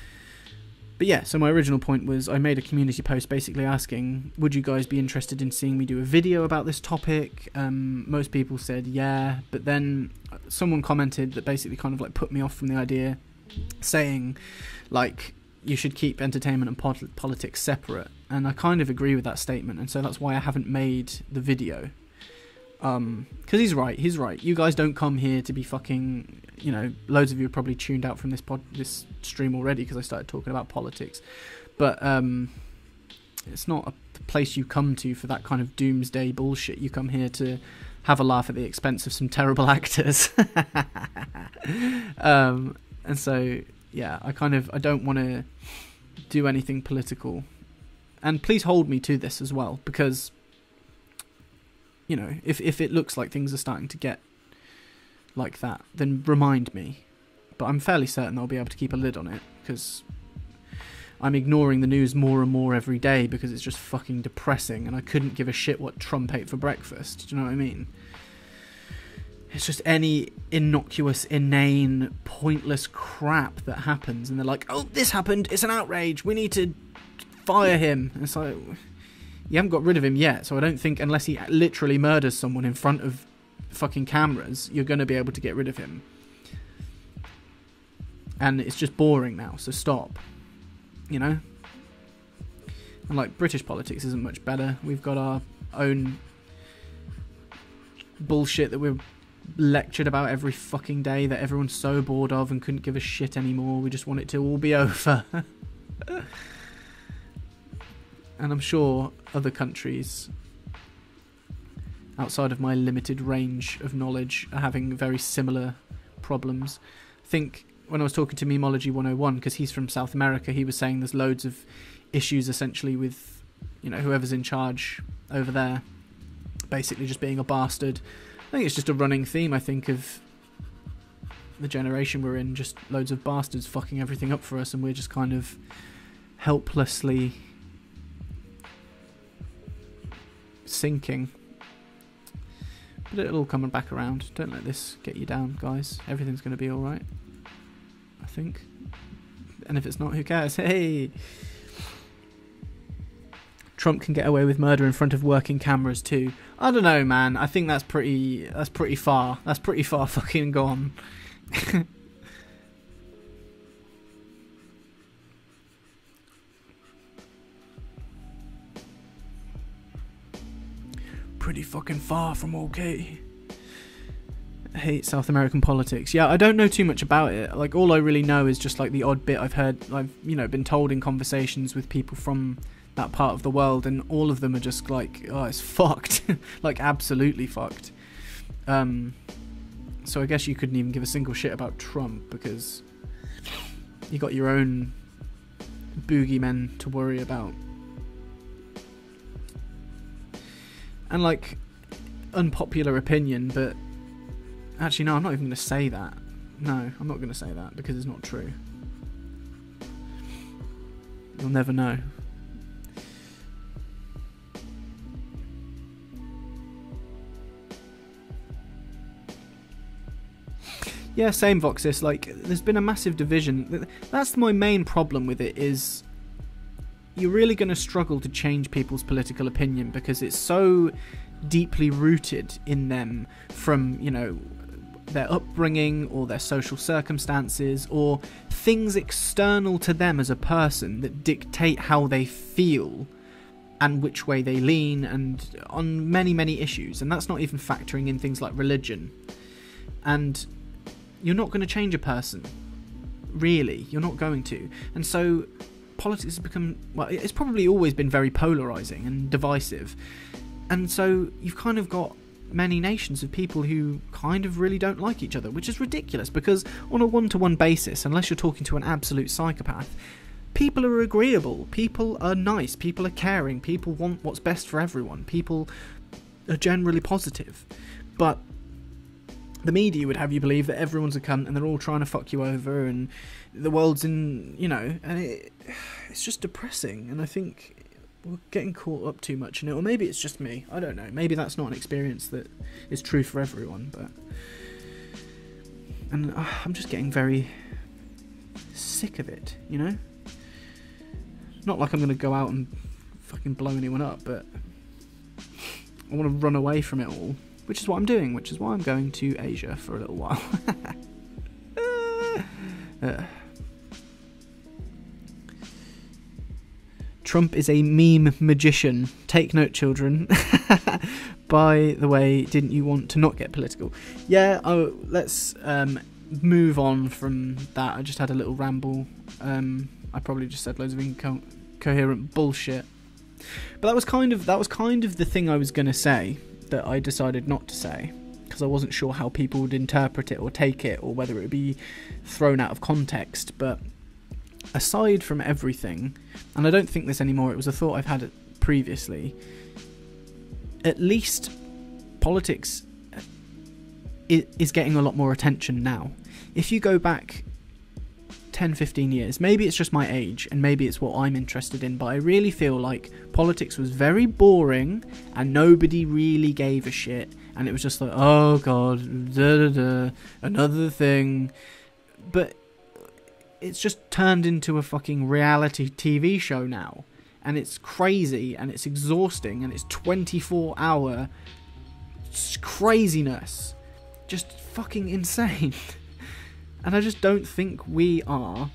But yeah, so my original point was I made a community post basically asking, would you guys be interested in seeing me do a video about this topic? Most people said yeah, but then someone commented that basically kind of like put me off from the idea, saying like you should keep entertainment and politics separate, and I kind of agree with that statement, and so that's why I haven't made the video. Because he's right, you guys don't come here to be fucking, you know, loads of you are probably tuned out from this stream already because I started talking about politics, but it's not a place you come to for that kind of doomsday bullshit. You come here to have a laugh at the expense of some terrible actors. And so yeah, I don't want to do anything political, and please hold me to this as well, because, you know, if it looks like things are starting to get like that, then remind me. But I'm fairly certain I'll be able to keep a lid on it, because I'm ignoring the news more and more every day because it's just fucking depressing, and I couldn't give a shit what Trump ate for breakfast. Do you know what I mean? It's just any innocuous, inane, pointless crap that happens, and they're like, oh, this happened, it's an outrage, we need to fire him. And it's like, you haven't got rid of him yet, so I don't think unless he literally murders someone in front of fucking cameras, you're going to be able to get rid of him. And it's just boring now, so stop. You know? And like, British politics isn't much better. We've got our own bullshit that we're lectured about every fucking day that everyone's so bored of and couldn't give a shit anymore. We just want it to all be over. And I'm sure other countries outside of my limited range of knowledge are having very similar problems. I think when I was talking to Memology 101, because he's from South America, he was saying there's loads of issues essentially with, you know, whoever's in charge over there basically just being a bastard. I think it's just a running theme, I think, of the generation we're in, just loads of bastards fucking everything up for us, and we're just kind of helplessly sinking. But it'll all come back around. Don't let this get you down, guys. Everything's going to be alright, I think. And if it's not, who cares? Hey! Trump can get away with murder in front of working cameras too. I don't know, man. I think that's pretty far. That's pretty far fucking gone. Pretty fucking far from okay. I hate South American politics. Yeah, I don't know too much about it. Like, all I really know is just like the odd bit I've heard, I've, you know, been told in conversations with people from that part of the world, and all of them are just like, oh, it's fucked. Like, absolutely fucked. So I guess you couldn't even give a single shit about Trump, because you got your own boogeymen to worry about. And, like, unpopular opinion, but actually, no, I'm not even going to say that. No, I'm not going to say that, because it's not true. You'll never know. Yeah, same, Voxis. Like, there's been a massive division. That's my main problem with it, is you're really going to struggle to change people's political opinion, because it's so deeply rooted in them from, you know, their upbringing or their social circumstances or things external to them as a person that dictate how they feel and which way they lean, and on many, many issues. And that's not even factoring in things like religion. And you're not going to change a person. Really, you're not going to. And so politics has become, well, it's probably always been very polarising and divisive. And so you've kind of got many nations of people who kind of really don't like each other, which is ridiculous, because on a one-to-one basis, unless you're talking to an absolute psychopath, people are agreeable, people are nice, people are caring, people want what's best for everyone, people are generally positive. But the media would have you believe that everyone's a cunt and they're all trying to fuck you over, and the world's in, you know, and it's just depressing. And I think we're getting caught up too much in it, or maybe it's just me, I don't know, maybe that's not an experience that is true for everyone, but and I'm just getting very sick of it, you know. Not like I'm going to go out and fucking blow anyone up, but I want to run away from it all, which is what I'm doing, which is why I'm going to Asia for a little while. Trump is a meme magician. Take note, children. By the way, didn't you want to not get political? Yeah, let's move on from that. I just had a little ramble. I probably just said loads of incoherent bullshit. But that was kind of the thing I was going to say that I decided not to say, because I wasn't sure how people would interpret it or take it, or whether it would be thrown out of context. But aside from everything, and I don't think this anymore, it was a thought I've had previously, at least politics is getting a lot more attention now. If you go back 10-15 years, maybe it's just my age and maybe it's what I'm interested in, but I really feel like politics was very boring and nobody really gave a shit, and it was just like, oh god, another thing. But it's just turned into a fucking reality TV show now, and it's crazy and it's exhausting and it's 24-hour craziness, just fucking insane. And I just don't think we are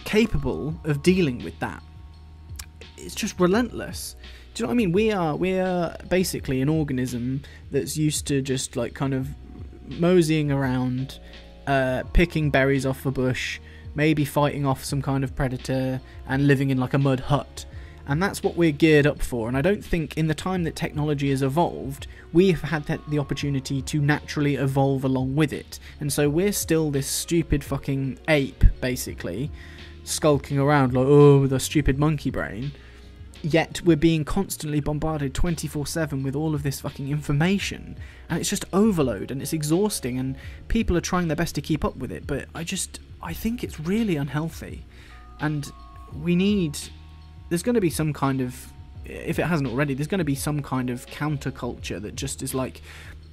capable of dealing with that. It's just relentless. Do you know what I mean? We are basically an organism that's used to just like kind of moseying around, picking berries off a bush, maybe fighting off some kind of predator, and living in like a mud hut. And that's what we're geared up for. And I don't think in the time that technology has evolved, we've had the opportunity to naturally evolve along with it. And so we're still this stupid fucking ape, basically, skulking around like, oh, with a stupid monkey brain. Yet we're being constantly bombarded 24/7 with all of this fucking information. And it's just overload, and it's exhausting, and people are trying their best to keep up with it. But I think it's really unhealthy. And there's going to be some kind of, if it hasn't already, there's going to be some kind of counterculture that just is like,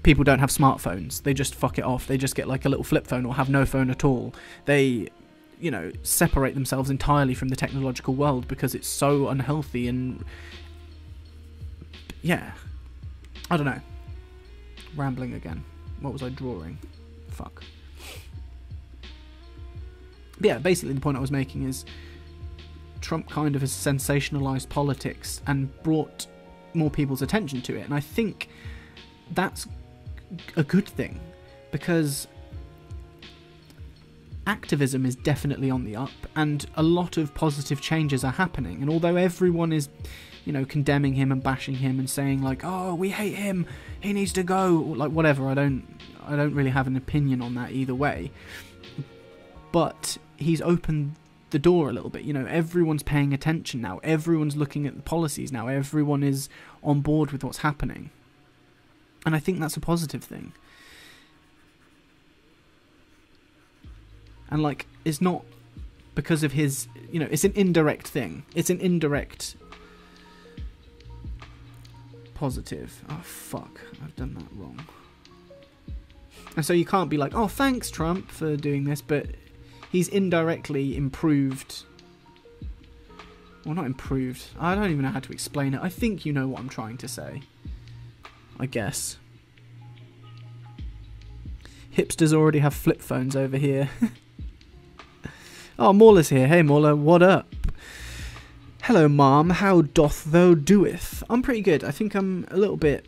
people don't have smartphones, they just fuck it off, they just get like a little flip phone or have no phone at all. They, you know, separate themselves entirely from the technological world because it's so unhealthy. And yeah, I don't know. Rambling again. What was I drawing? Fuck. But yeah, basically the point I was making is Trump kind of has sensationalized politics and brought more people's attention to it, and I think that's a good thing, because activism is definitely on the up, and a lot of positive changes are happening. And although everyone is, you know, condemning him and bashing him and saying like, oh, we hate him, he needs to go, or like whatever, I don't really have an opinion on that either way. But he's opened the door a little bit. You know, everyone's paying attention now. Everyone's looking at the policies now. Everyone is on board with what's happening. And I think that's a positive thing. And like, it's not because of his, you know, it's an indirect thing. It's an indirect positive. Oh, fuck. I've done that wrong. And so you can't be like, oh, thanks, Trump, for doing this, but he's indirectly improved. Well, not improved. I don't even know how to explain it. I think you know what I'm trying to say. I guess. Hipsters already have flip phones over here. Oh, Mauler's here. Hey, Mauler, what up? Hello, Mom. How doth thou doeth? I'm pretty good. I think I'm a little bit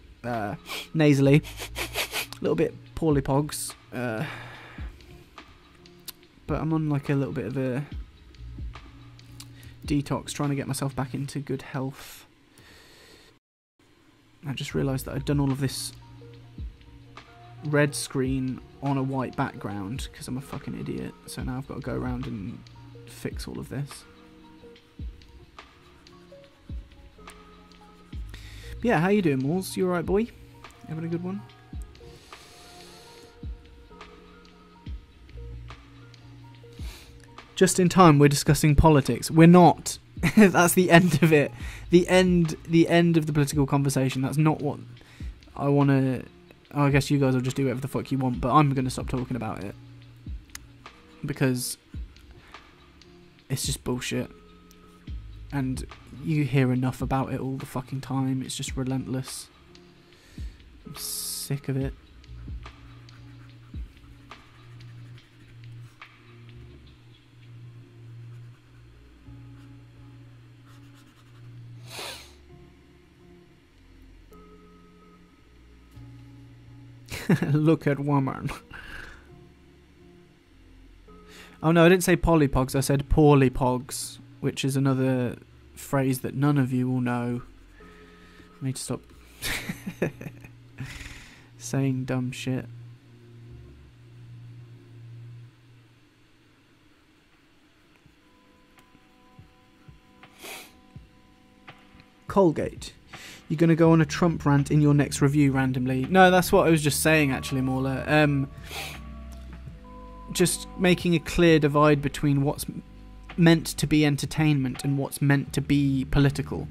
nasally. A little bit poorly pogs. But I'm on like a little bit of a detox, trying to get myself back into good health. I just realised that I'd done all of this red screen on a white background because I'm a fucking idiot. So now I've got to go around and fix all of this. But yeah, how you doing, Mauls? You alright, boy? Having a good one? Just in time, we're discussing politics. We're not. That's the end of it. The end of the political conversation. That's not what I want to... Oh, I guess you guys will just do whatever the fuck you want, but I'm going to stop talking about it. Because it's just bullshit. And you hear enough about it all the fucking time. It's just relentless. I'm sick of it. Look at woman. Oh no, I didn't say polypogs, I said poorly pogs, which is another phrase that none of you will know. I need to stop saying dumb shit. Colgate. You're going to go on a Trump rant in your next review randomly. No, that's what I was just saying, actually, Mauler. Just making a clear divide between what's meant to be entertainment and what's meant to be political.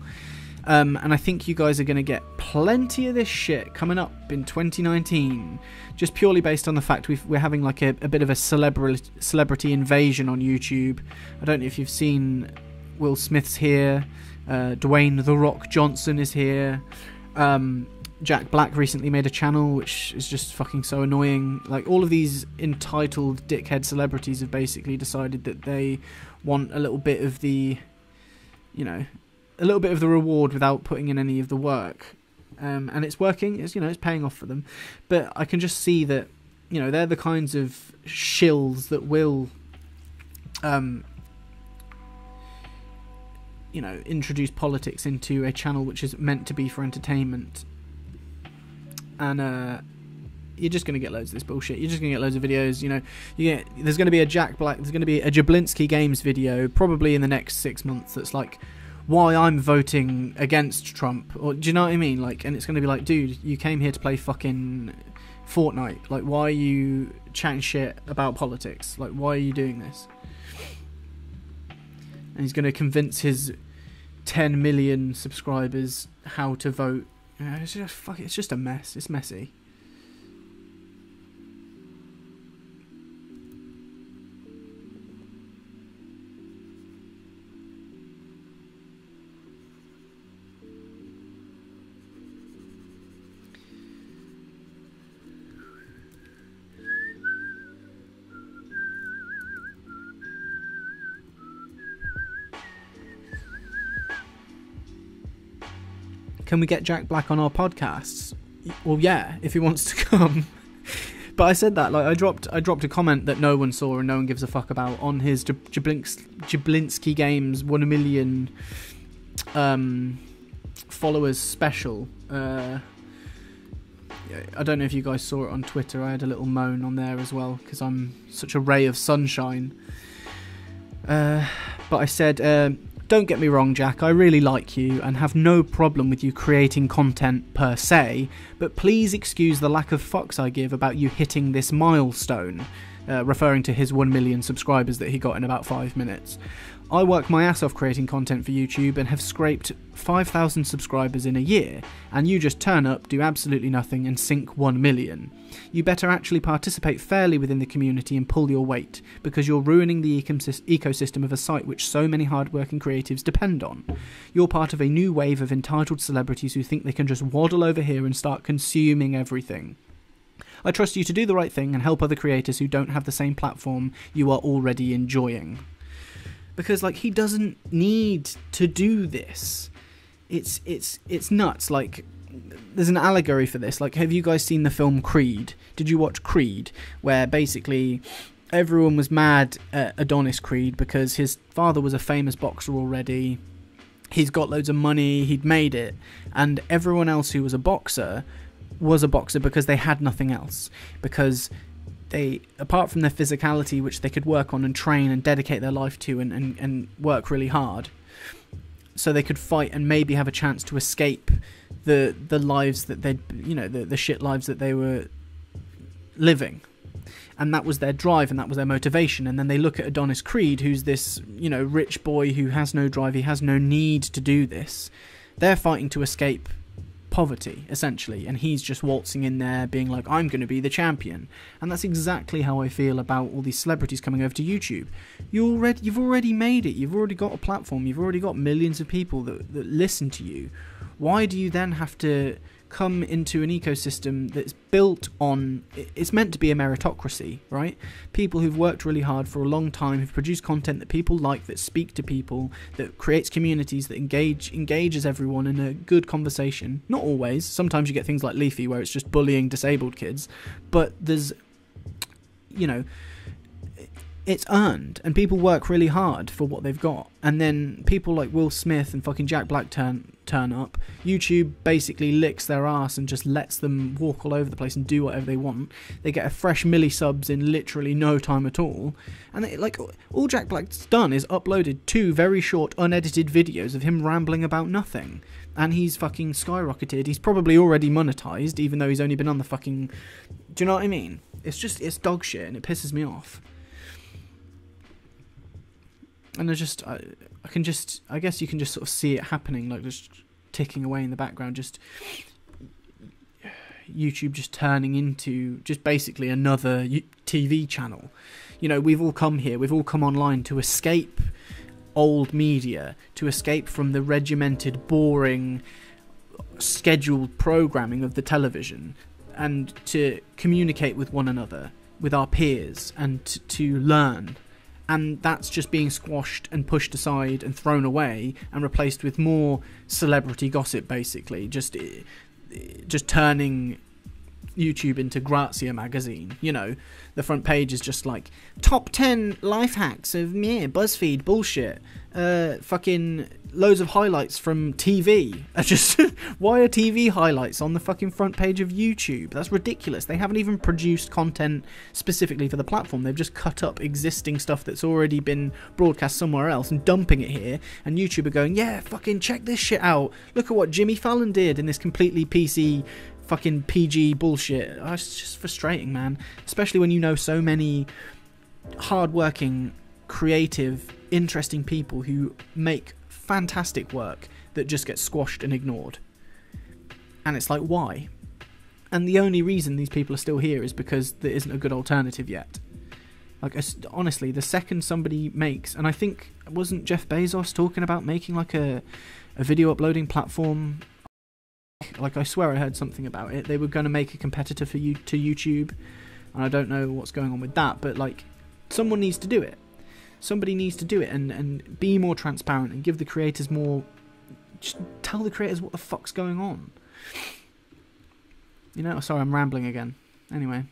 And I think you guys are going to get plenty of this shit coming up in 2019, just purely based on the fact we're having like a bit of a celebrity invasion on YouTube. I don't know if you've seen Will Smith's here. Dwayne The Rock Johnson is here. Jack Black recently made a channel, which is just fucking so annoying. Like, all of these entitled dickhead celebrities have basically decided that they want a little bit of the, you know, a little bit of the reward without putting in any of the work. And it's working. It's, you know, it's paying off for them. But I can just see that, you know, they're the kinds of shills that will, you know, introduce politics into a channel which is meant to be for entertainment. And you're just going to get loads of this bullshit. You're just going to get loads of videos, you know. There's going to be a Jack Black, there's going to be a Jablinski Games video probably in the next 6 months that's like, why I'm voting against Trump. Or, do you know what I mean? Like, and it's going to be like, dude, you came here to play fucking Fortnite. Like, why are you chatting shit about politics? Like, why are you doing this? And he's going to convince his 10 million subscribers how to vote. It's just a mess. It's messy. Can we get Jack Black on our podcasts? Well, yeah, if he wants to come. But I said that, like, I dropped a comment that no one saw and no one gives a fuck about on his Jablinski Games 1 million followers special. I don't know if you guys saw it on Twitter. I had a little moan on there as well because I'm such a ray of sunshine. But I said, don't get me wrong, Jack, I really like you and have no problem with you creating content per se, but please excuse the lack of fucks I give about you hitting this milestone, referring to his 1 million subscribers that he got in about 5 minutes. I work my ass off creating content for YouTube and have scraped 5,000 subscribers in a year, and you just turn up, do absolutely nothing, and sink 1 million. You better actually participate fairly within the community and pull your weight, because you're ruining the ecosystem of a site which so many hardworking creatives depend on. You're part of a new wave of entitled celebrities who think they can just waddle over here and start consuming everything. I trust you to do the right thing and help other creators who don't have the same platform you are already enjoying. Because, like, he doesn't need to do this. It's nuts. Like, there's an allegory for this. Like, have you guys seen the film Creed? Did you watch Creed? Where basically everyone was mad at Adonis Creed because his father was a famous boxer already. He's got loads of money. He'd made it. And everyone else who was a boxer because they had nothing else. Because they, apart from their physicality, which they could work on and train and dedicate their life to and work really hard, so they could fight and maybe have a chance to escape the lives that they'd, you know, the shit lives that they were living. And that was their drive and that was their motivation. And then they look at Adonis Creed, who's this, you know, rich boy who has no drive, he has no need to do this. They're fighting to escape poverty, essentially, and he's just waltzing in there being like, I'm going to be the champion. And that's exactly how I feel about all these celebrities coming over to YouTube. You've already made it, you've already got a platform, you've already got millions of people that listen to you. Why do you then have to come into an ecosystem that's built on, it's meant to be a meritocracy, right? People who've worked really hard for a long time, who've produced content that people like, that speak to people, that creates communities, that engages everyone in a good conversation. Not always. Sometimes you get things like Leafy where it's just bullying disabled kids, but there's, you know, it's earned, and people work really hard for what they've got. And then people like Will Smith and fucking Jack Black turn up. YouTube basically licks their ass and just lets them walk all over the place and do whatever they want. They get a fresh milli subs in literally no time at all. And they, like, all Jack Black's done is uploaded 2 very short unedited videos of him rambling about nothing. And he's fucking skyrocketed. He's probably already monetized, even though he's only been on the fucking... Do you know what I mean? It's dog shit, and it pisses me off. And I guess you can just sort of see it happening, like just ticking away in the background, just YouTube just turning into just basically another TV channel. You know, we've all come here, we've all come online to escape old media, to escape from the regimented, boring, scheduled programming of the television, and to communicate with one another, with our peers, and to learn. And that's just being squashed and pushed aside and thrown away and replaced with more celebrity gossip, basically. Just turning YouTube into Grazia magazine. You know, the front page is just like, top 10 life hacks of BuzzFeed bullshit. Fucking loads of highlights from TV. Why are TV highlights on the fucking front page of YouTube? That's ridiculous. They haven't even produced content specifically for the platform. They've just cut up existing stuff that's already been broadcast somewhere else and dumping it here. And YouTube are going, yeah, fucking check this shit out. Look at what Jimmy Fallon did in this completely PC fucking PG bullshit. Oh, it's just frustrating, man. Especially when you know so many hard-working, creative, interesting people who make fantastic work that just gets squashed and ignored. And it's like, why? And the only reason these people are still here is because there isn't a good alternative yet. Like, honestly, the second somebody makes, and I think, wasn't Jeff Bezos talking about making like a video uploading platform? Like, I swear I heard something about it. They were going to make a competitor to YouTube, and I don't know what's going on with that, but like, someone needs to do it. Somebody needs to do it and be more transparent and give the creators more... Just tell the creators what the fuck's going on. You know, sorry, I'm rambling again. Anyway.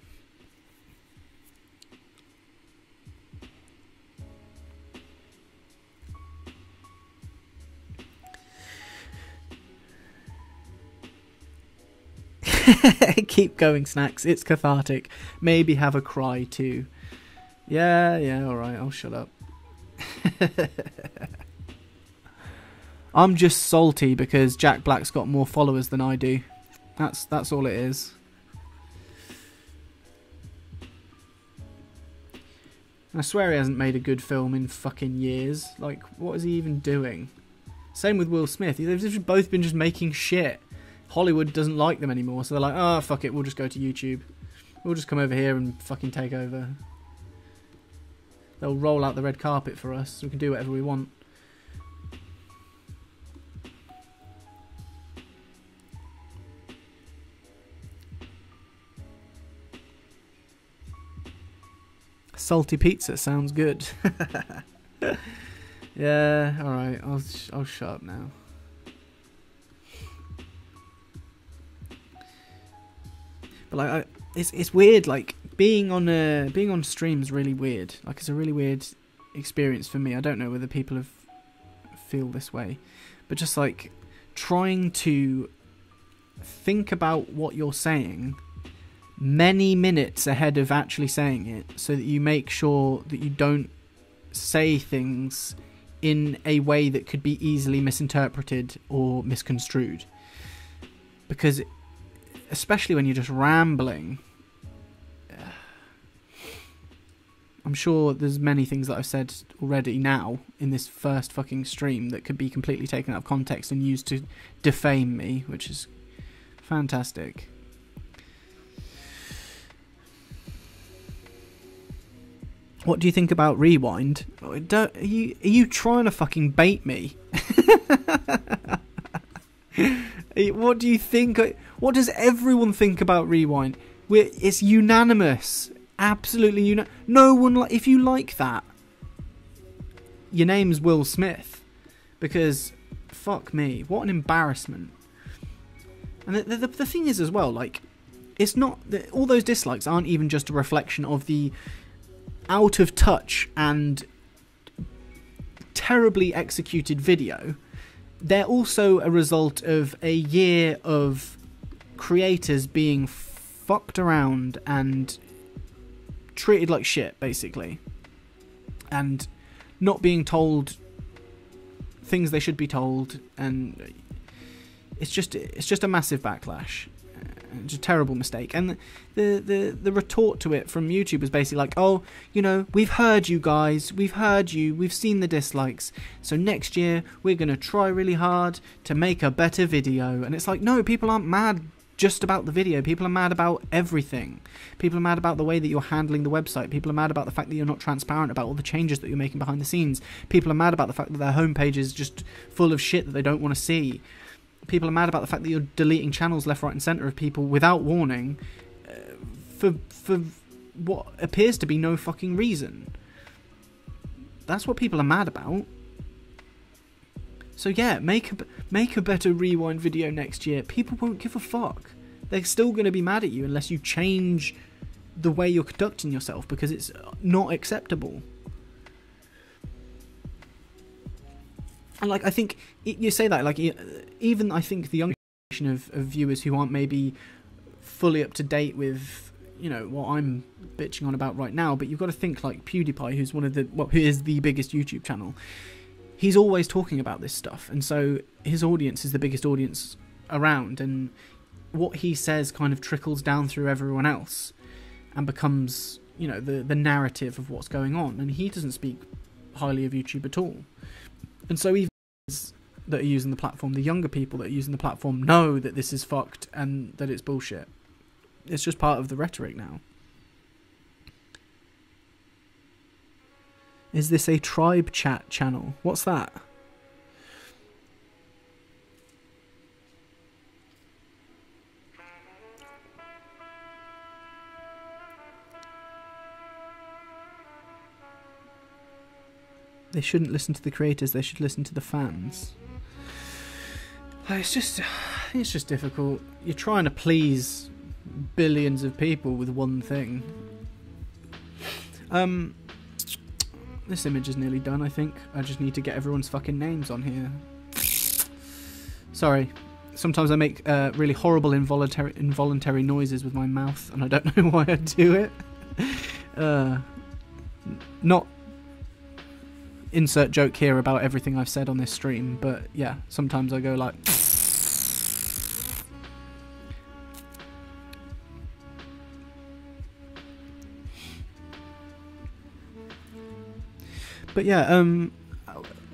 Keep going, Snacks. It's cathartic. Maybe have a cry too. Yeah, alright, I'll shut up. I'm just salty because Jack Black's got more followers than I do. That's all it is. I swear he hasn't made a good film in fucking years. Like, what is he even doing? Same with Will Smith. They've just both been just making shit. Hollywood doesn't like them anymore, so they're like, oh, fuck it, we'll just go to YouTube. We'll just come over here and fucking take over. They'll roll out the red carpet for us, so we can do whatever we want. Salty pizza sounds good. Yeah, alright, I'll shut up now. But like, it's weird. Like being on stream is really weird. Like it's a really weird experience for me. I don't know whether people feel this way, but just like trying to think about what you're saying many minutes ahead of actually saying it, so that you make sure that you don't say things in a way that could be easily misinterpreted or misconstrued. Because especially when you're just rambling, I'm sure there's many things that I've said already now in this first fucking stream that could be completely taken out of context and used to defame me, which is fantastic. What do you think about Rewind? Are you trying to fucking bait me? What do you think? What does everyone think about Rewind? It's unanimous. Absolutely unanimous. No one, if you like that, your name's Will Smith. Because, fuck me, what an embarrassment. And the thing is as well, like, it's not... all those dislikes aren't even just a reflection of the out of touch and terribly executed video. They're also a result of a year of creators being fucked around and treated like shit, basically, and not being told things they should be told, and it's just a massive backlash. It's a terrible mistake. And the retort to it from YouTube was basically like, oh, you know, we've heard you guys, we've heard you, we've seen the dislikes, so next year we're going to try really hard to make a better video. And it's like, no, people aren't mad just about the video. People are mad about everything. People are mad about the way that you're handling the website. People are mad about the fact that you're not transparent about all the changes that you're making behind the scenes. People are mad about the fact that their homepage is just full of shit that they don't want to see. People are mad about the fact that you're deleting channels left, right and centre of people without warning for what appears to be no fucking reason. That's what people are mad about. So yeah, make a better Rewind video next year. People won't give a fuck. They're still going to be mad at you unless you change the way you're conducting yourself, because it's not acceptable. And like, I think you say that, like, even I think the younger generation of viewers who aren't maybe fully up to date with, you know, what I'm bitching on about right now, but you've got to think like PewDiePie, who's who is the biggest YouTube channel. He's always talking about this stuff, and so his audience is the biggest audience around, and what he says kind of trickles down through everyone else and becomes, you know, the narrative of what's going on. And he doesn't speak highly of YouTube at all. And so even that are using the platform, the younger people that are using the platform, know that this is fucked and that it's bullshit. It's just part of the rhetoric now. Is this a tribe chat channel? What's that? They shouldn't listen to the creators, they should listen to the fans. It's just difficult. You're trying to please billions of people with one thing. This image is nearly done, I think. I just need to get everyone's fucking names on here. Sorry. sometimes I make really horrible involuntary noises with my mouth, and I don't know why I do it. Not insert joke here about everything I've said on this stream, but yeah, sometimes I go like... But yeah,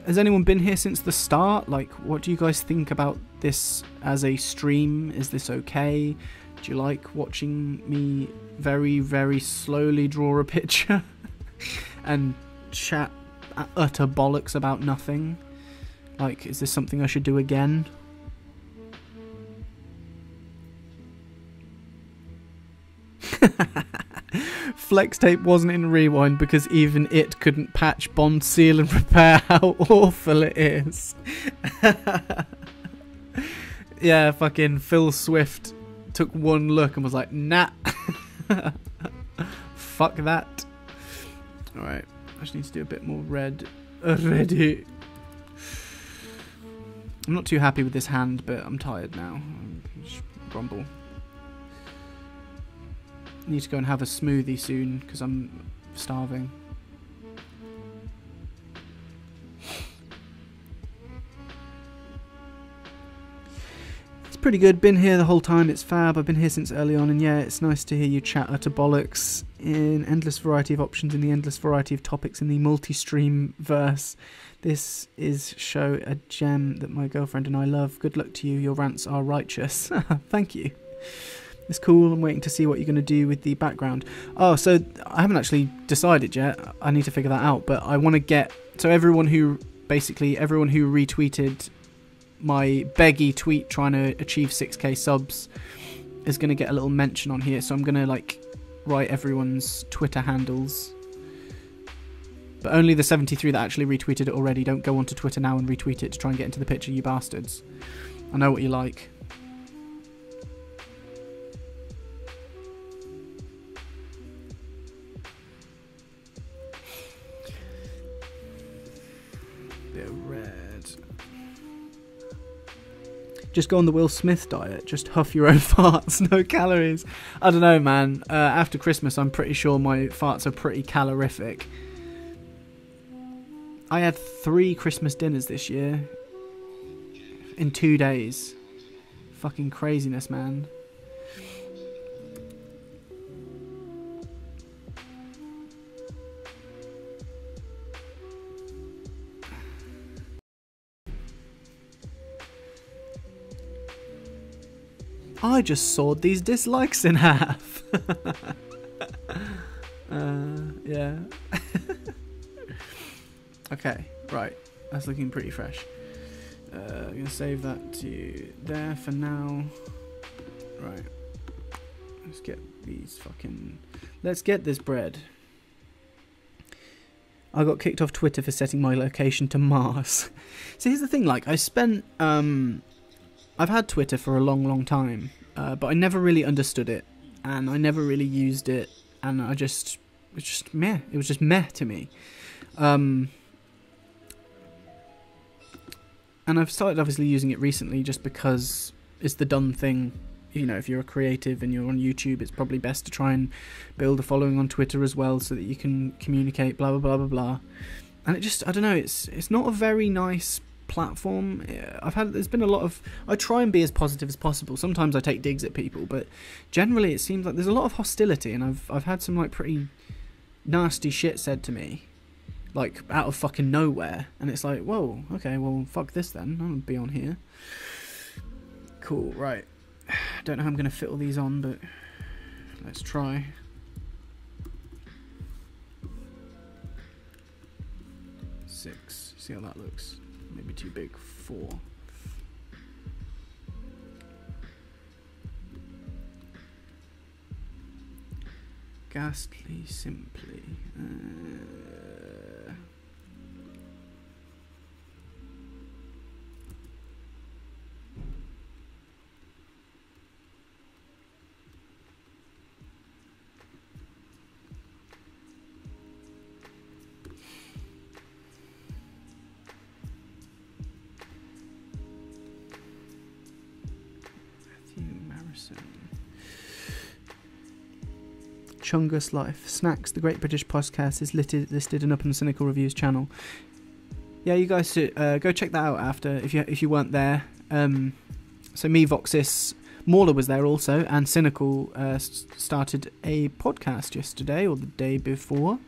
has anyone been here since the start? Like, what do you guys think about this as a stream? Is this okay? Do you like watching me very, very slowly draw a picture and chat utter bollocks about nothing? Like, is this something I should do again? Flex tape wasn't in Rewind because even it couldn't patch, bond, seal and repair how awful it is. Yeah, fucking Phil Swift took one look and was like, nah. Fuck that. Alright, I just need to do a bit more red already. I'm not too happy with this hand, but I'm tired now. Just grumble. Need to go and have a smoothie soon because I'm starving. It's pretty good. Been here the whole time. It's fab. I've been here since early on, and yeah, it's nice to hear you chat utter bollocks in endless variety of options, in the endless variety of topics, in the multi-stream verse. This is show a gem that my girlfriend and I love. Good luck to you. Your rants are righteous. Thank you. It's cool. I'm waiting to see what you're going to do with the background. Oh, so I haven't actually decided yet. I need to figure that out. But I want to get... So everyone who retweeted my beggy tweet trying to achieve 6k subs is going to get a little mention on here. So I'm going to, like, write everyone's Twitter handles. But only the 73 that actually retweeted it already. Don't go onto Twitter now and retweet it to try and get into the picture, you bastards. I know what you like. Just go on the Will Smith diet. Just huff your own farts. No calories. I don't know, man. After Christmas, I'm pretty sure my farts are pretty calorific. I had 3 Christmas dinners this year. In 2 days. Fucking craziness, man. I just sawed these dislikes in half. Yeah. Okay, right. That's looking pretty fresh. I'm going to save that to there for now. Right. Let's get these fucking... Let's get this bread. I got kicked off Twitter for setting my location to Mars. So here's the thing, like, I spent... I've had Twitter for a long, long time, but I never really understood it, and I never really used it, and it was just meh. It was just meh to me. And I've started obviously using it recently just because it's the done thing. You know, if you're a creative and you're on YouTube, it's probably best to try and build a following on Twitter as well so that you can communicate, blah, blah, blah, blah, blah. And it just, I don't know, it's not a very nice platform. There's been a lot of... I try and be as positive as possible. Sometimes I take digs at people, but generally it seems like there's a lot of hostility, and I've had some, like, pretty nasty shit said to me, like, out of fucking nowhere, and it's like, whoa, okay, well, fuck this then. I won't be on here. Cool, right. Don't know how I'm going to fit all these on, but let's try. Six. See how that looks. Maybe too big. 4. Ghastly simply. Chungus Life. Snacks, the Great British Podcast, is listed and up on the Cynical Reviews channel. Yeah, you guys should go check that out after, if you weren't there. So me, Voxis, Mauler was there also, and Cynical started a podcast yesterday or the day before,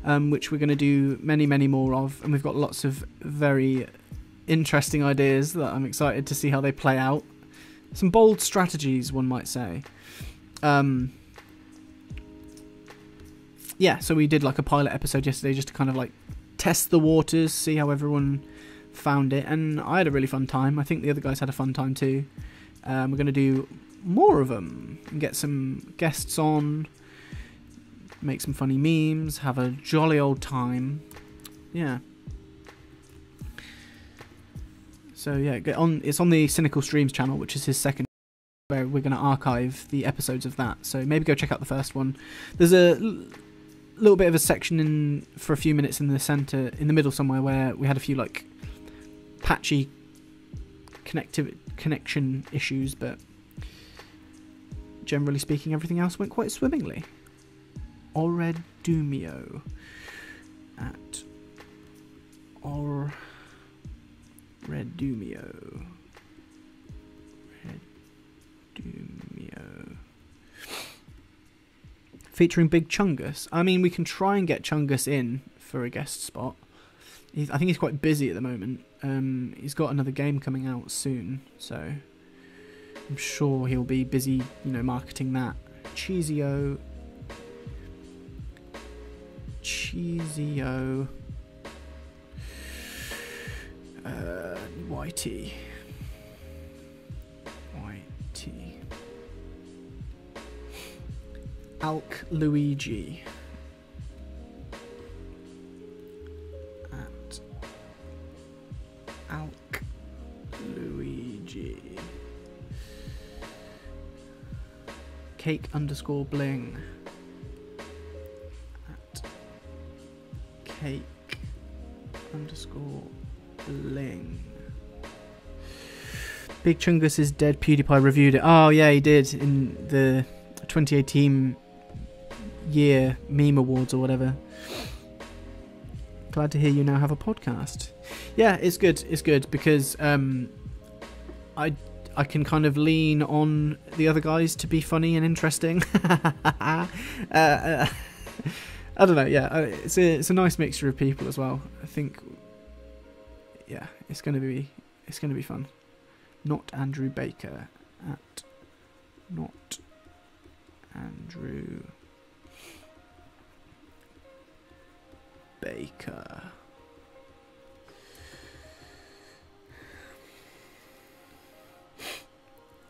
which we're going to do many, many more of, and we've got lots of very interesting ideas that I'm excited to see how they play out. Some bold strategies, one might say. Yeah, so we did like a pilot episode yesterday just to kind of like test the waters, see how everyone found it, and I had a really fun time. I think the other guys had a fun time too. We're going to do more of them and get some guests on, make some funny memes, have a jolly old time. Yeah. So yeah, it's on the Cynical Streams channel, which is his second, where we're going to archive the episodes of that. So maybe go check out the first one. There's a little bit of a section for a few minutes in the middle somewhere, where we had a few like patchy connection issues, but generally speaking, everything else went quite swimmingly. Oredumio at Redumio. Featuring Big Chungus. I mean, we can try and get Chungus in for a guest spot. I think he's quite busy at the moment. He's got another game coming out soon, so I'm sure he'll be busy, marketing that. Cheesio. YT. Alk Luigi. At Alk Luigi. Cake_bling. At Cake_bling. Big Chungus is dead. PewDiePie reviewed it. Oh yeah, he did in the 2018 year meme awards or whatever. Glad to hear you now have a podcast. Yeah, it's good because I can kind of lean on the other guys to be funny and interesting. I don't know. Yeah, it's a nice mixture of people as well. I think. Yeah, it's gonna be fun. Not Andrew Baker at not Andrew Baker.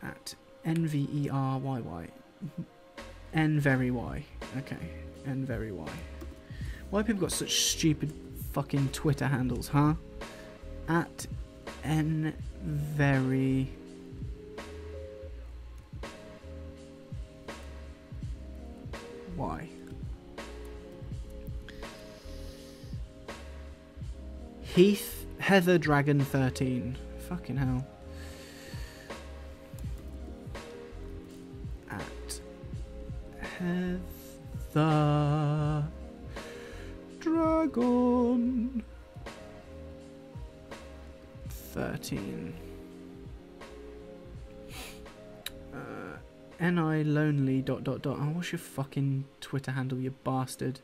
At NVERYY. N very Y. Okay. N very Y. Why have people got such stupid fucking Twitter handles, huh? At N very Y. Heath Heather Dragon 13. Fucking hell. At Heather Dragon 13. NI lonely ... Oh, what's your fucking Twitter handle, you bastard?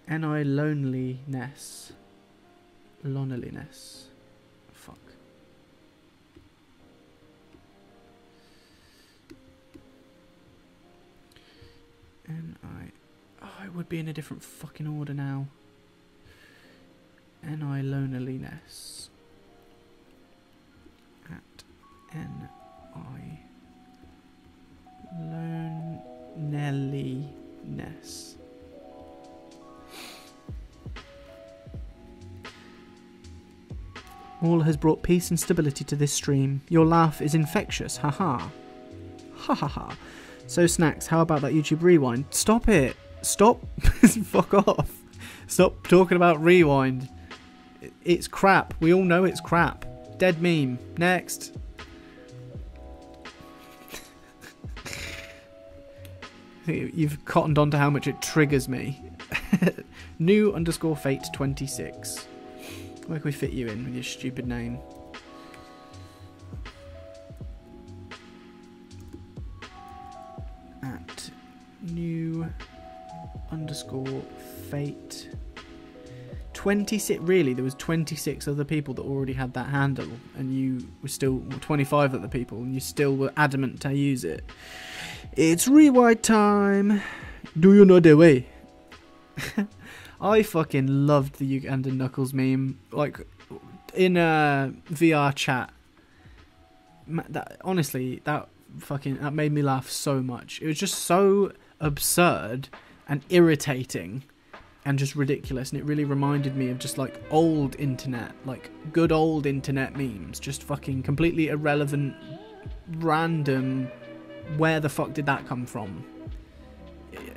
NI loneliness. Loneliness. Fuck. Oh, it would be in a different fucking order now. NI loneliness. At NI loneliness. Mauler has brought peace and stability to this stream. Your laugh is infectious, haha. Ha ha ha. So Snacks, how about that YouTube Rewind? Stop it. Stop. Fuck off. Stop talking about Rewind. It's crap. We all know it's crap. Dead meme. Next. I think you've cottoned on to how much it triggers me. New _ fate 26. Where can we fit you in with your stupid name? At new _ fate 26. Really, there was 26 other people that already had that handle, and you were still 25 other people, and you still were adamant to use it. It's rewrite time. Do you know the way? I fucking loved the Ugandan Knuckles meme. Like, in a VR chat. Honestly, that made me laugh so much. It was just so absurd and irritating and just ridiculous. And it really reminded me of just like old internet, like good old internet memes. Just fucking completely irrelevant, random. Where the fuck did that come from?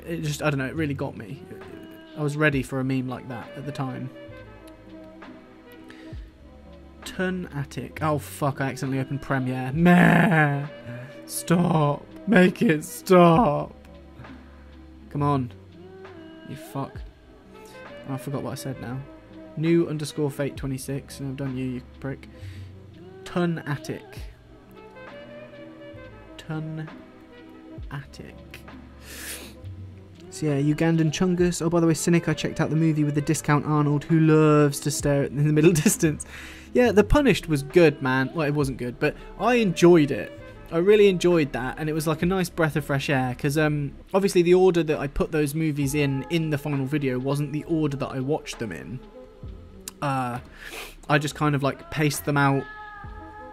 It just, I don't know, it really got me. I was ready for a meme like that at the time. Turn Attic. Oh fuck, I accidentally opened Premiere. Meh! Stop! Make it stop! Come on. You fuck. Oh, I forgot what I said now. New _ fate 26. And I've done you prick. Turn Attic. Turn Attic. So yeah, Ugandan Chungus. Oh, by the way, Cynic, I checked out the movie with the discount Arnold, who loves to stare in the middle distance. Yeah, The Punished was good, man. Well, it wasn't good, but I enjoyed it. I really enjoyed that, and it was like a nice breath of fresh air, because obviously the order that I put those movies in the final video wasn't the order that I watched them in. I just kind of like paced them out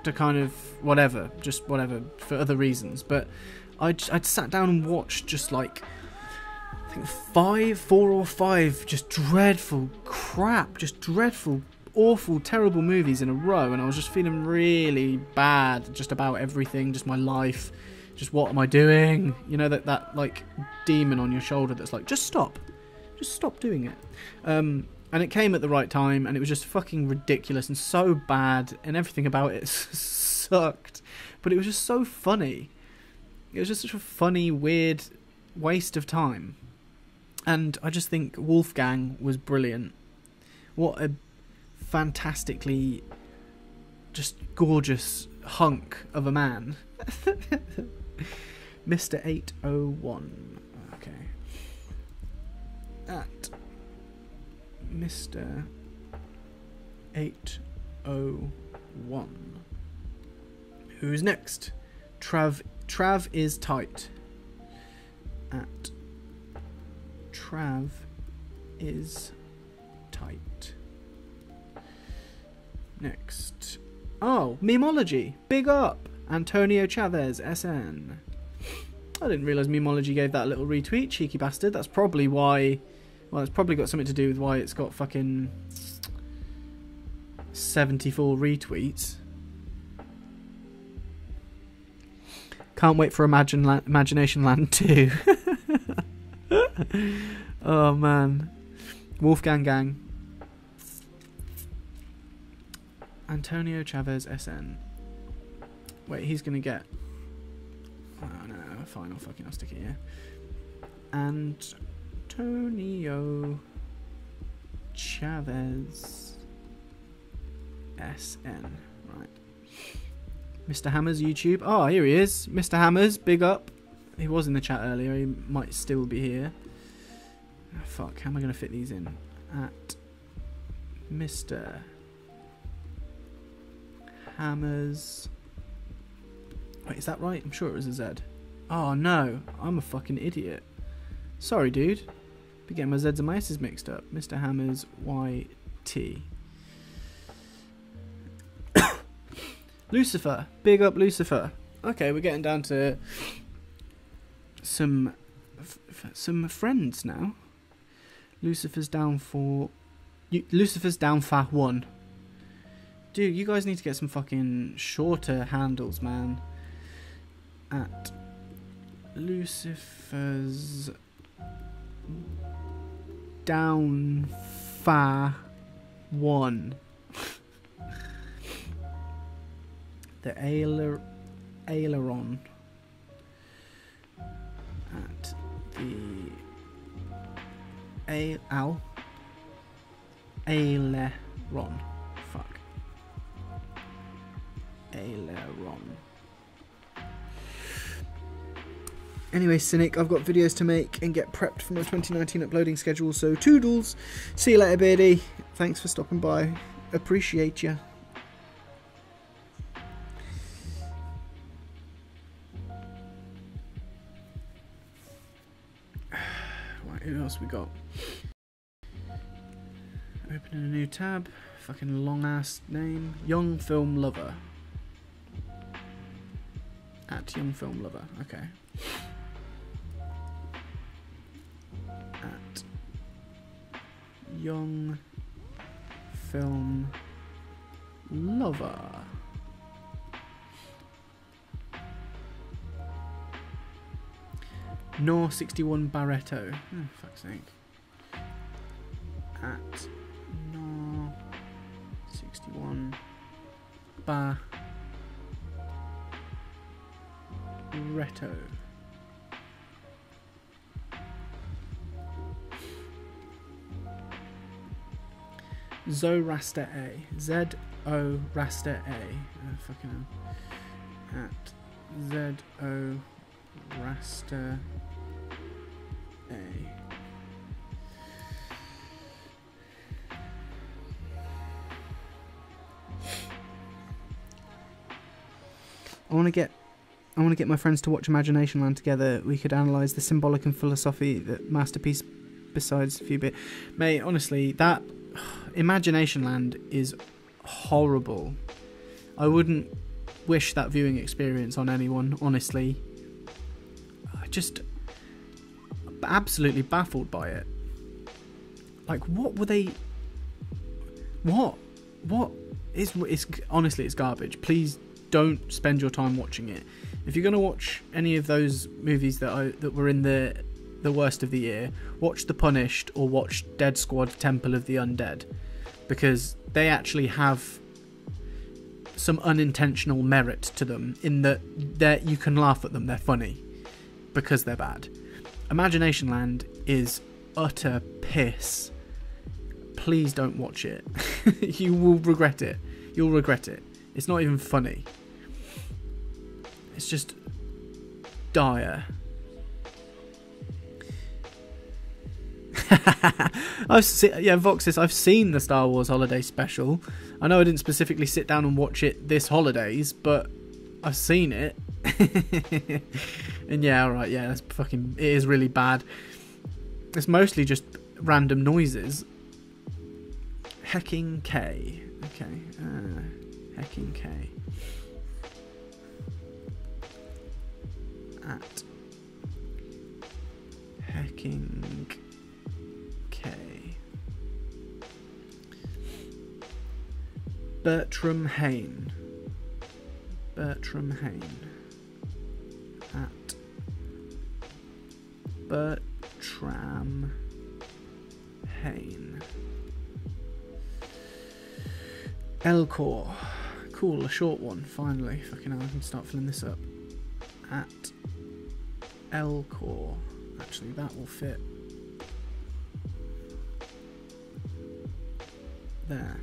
to kind of whatever, just whatever, for other reasons. But I'd sat down and watched just like, I think 4 or 5 just dreadful crap, just dreadful, awful, terrible movies in a row, and I was just feeling really bad just about everything, just my life, just what am I doing? You know, that like demon on your shoulder that's like, just stop doing it. And it came at the right time, and it was just fucking ridiculous and so bad, and everything about it sucked, but it was just so funny. It was just such a funny, weird waste of time. And I just think Wolfgang was brilliant. What a fantastically just gorgeous hunk of a man. Mr. 801. Okay. At Mr. 801. Who's next? Trav is tight. At Trav is tight. Next. Oh, Memology. Big up. Antonio Chavez, SN. I didn't realise Memology gave that little retweet. Cheeky bastard. That's probably why... Well, it's probably got something to do with why it's got fucking 74 retweets. Can't wait for Imagination Land 2. Oh man. Wolfgang Gang. Antonio Chavez SN. Wait, he's gonna get... Oh no, fine, I'll stick it here. Antonio Chavez SN. Right. Mr. Hammers YouTube. Oh, here he is. Mr. Hammers, big up. He was in the chat earlier. He might still be here. Oh, fuck, how am I going to fit these in? At Mr. Hammers. Wait, is that right? I'm sure it was a Z. Oh, no. I'm a fucking idiot. Sorry, dude. Be getting my Zs and my S's mixed up. Mr. Hammers YT. Lucifer. Big up, Lucifer. Okay, we're getting down to some friends now. Lucifer's down for 1. Dude, you guys need to get some fucking shorter handles, man. At Lucifer's down far 1. The aileron. At Aileron. Fuck. Aileron. Anyway, Cynic, I've got videos to make and get prepped for my 2019 uploading schedule, so toodles. See you later, Beardy. Thanks for stopping by. Appreciate you. Right, who else we got? Opening a new tab. Fucking long ass name. Young Film Lover. At Young Film Lover. Okay. At Young Film Lover. Nor 61 Barretto. Oh, fuck's sake. At Nor 61 Barretto. Zorasta A. Z-O Rasta A. Oh, fucking hell. At Z-O Rasta A. I want to get my friends to watch Imagination Land together. We could analyse the symbolic and philosophy that masterpiece besides a few bit. Mate, honestly, that Imagination Land is horrible. I wouldn't wish that viewing experience on anyone, honestly. Just absolutely baffled by it. Like, what were they... What is honestly, it's garbage. Please don't spend your time watching it. If you're going to watch any of those movies that were in the worst of the year, watch The Punished or watch Dead Squad Temple of the Undead, because they actually have some unintentional merit to them in that you can laugh at them, they're funny because they're bad. Imagination Land is utter piss. Please don't watch it. You will regret it. You'll regret it. It's not even funny. It's just dire. Voxis, I've seen the Star Wars Holiday Special. I know I didn't specifically sit down and watch it this holidays, but I've seen it. And yeah, alright, yeah, that's fucking... It is really bad. It's mostly just random noises. Hecking K. Okay. Hecking K. At Hecking K. Bertram Hain. Bertram Hain. At Bertram Hain. Elcor. Cool, a short one, finally. Fucking hell, I can start filling this up. At Elcor. Actually, that will fit. There.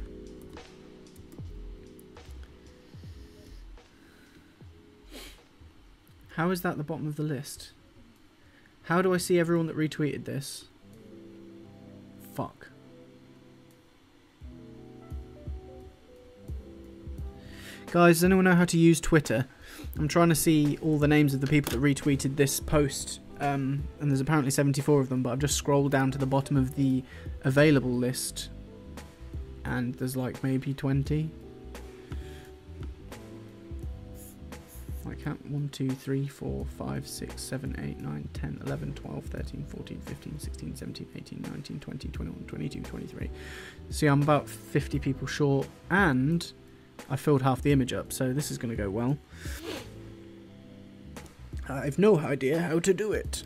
How is that the bottom of the list? How do I see everyone that retweeted this? Fuck. Guys, does anyone know how to use Twitter? I'm trying to see all the names of the people that retweeted this post, and there's apparently 74 of them, but I've just scrolled down to the bottom of the available list, and there's like maybe 20. I count 1, 2, 3, 4, 5, 6, 7, 8, 9, 10, 11, 12, 13, 14, 15, 16, 17, 18, 19, 20, 21, 22, 23. See, I'm about 50 people short, and I filled half the image up, so this is going to go well. I've no idea how to do it.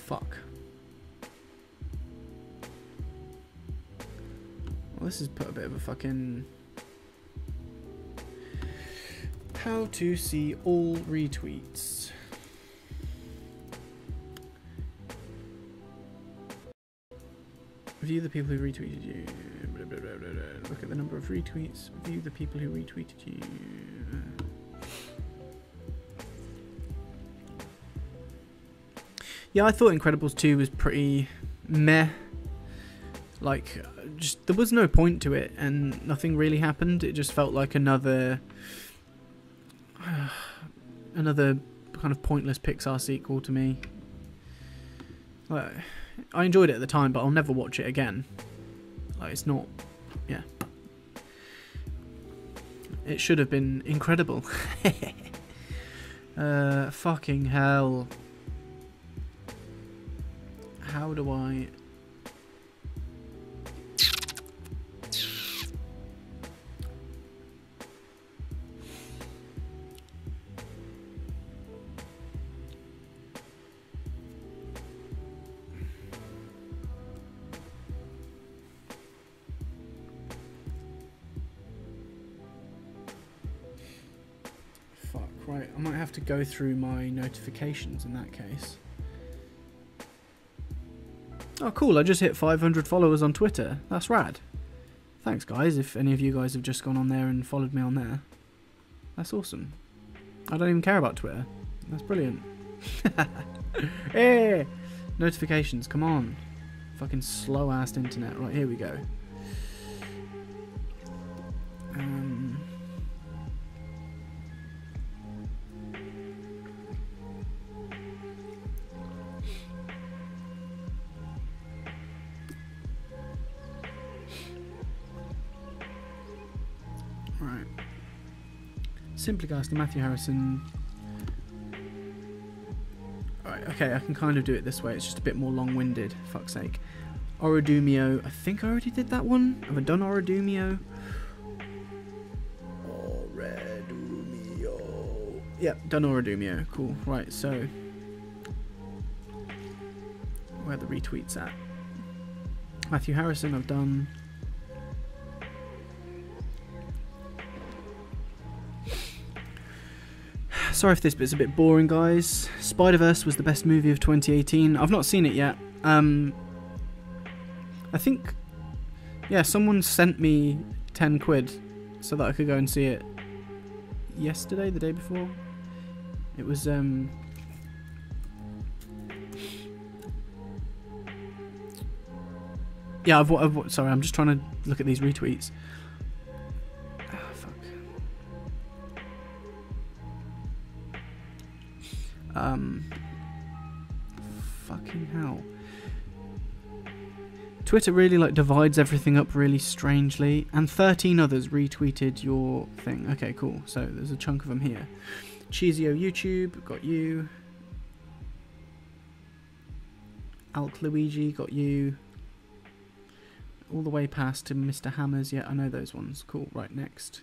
Fuck. Well, this has put a bit of a fucking... How to see all retweets. View the people who retweeted you. Look at the number of retweets. View the people who retweeted you. Yeah, I thought Incredibles 2 was pretty meh. Like, just there was no point to it, and nothing really happened. It just felt like another kind of pointless Pixar sequel to me. Like, I enjoyed it at the time, but I'll never watch it again. Like, it's not, yeah. It should have been incredible. Fucking hell. How do I... Right, I might have to go through my notifications in that case. Oh cool, I just hit 500 followers on Twitter. That's rad. Thanks guys, if any of you guys have just gone on there and followed me on there. That's awesome. I don't even care about Twitter. That's brilliant. Hey! Notifications, come on. Fucking slow-assed internet. Right, here we go. Right. Simply Ghastly, Matthew Harrison. Alright, okay, I can kind of do it this way. It's just a bit more long-winded, fuck's sake. Orodumio. I think I already did that one. Have I done Orodumio? Orodumio. Yep, done Orodumio. Cool. Right, so... where are the retweets at? Matthew Harrison, I've done... Sorry if this bit's a bit boring, guys. Spider-Verse was the best movie of 2018. I've not seen it yet. I think... yeah, someone sent me 10 quid so that I could go and see it yesterday, the day before. It was... yeah, I've sorry, I'm just trying to look at these retweets. Fucking hell. Twitter really like divides everything up really strangely, and 13 others retweeted your thing. Okay, cool. So there's a chunk of them here. Cheesio YouTube, got you. Alk Luigi, got you. All the way past to Mr. Hammers. Yeah, I know those ones. Cool. Right, next.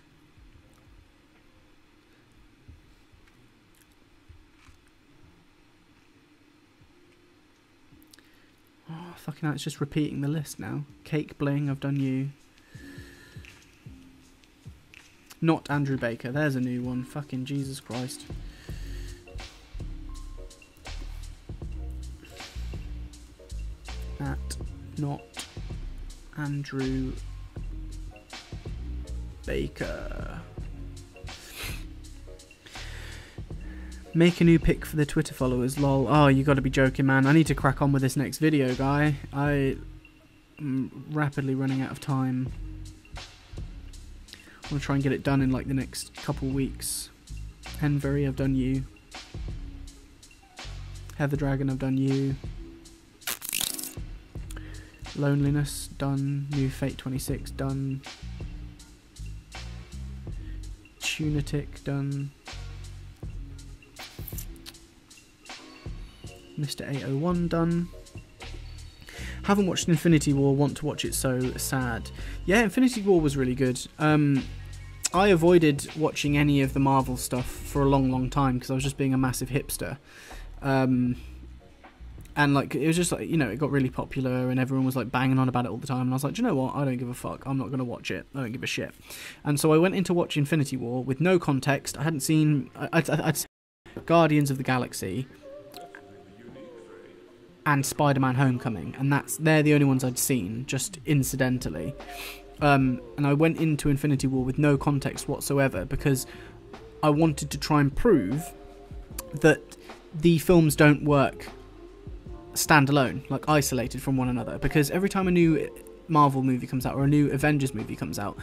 Oh, fucking hell, it's just repeating the list now. Cake Bling, I've done you. Not Andrew Baker, there's a new one. Fucking Jesus Christ. At not Andrew Baker. Make a new pic for the Twitter followers, lol. Oh, you gotta be joking, man. I need to crack on with this next video, guy. I'm rapidly running out of time. I'm gonna try and get it done in like the next couple weeks. Henvery, I've done you. Heather Dragon, I've done you. Loneliness, done. New Fate 26, done. Tunatic, done. Mr. 801 done. Haven't watched Infinity War, want to watch it, so sad. Yeah, Infinity War was really good. I avoided watching any of the Marvel stuff for a long time because I was just being a massive hipster. And like, it was just like, you know, it got really popular and everyone was like banging on about it all the time, and I was like, do you know what, I don't give a fuck, I'm not going to watch it, I don't give a shit. And so I went in to watch Infinity War with no context. I hadn't seen Guardians of the Galaxy. and Spider-Man Homecoming, and they're the only ones I'd seen, just incidentally. And I went into Infinity War with no context whatsoever, because I wanted to try and prove that the films don't work standalone, like isolated from one another, because every time a new Marvel movie comes out or a new Avengers movie comes out,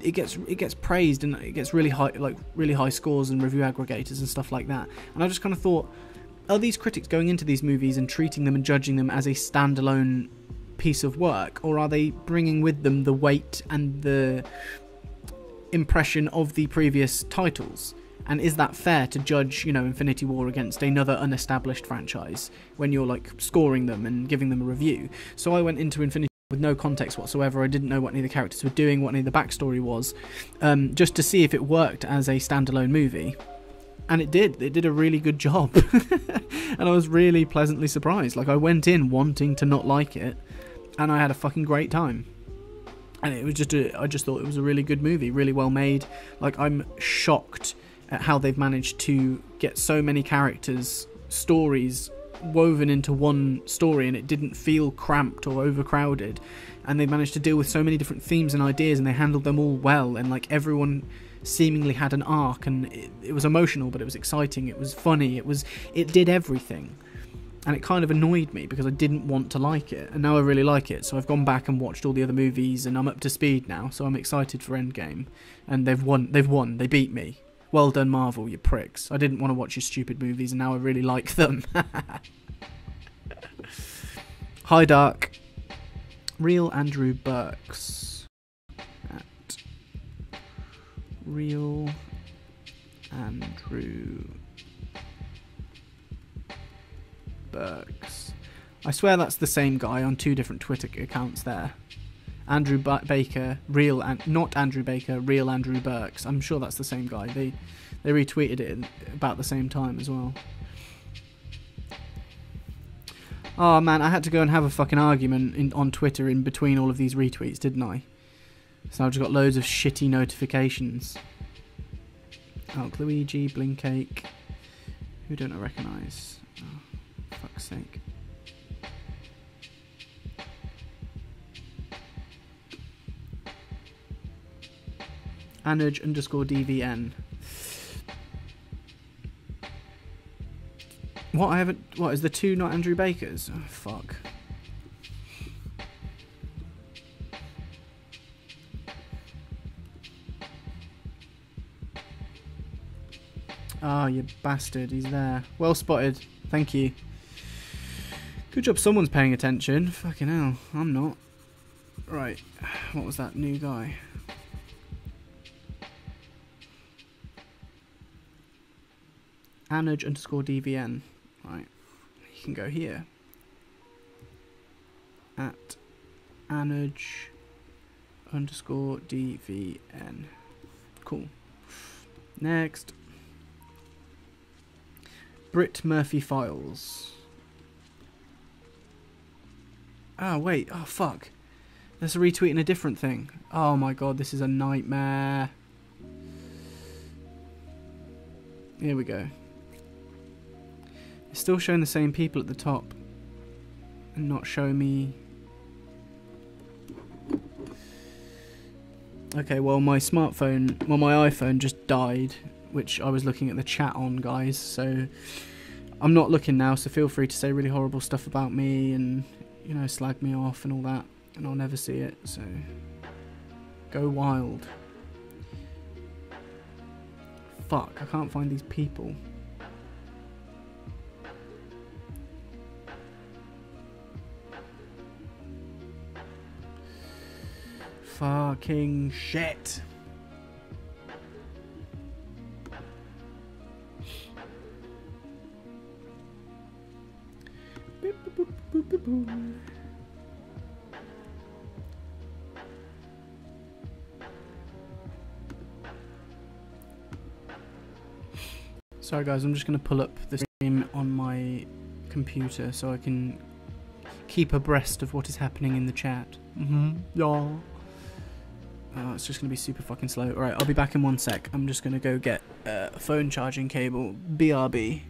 it gets praised and it gets really high scores and review aggregators and stuff like that. And I just kind of thought, are these critics going into these movies and treating them and judging them as a standalone piece of work, or are they bringing with them the weight and the impression of the previous titles? And is that fair to judge, Infinity War against another unestablished franchise when you're like scoring them and giving them a review? So I went into Infinity War with no context whatsoever. I didn't know what any of the characters were doing, what any of the backstory was, just to see if it worked as a standalone movie. And it did. It did a really good job. And I was really pleasantly surprised. Like, I went in wanting to not like it, and I had a fucking great time. And it was I just thought it was a really good movie, really well made. Like, I'm shocked at how they've managed to get so many characters, stories woven into one story, and it didn't feel cramped or overcrowded. And they managed to deal with so many different themes and ideas, and they handled them all well, and like everyone seemingly had an arc, and it was emotional, but it was exciting, it was funny, it did everything. And it kind of annoyed me because I didn't want to like it, and now I really like it. So I've gone back and watched all the other movies, and I'm up to speed now, so I'm excited for Endgame. And they've won, they beat me. Well done, Marvel, you pricks. I didn't want to watch your stupid movies, and now I really like them. Hi, Dark. Real Andrew Burks. At Real Andrew Burks. I swear that's the same guy on two different Twitter accounts there. Andrew Baker, not Andrew Baker, Real Andrew Burks. I'm sure that's the same guy. They retweeted it about the same time as well. Oh man, I had to go and have a fucking argument on Twitter in between all of these retweets, didn't I? So I've just got loads of shitty notifications. Alk Luigi, Blinkcake. Who don't I recognise? Oh, fuck's sake. Anuj_DVN. What, is the two not Andrew Bakers? Oh, fuck. Ah, you bastard, he's there. Well spotted, thank you. Good job someone's paying attention. Fucking hell, I'm not. Right, what was that new guy? Anuj_DVN. Right, you can go here. At Anuj_DVN. Cool. Next. Brit Murphy Files. Oh, wait. Oh, fuck. Let's retweeting a different thing. Oh my god, this is a nightmare. Here we go. It's still showing the same people at the top and not showing me. Okay, well my iPhone just died, which I was looking at the chat on, guys, so I'm not looking now, so feel free to say really horrible stuff about me and, slag me off and all that, and I'll never see it, so go wild. Fuck, I can't find these people. Fucking shit. Sorry guys, I'm just going to pull up the stream on my computer so I can keep abreast of what is happening in the chat. Yeah. It's just going to be super fucking slow. Alright, I'll be back in 1 sec. I'm just going to go get a phone charging cable. BRB.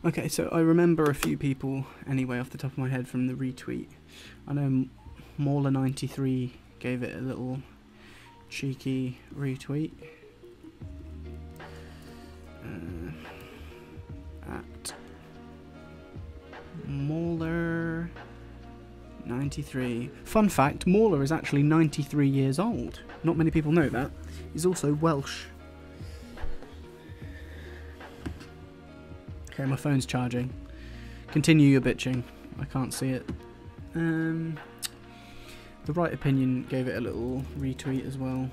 Okay, so I remember a few people anyway off the top of my head from the retweet. I know Mauler93 gave it a little cheeky retweet. At Mauler93. Fun fact, Mauler is actually 93 years old. Not many people know that. He's also Welsh. Okay, my phone's charging. Continue your bitching. I can't see it. The Right Opinion gave it a little retweet as well.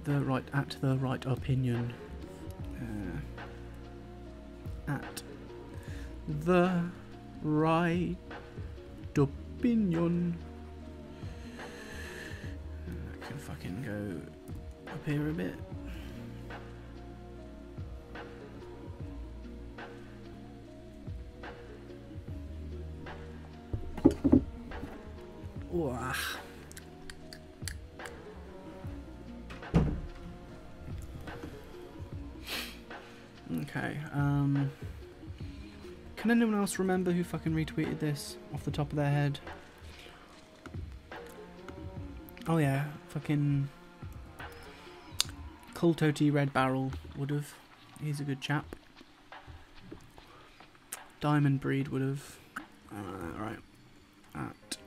The Right Opinion. At the Right Opinion. I can fucking go up here a bit. Wah. Okay, can anyone else remember who fucking retweeted this off the top of their head? Oh yeah, fucking Cultoti Red Barrel would've. He's a good chap. Diamond Breed would've. Right. At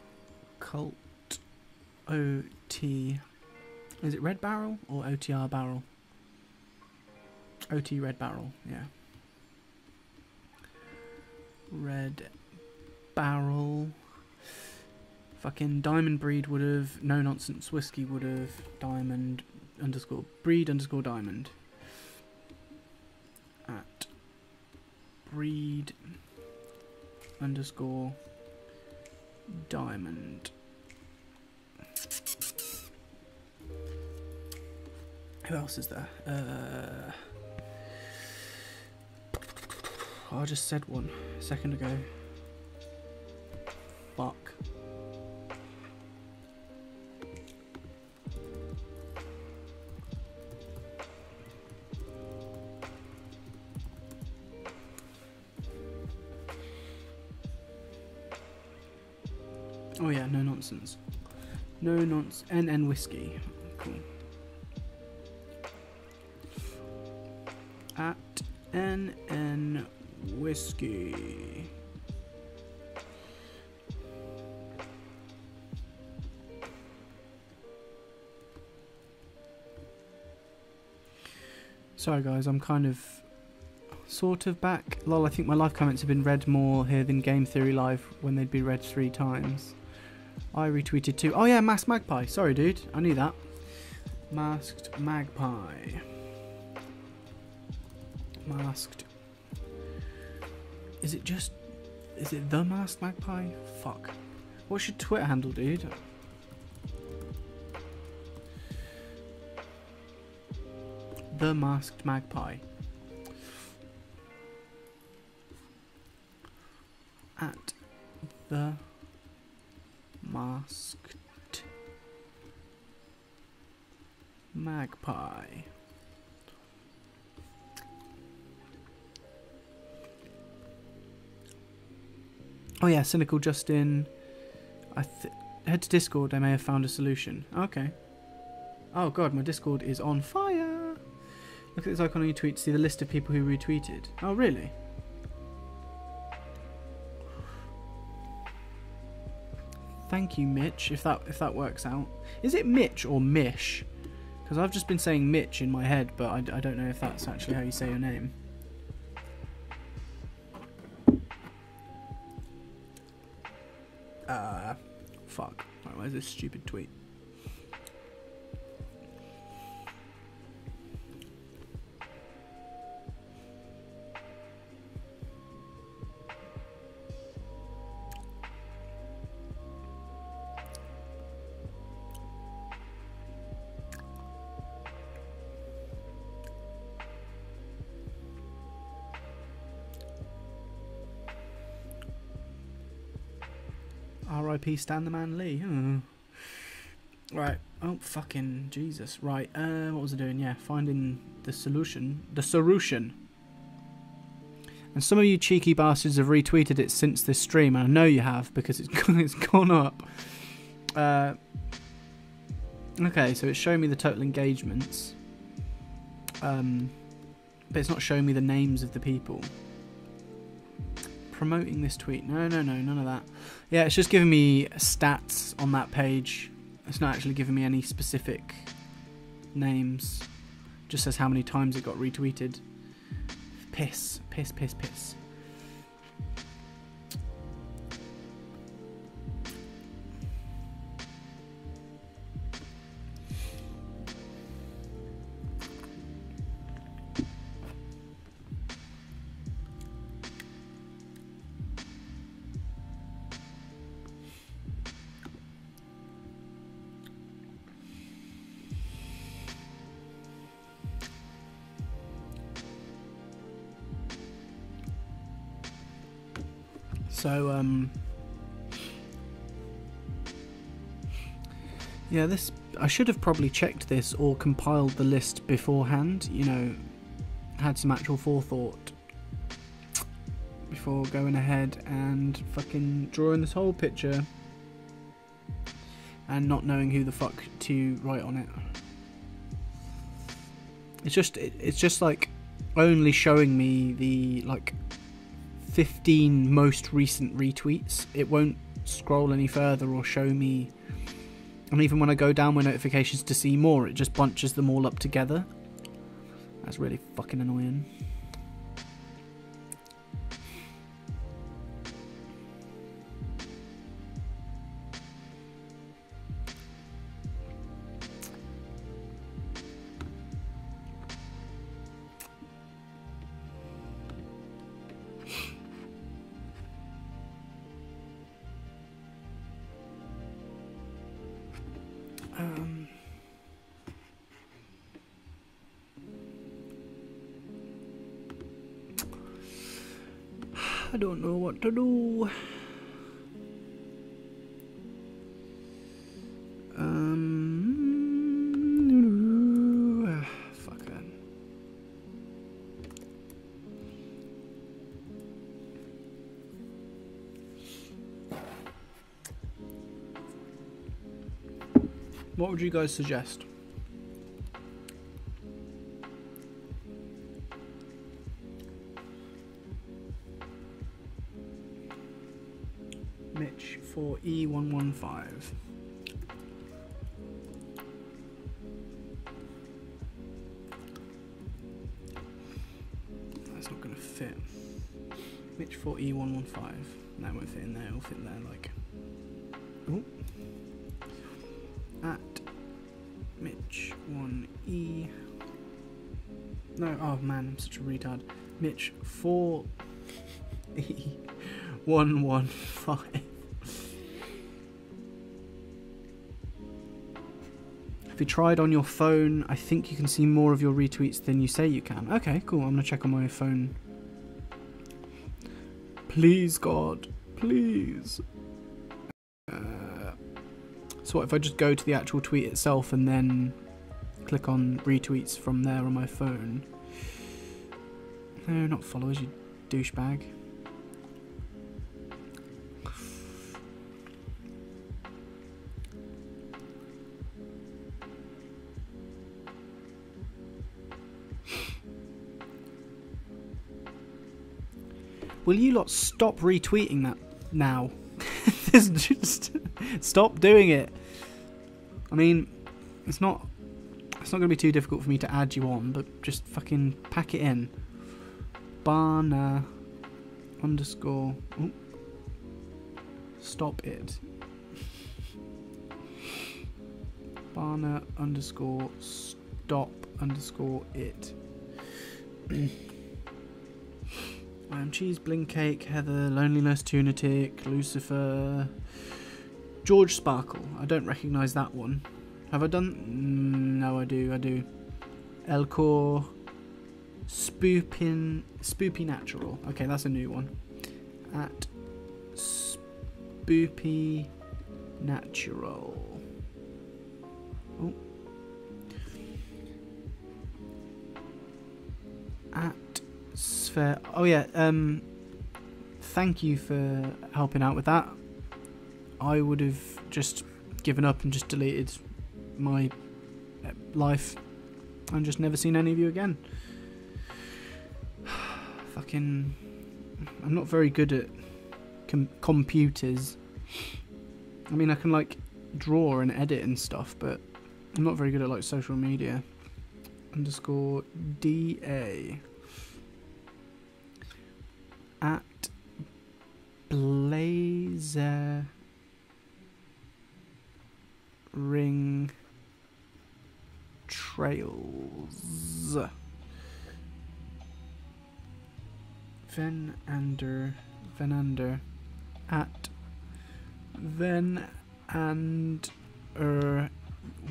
Cult OT. Is it Red Barrel or OTR Barrel? OT Red Barrel, yeah. Red Barrel. Fucking Diamond Breed would've. No Nonsense Whiskey would've. Diamond _ Breed _ Diamond. At Breed _ Diamond. Who else is there? I just said one a second ago. Fuck. Oh yeah, No Nonsense. No Nonsense. NN Whiskey. Cool. At NN Whiskey. Sorry guys, I'm kind of sort of back. Lol, I think my live comments have been read more here than Game Theory Live when they'd be read 3 times. I retweeted too. Oh yeah, Masked Magpie. Sorry dude, I knew that. Masked Magpie. Masked. Is it the Masked Magpie? Fuck. What's your Twitter handle, dude? The Masked Magpie. At the Masked Magpie. Oh yeah, Cynical Justin. Head to Discord, I may have found a solution. Okay. Oh god, my Discord is on fire. Look at this icon on your tweet to see the list of people who retweeted. Oh really? Thank you, Mitch, if that works out. Is it Mitch or Mish? Because I've just been saying Mitch in my head, but I don't know if that's actually how you say your name. Fuck. Right, where's this stupid tweet? R.I.P. Stan the Man Lee. Right. Oh, fucking Jesus. Right. What was I doing? Yeah, finding the solution. The solution. And some of you cheeky bastards have retweeted it since this stream, and I know you have because it's gone up. Okay, so it's showing me the total engagements, but it's not showing me the names of the people. Promoting this tweet. No, none of that. Yeah, it's just giving me stats on that page. It's not actually giving me any specific names. It just says how many times it got retweeted. Piss. So, yeah, this, I should have probably checked this or compiled the list beforehand, you know, had some actual forethought before going ahead and fucking drawing this whole picture and not knowing who the fuck to write on it. It's just like only showing me the like 15 most recent retweets. It won't scroll any further or show me, and even when I go down my notifications to see more, it just bunches them all up together. That's really fucking annoying. I don't know what to do. Fuck it. What would you guys suggest? Mitch for E115. That's not going to fit. Mitch for E115. That won't fit in there. It'll fit in there like. Ooh. At Mitch 1E. No, oh man, I'm such a retard. Mitch 4E115. If you tried on your phone, I think you can see more of your retweets than you say you can. Okay, cool. I'm gonna check on my phone. Please, God, please. So what if I just go to the actual tweet itself and then click on retweets from there on my phone? No, not followers, you douchebag. Will you lot stop retweeting that now? Just stop doing it. I mean, it's not going to be too difficult for me to add you on, but just fucking pack it in. Barna underscore. Ooh. Stop it. Barna underscore stop underscore it. Cheese, Blink Cake, Heather, Loneliness, Tunatic, Lucifer, George Sparkle. I don't recognise that one. Have I done? No, I do. Elcor, Spoopy Natural. Okay, that's a new one. At Spoopy Natural. Oh. At That's fair. Oh yeah, thank you for helping out with that. I would have just given up and just deleted my life and just never seen any of you again. Fucking... I'm not very good at computers. I mean, I can, like, draw and edit and stuff, but I'm not very good at, like, social media. Underscore DA at Blazer Ring Trails Venander at Venander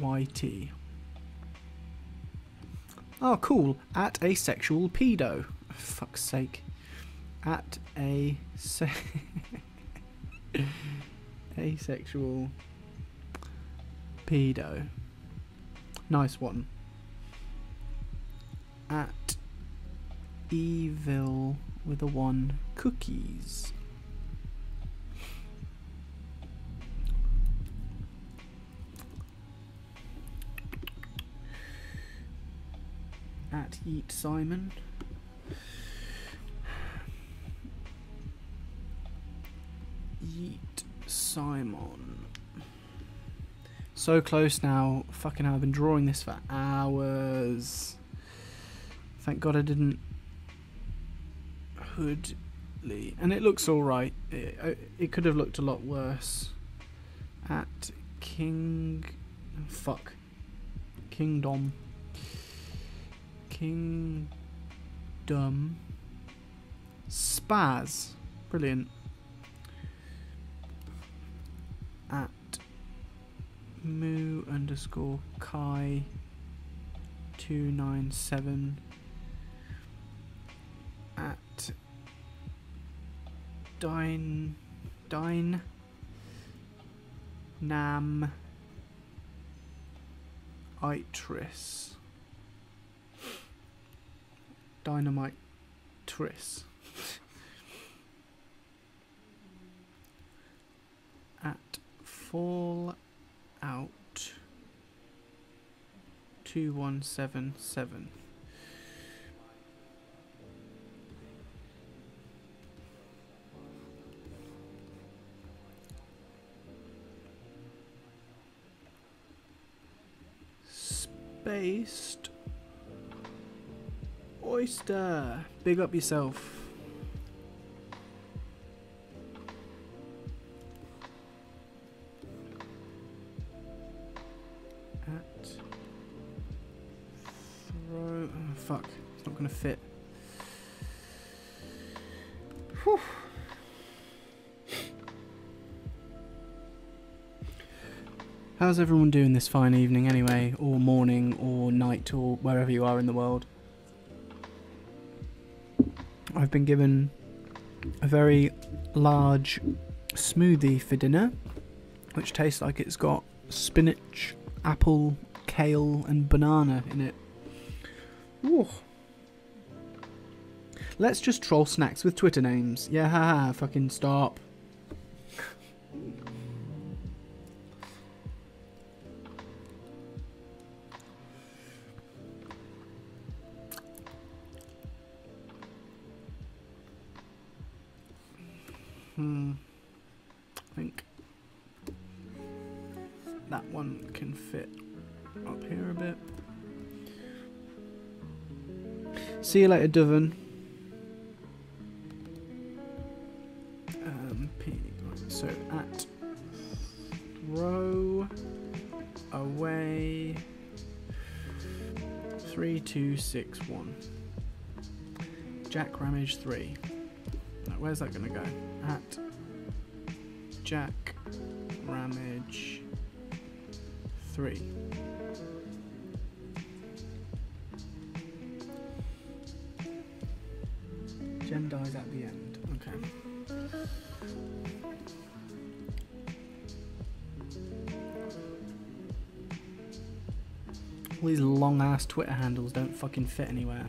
YT. Oh, cool. At asexual pedo. For fuck's sake. At asexual pedo. Nice one. At evil with a 1 cookies. At Eat Simon. Eat Simon. So close now. Fucking hell, I've been drawing this for hours. Thank God I didn't hoodly. And it looks alright. It could have looked a lot worse. At King... Fuck. Kingdom. Kingdom Spaz. Brilliant. At Moo underscore Kai 297. At Dine Nam Itris. Dynamite Tris. At Fallout 2177. Spaced Oyster. Big up yourself. At throw. Oh, fuck. It's not gonna fit. Whew. How's everyone doing this fine evening anyway, or morning, or night, or wherever you are in the world? I've been given a very large smoothie for dinner, which tastes like it's got spinach, apple, kale and banana in it. Ooh. Let's just troll snacks with Twitter names. Yeah, haha, fucking stop. I think that one can fit up here a bit. See you later, Doven. So at throw away 3261. Jack Ramage 3. Now, where's that gonna go? At Jack Ramage 3. Jen dies at the end. Okay. All these long ass Twitter handles don't fucking fit anywhere.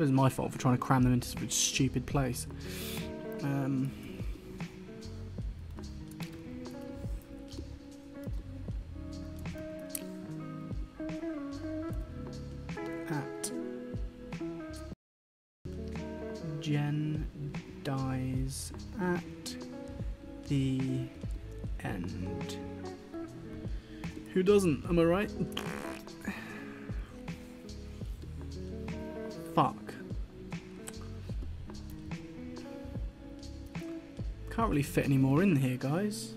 suppose it's my fault for trying to cram them into some stupid place. At Jen dies at the end. Who doesn't? Am I right? Fuck. Can't really fit any more in here, guys.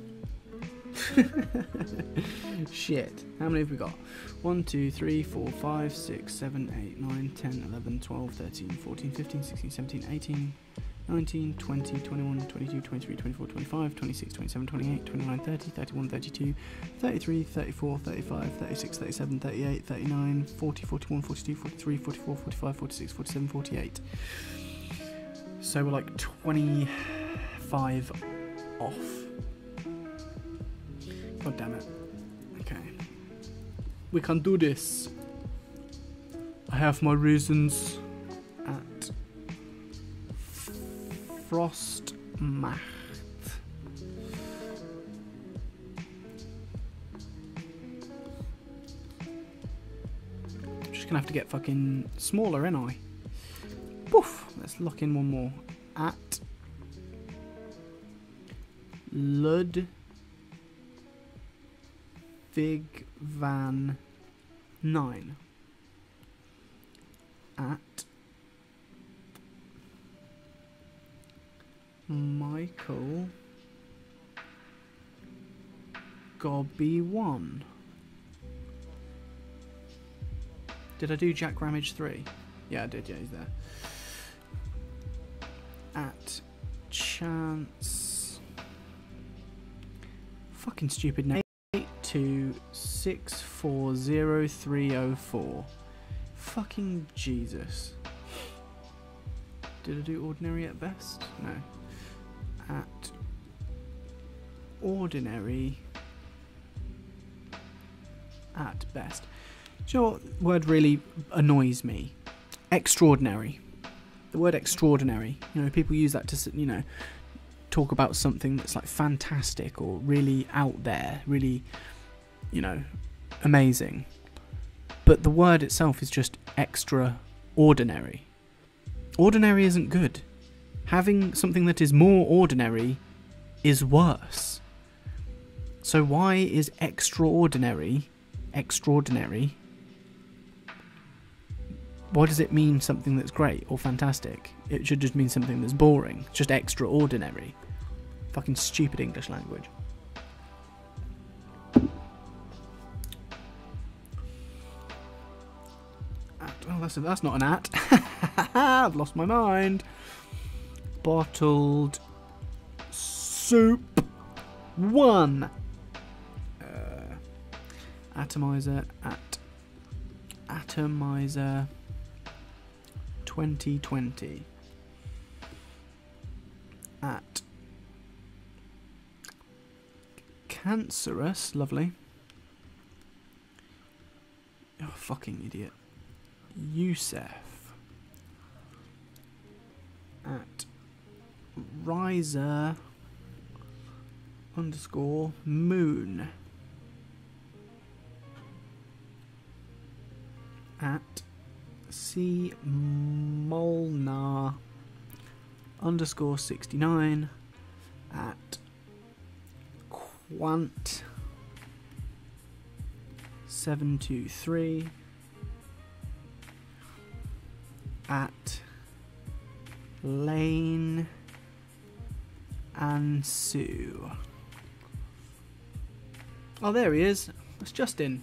Shit. How many have we got? 1, 2, 3, 4, 5, 6, 7, 8, 9, 10, 11, 12, 13, 14, 15, 16, 17, 18, 19, 20, 21, 22, 23, 24, 25, 26, 27, 28, 29, 30, 31, 32, 33, 34, 35, 36, 37, 38, 39, 40, 41, 42, 43, 44, 45, 46, 47, 48. So we're like 25 off. God damn it. Okay. We can do this. I have my reasons. At Frostmacht. I'm just gonna have to get fucking smaller, ain't I? Poof! Let's lock in one more. At Ludwig van 9. At Michael Gobby 1. Did I do Jack Ramage 3? Yeah, I did. Yeah, he's there. At Chance. Fucking stupid name. 82640304. Fucking Jesus. Did I do ordinary at best? No. At ordinary at best. Do you know what word really annoys me? Extraordinary. The word extraordinary. You know, people use that to, you know, talk about something that's like fantastic or really out there, really, you know, amazing. But the word itself is just extraordinary. Ordinary isn't good. Having something that is more ordinary is worse. So why is extraordinary extraordinary? Why does it mean something that's great or fantastic? It should just mean something that's boring. Just extraordinary. Fucking stupid English language. Oh, that's not an at. I've lost my mind. Bottled soup 1. Atomizer at Atomizer 2020. At Cancerous, lovely. Oh, fucking idiot. Youssef. At Riser _ Moon. At C Molnar _ 69. At Quant 723. At Lane and Sue. Oh, there he is. That's Justin.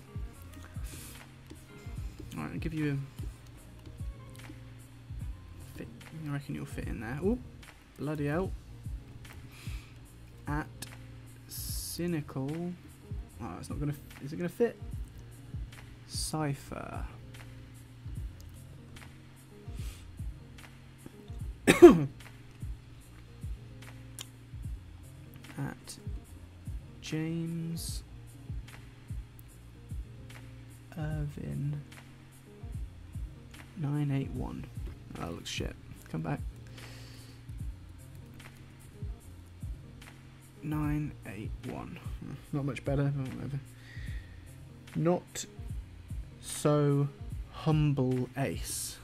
Alright, I'll give you a fit. I reckon you'll fit in there. Oh, bloody hell. At Cynical. Oh, it's not gonna. Is it gonna fit? Cypher. At James Irvin 981. Oh, that looks shit. Come back. 981. Not much better, but whatever. Not so humble ace.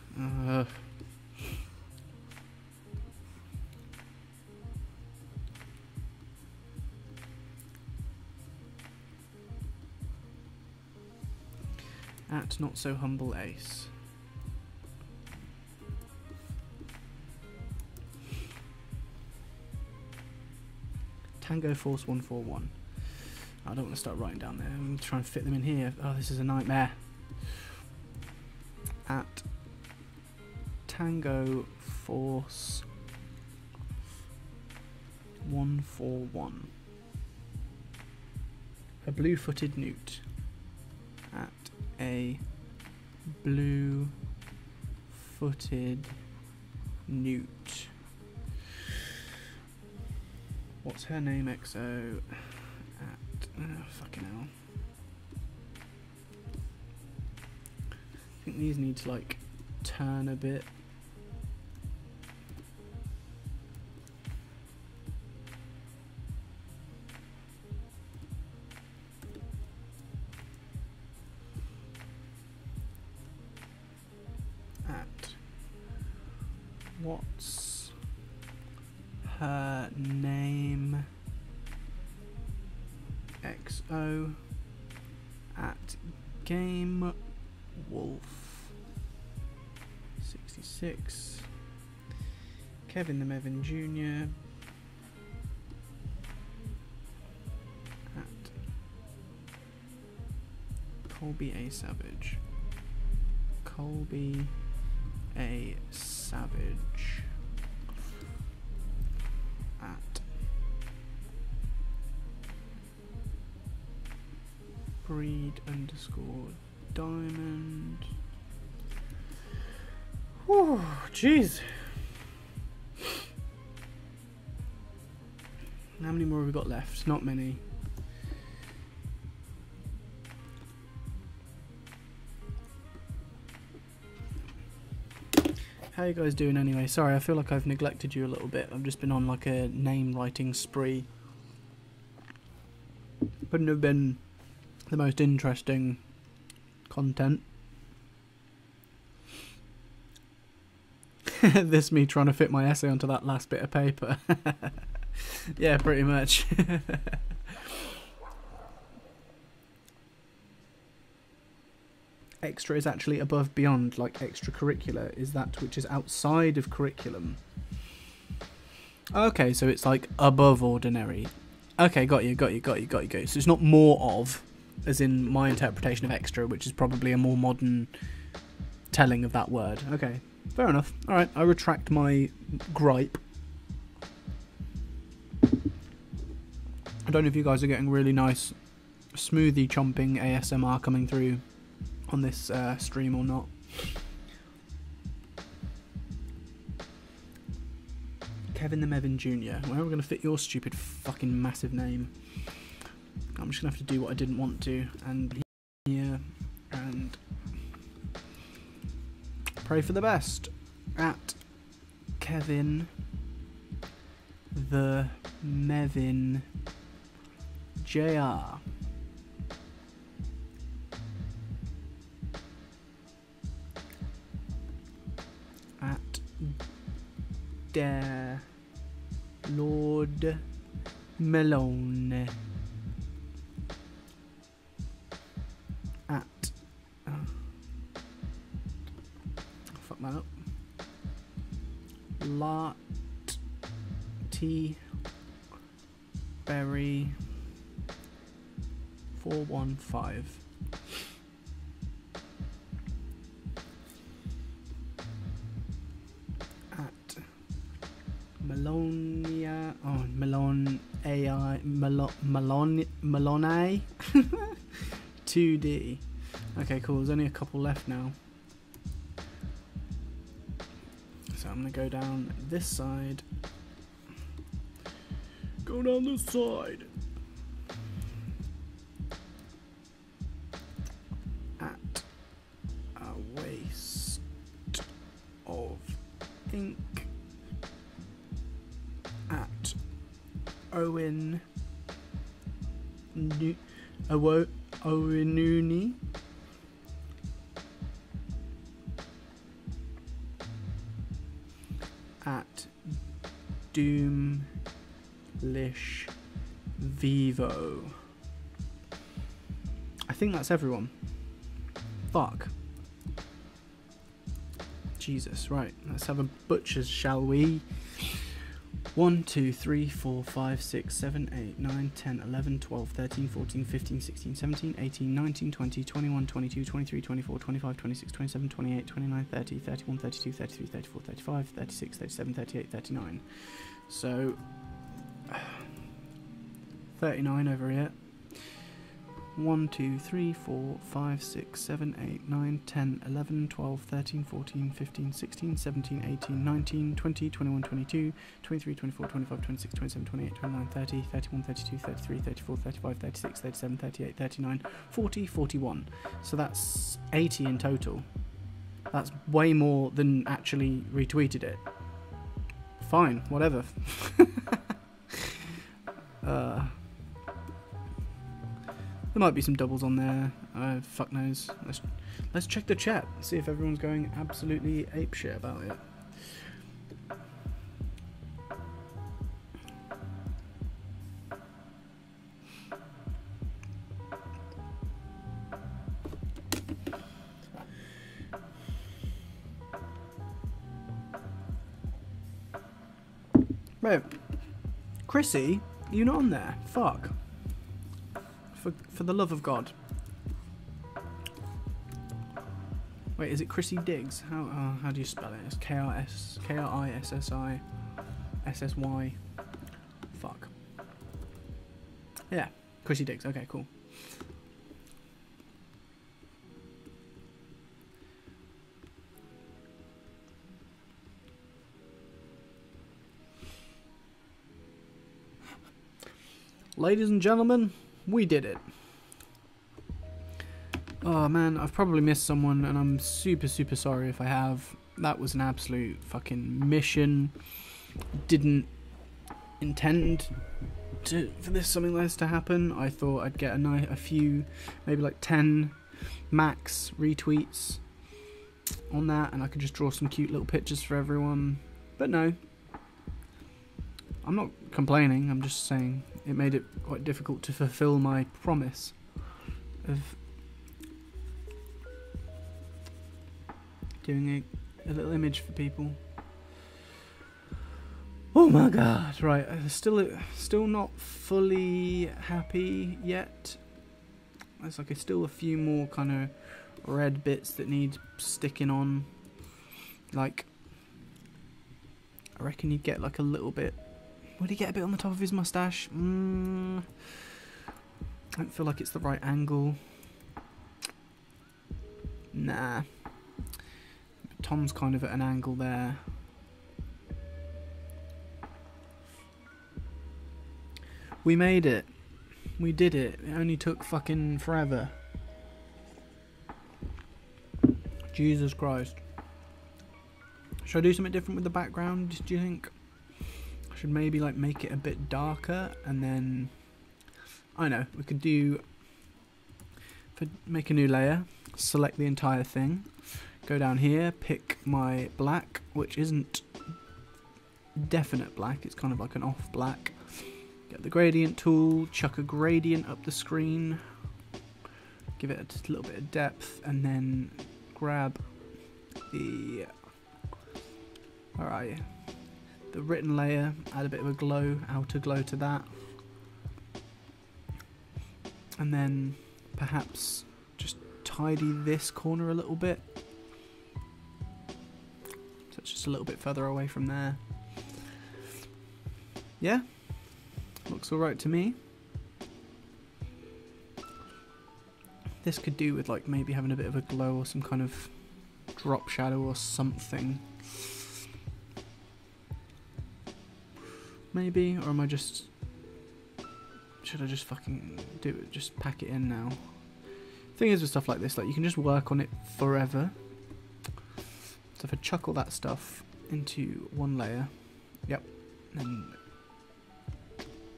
At not so humble ace. Tango Force 141. I don't want to start writing down there. I'm going to try and fit them in here. Oh, this is a nightmare. At Tango Force 141. A blue-footed newt. At a blue-footed newt. What's her name, XO? At fucking hell. I think these need to like turn a bit. At what's her name? XO at Game Wolf 66. Kevin the Mevin Jr. at Colby A Savage. Colby A Savage at breed_diamond. Whew, jeez. How many more have we got left? Not many. How you guys doing anyway? Sorry, I feel like I've neglected you a little bit. I've just been on like a name writing spree. Wouldn't have been the most interesting content. This me trying to fit my essay onto that last bit of paper. Yeah, pretty much. Extra is actually above beyond, like extracurricular is that which is outside of curriculum. Okay, so it's like above ordinary. Okay, got you. So it's not more of, as in my interpretation of extra, which is probably a more modern telling of that word. Okay, fair enough. Alright, I retract my gripe. I don't know if you guys are getting really nice smoothie chomping ASMR coming through on this stream or not. Kevin the Mevin Jr. Where are we going to fit your stupid fucking massive name? I'm just going to have to do what I didn't want to, and here, and pray for the best. At Kevin the Mevin JR. At Dare Lord Melone. At fuck that up. Lot T Berry 415. At Melonia, oh Melon AI Melon 2D. Okay, cool. There's only a couple left now. So I'm gonna go down this side. Go down this side. At a waste of Owen Owenuni. At Doomlish Vivo. I think that's everyone. Fuck. Jesus, right. Let's have a butcher's, shall we? 1, 2, 3, 4, 5, 6, 7, 8, 9, 10, 11, 12, 13, 14, 15, 16, 17, 18, 19, 20, 21, 22, 23, 24, 25, 26, 27, 28, 29, 30, 31, 32, 33, 34, 35, 36, 37, 38, 39. So, 39 over here. 1, 2, 3, 4, 5, 6, 7, 8, 9, 10, 11, 12, 13, 14, 15, 16, 17, 18, 19, 20, 21, 22, 23, 24, 25, 26, 27, 28, 29, 30, 31, 32, 33, 34, 35, 36, 37, 38, 39, 40, 41. So that's 80 in total. That's way more than actually retweeted it. Fine, whatever. There might be some doubles on there. Fuck knows. Let's check the chat. See if everyone's going absolutely apeshit about it. Right. Chrissy, you not on there? Fuck. For the love of God. Wait, is it Chrissy Diggs? How do you spell it? It's K-R-I-S-S-I-S-S-Y. Fuck. Yeah, Chrissy Diggs. Okay, cool. Ladies and gentlemen, we did it. Oh man, I've probably missed someone and I'm super sorry if I have. That was an absolute fucking mission. Didn't intend for something like this to happen. I thought I'd get a few, maybe like 10 max retweets on that and I could just draw some cute little pictures for everyone. But no. I'm not complaining, I'm just saying it made it quite difficult to fulfill my promise of doing a little image for people. Oh my god, right, still not fully happy yet. There's like still a few more kind of red bits that need sticking on. Like, I reckon you'd get like a little bit. Would he get a bit on the top of his mustache? I don't feel like it's the right angle. Nah. Tom's kind of at an angle there. We made it. We did it. It only took fucking forever. Jesus Christ. Should I do something different with the background, do you think? I should maybe like make it a bit darker and then... I know, we could do... Make a new layer, select the entire thing, go down here, pick my black, which isn't definite black, it's kind of like an off black. Get the gradient tool, chuck a gradient up the screen, give it a little bit of depth, and then grab the... where are you? The written layer, add a bit of a glow, outer glow to that. And then perhaps just tidy this corner a little bit. So it's just a little bit further away from there. Yeah? Looks alright to me. This could do with like maybe having a bit of a glow or some kind of drop shadow or something. Maybe, or am I just... Should I just fucking do it? Just pack it in now. Thing is with stuff like this, like you can just work on it forever. So if I chuck all that stuff into one layer, yep, and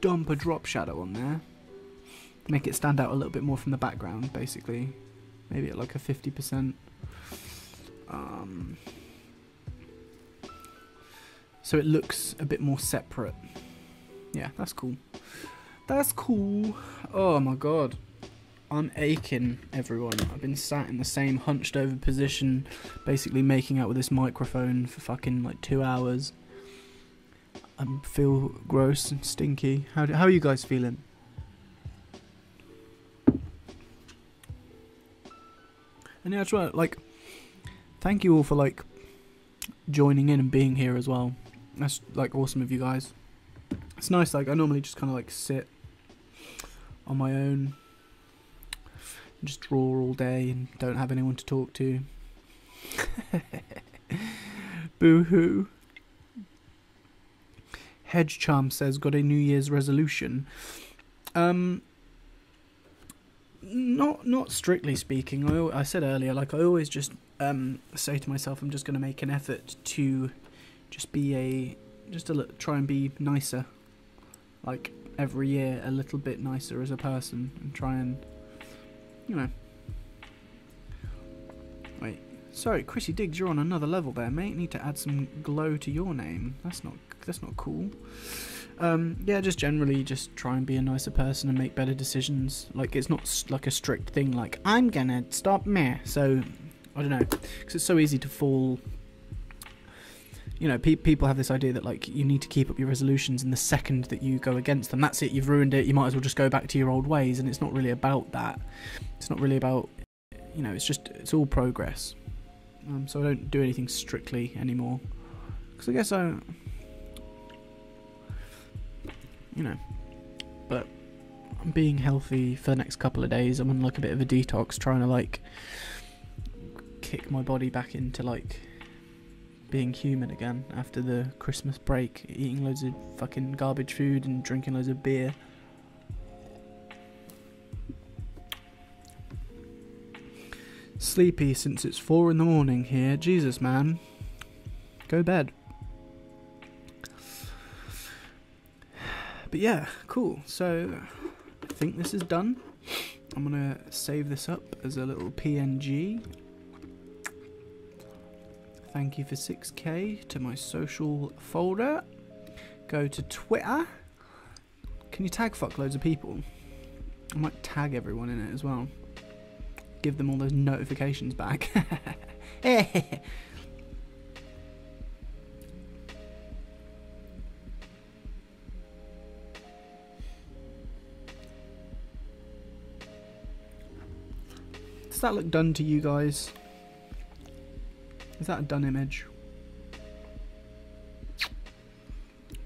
dump a drop shadow on there. Make it stand out a little bit more from the background, basically. Maybe at like a 50%. So it looks a bit more separate. Yeah, that's cool. That's cool. Oh my god. I'm aching, everyone. I've been sat in the same hunched over position, basically making out with this microphone for fucking like 2 hours. I feel gross and stinky. How are you guys feeling? And yeah, that's right. Like, thank you all for like joining in and being here as well. That's like awesome of you guys. It's nice. Like, I normally just kind of like sit on my own, and just draw all day and don't have anyone to talk to. Boo hoo. Hedge Charm says, got a New Year's resolution. Not strictly speaking. I said earlier, like, I always just say to myself, I'm just going to make an effort to just be try and be nicer. Like, every year a little bit nicer as a person, and try and, you know. Wait, sorry, Chrissy Diggs, you're on another level there, mate. Need to add some glow to your name. That's not cool. Yeah, just generally just try and be a nicer person and make better decisions. Like, it's not like a strict thing like, I'm gonna stop meh. So, I don't know, because it's so easy to fall. You know, people have this idea that, like, you need to keep up your resolutions, and the second that you go against them, that's it, you've ruined it, you might as well just go back to your old ways, and it's not really about that. It's not really about, you know, it's all progress. So I don't do anything strictly anymore. Because I guess you know, but I'm being healthy for the next couple of days. I'm on, like, a bit of a detox, trying to, like, kick my body back into, like, being human again after the Christmas break, eating loads of fucking garbage food and drinking loads of beer. Sleepy since it's 4 in the morning here. Jesus, man. Go bed. But yeah, cool. So I think this is done. I'm gonna save this up as a little PNG. Thank you for 6k to my social folder. Go to Twitter. Can you tag fuck loads of people? I might tag everyone in it as well. Give them all those notifications back. Does that look done to you guys? Is that a done image?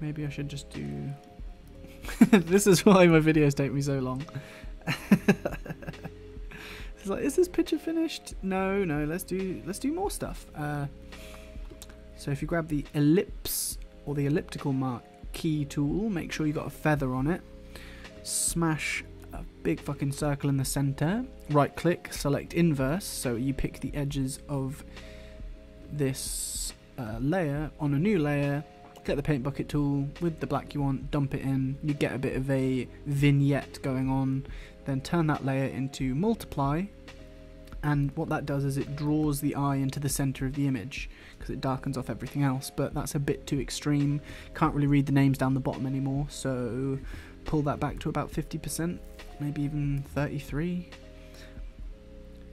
Maybe I should just do... This is why my videos take me so long. It's like, is this picture finished? No, let's do more stuff. So if you grab the ellipse or the elliptical marquee tool, make sure you got a feather on it. Smash a big fucking circle in the center. Right click, select inverse, so you pick the edges of this layer on a new layer. Get the paint bucket tool with the black you want, dump it in, you get a bit of a vignette going on, then turn that layer into multiply, and what that does is it draws the eye into the center of the image because it darkens off everything else, but that's a bit too extreme. Can't really read the names down the bottom anymore, so pull that back to about 50%, maybe even 33,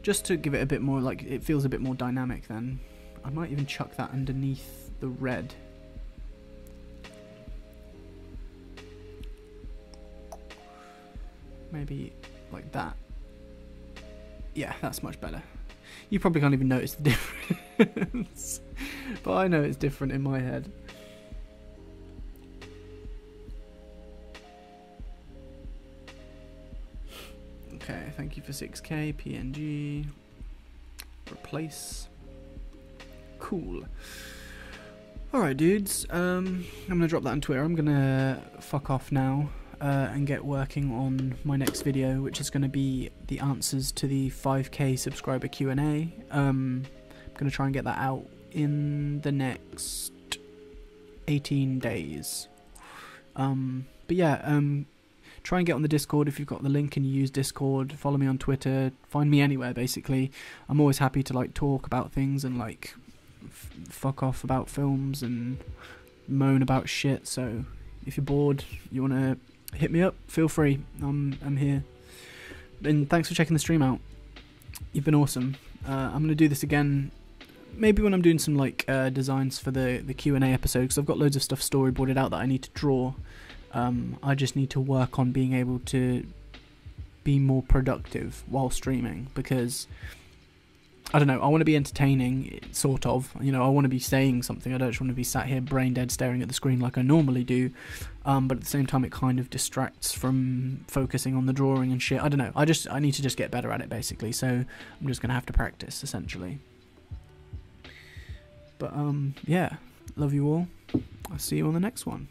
just to give it a bit more, like, it feels a bit more dynamic then. I might even chuck that underneath the red. Maybe like that. Yeah, that's much better. You probably can't even notice the difference. But I know it's different in my head. Okay, thank you for 6k, PNG. Replace. Cool. Alright, dudes. I'm gonna drop that on Twitter. I'm gonna fuck off now and get working on my next video, which is gonna be the answers to the 5k subscriber Q&A. I'm gonna try and get that out in the next 18 days. But yeah, try and get on the Discord if you've got the link and you use Discord. Follow me on Twitter. Find me anywhere, basically. I'm always happy to like talk about things and like fuck off about films and moan about shit. So if you're bored, you want to hit me up, feel free. I'm here. And thanks for checking the stream out. You've been awesome. I'm going to do this again maybe when I'm doing some like designs for the Q&A episode, because I've got loads of stuff storyboarded out that I need to draw. I just need to work on being able to be more productive while streaming, because I don't know, I want to be entertaining, sort of, you know, I want to be saying something. I don't just want to be sat here brain dead staring at the screen like I normally do, but at the same time it kind of distracts from focusing on the drawing and shit. I don't know, I need to just get better at it, basically, so I'm just gonna have to practice, essentially. But yeah, love you all. I'll see you on the next one.